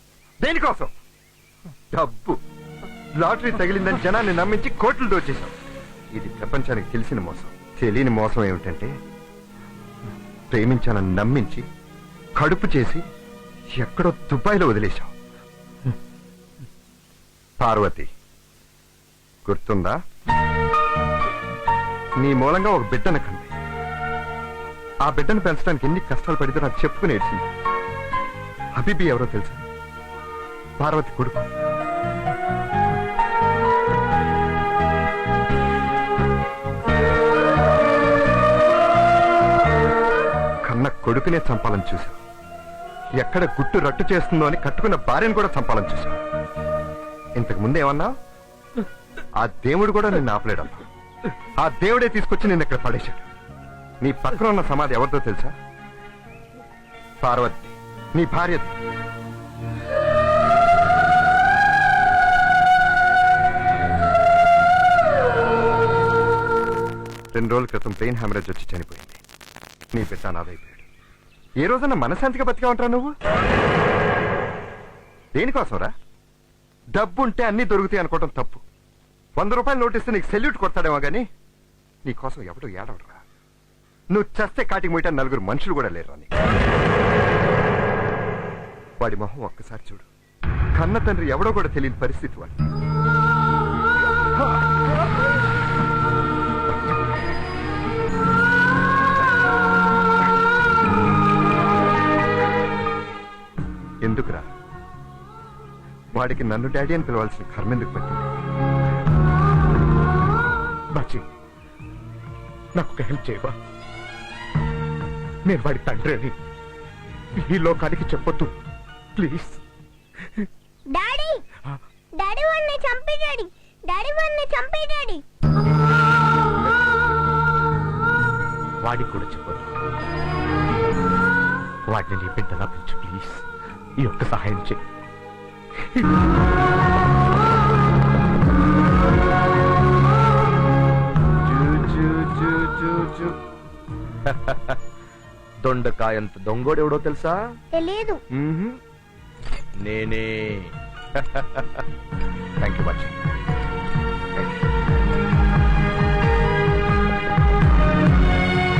దేనికోసం? డబ్బు. లాటరీ తగిలిందని జనాన్ని నమ్మించి కోట్లు దోచేశావు. ఇది ప్రపంచానికి తెలిసిన మోసం. తెలియని మోసం ఏమిటంటే, ప్రేమించానని నమ్మించి కడుపు చేసి ఎక్కడో దుబాయ్లో వదిలేశావు. పార్వతి గుర్తుందా? నీ మూలంగా ఒక బిడ్డను కంది. ఆ బిడ్డను పెంచడానికి ఎన్ని కష్టాలు పడితే నాకు చెప్పుకుని ఏడ్చింది. హబీబీ ఎవరో తెలుసా? పార్వతి కొడుకు. కన్న కొడుకునే చంపాలని చూశావు. ఎక్కడ గుట్టు రట్టు చేస్తుందో అని కట్టుకున్న భార్యను కూడా చంపాలని చూశావు. ఇంతకు ముందు ఏమన్నా? ఆ దేవుడు కూడా నిన్ను ఆపలేడమ్మా. ఆ దేవుడే తీసుకొచ్చి నిన్ను ఇక్కడ పడేశాడు. నీ పక్కన ఉన్న సమాధి ఎవరితో తెలుసా? పార్వతి, నీ భార్యది. రెండు రోజుల క్రితం బ్రెయిన్ హ్యామరేజ్ వచ్చి చనిపోయింది. నీ బిడ్డ అనాథైపోయాడు. ఏ రోజున మనశాంతిగా బతిగా ఉంటావు నువ్వు? దేనికోసంరా? డబ్బుంటే అన్ని దొరుకుతాయి అనుకోవటం తప్పు. 100 రూపాయలు నోటిస్తే నీకు సెల్యూట్ కొడతాడేమో గానీ నీకోసం ఎవడు ఏడవడరా. నువ్వు చస్తే కాటికి పోయిట 4 మనుషులు కూడా లేరు అని. వాడి మొహం ఒక్కసారి చూడు. కన్న తండ్రి ఎవడో కూడా తెలియని పరిస్థితి వాడి. ఎందుకురా? వాడికి నన్ను డాడీ అని పిలవాల్సిన కర్మ ఎందుకు పట్టింది? బాచి, నాకు ఒక హెల్ప్ చేయవా? నేను వాడి తండ్రి అని ఈ లోకానికి చెప్పొద్దు ప్లీజ్. డాడీ డాడీ వాడిని చంపే డాడీ. డాడీ వాడిని చంపే డాడీ. వాడికి కూడా చెప్పొద్దు. వాడిని నీ బిడ్డలా పెంచు ప్లీజ్. ఈ ఒక్క సహాయం చేయి. దొండకాయంత దొంగోడెవడో తెలుసా? తెలియదు. నేనే.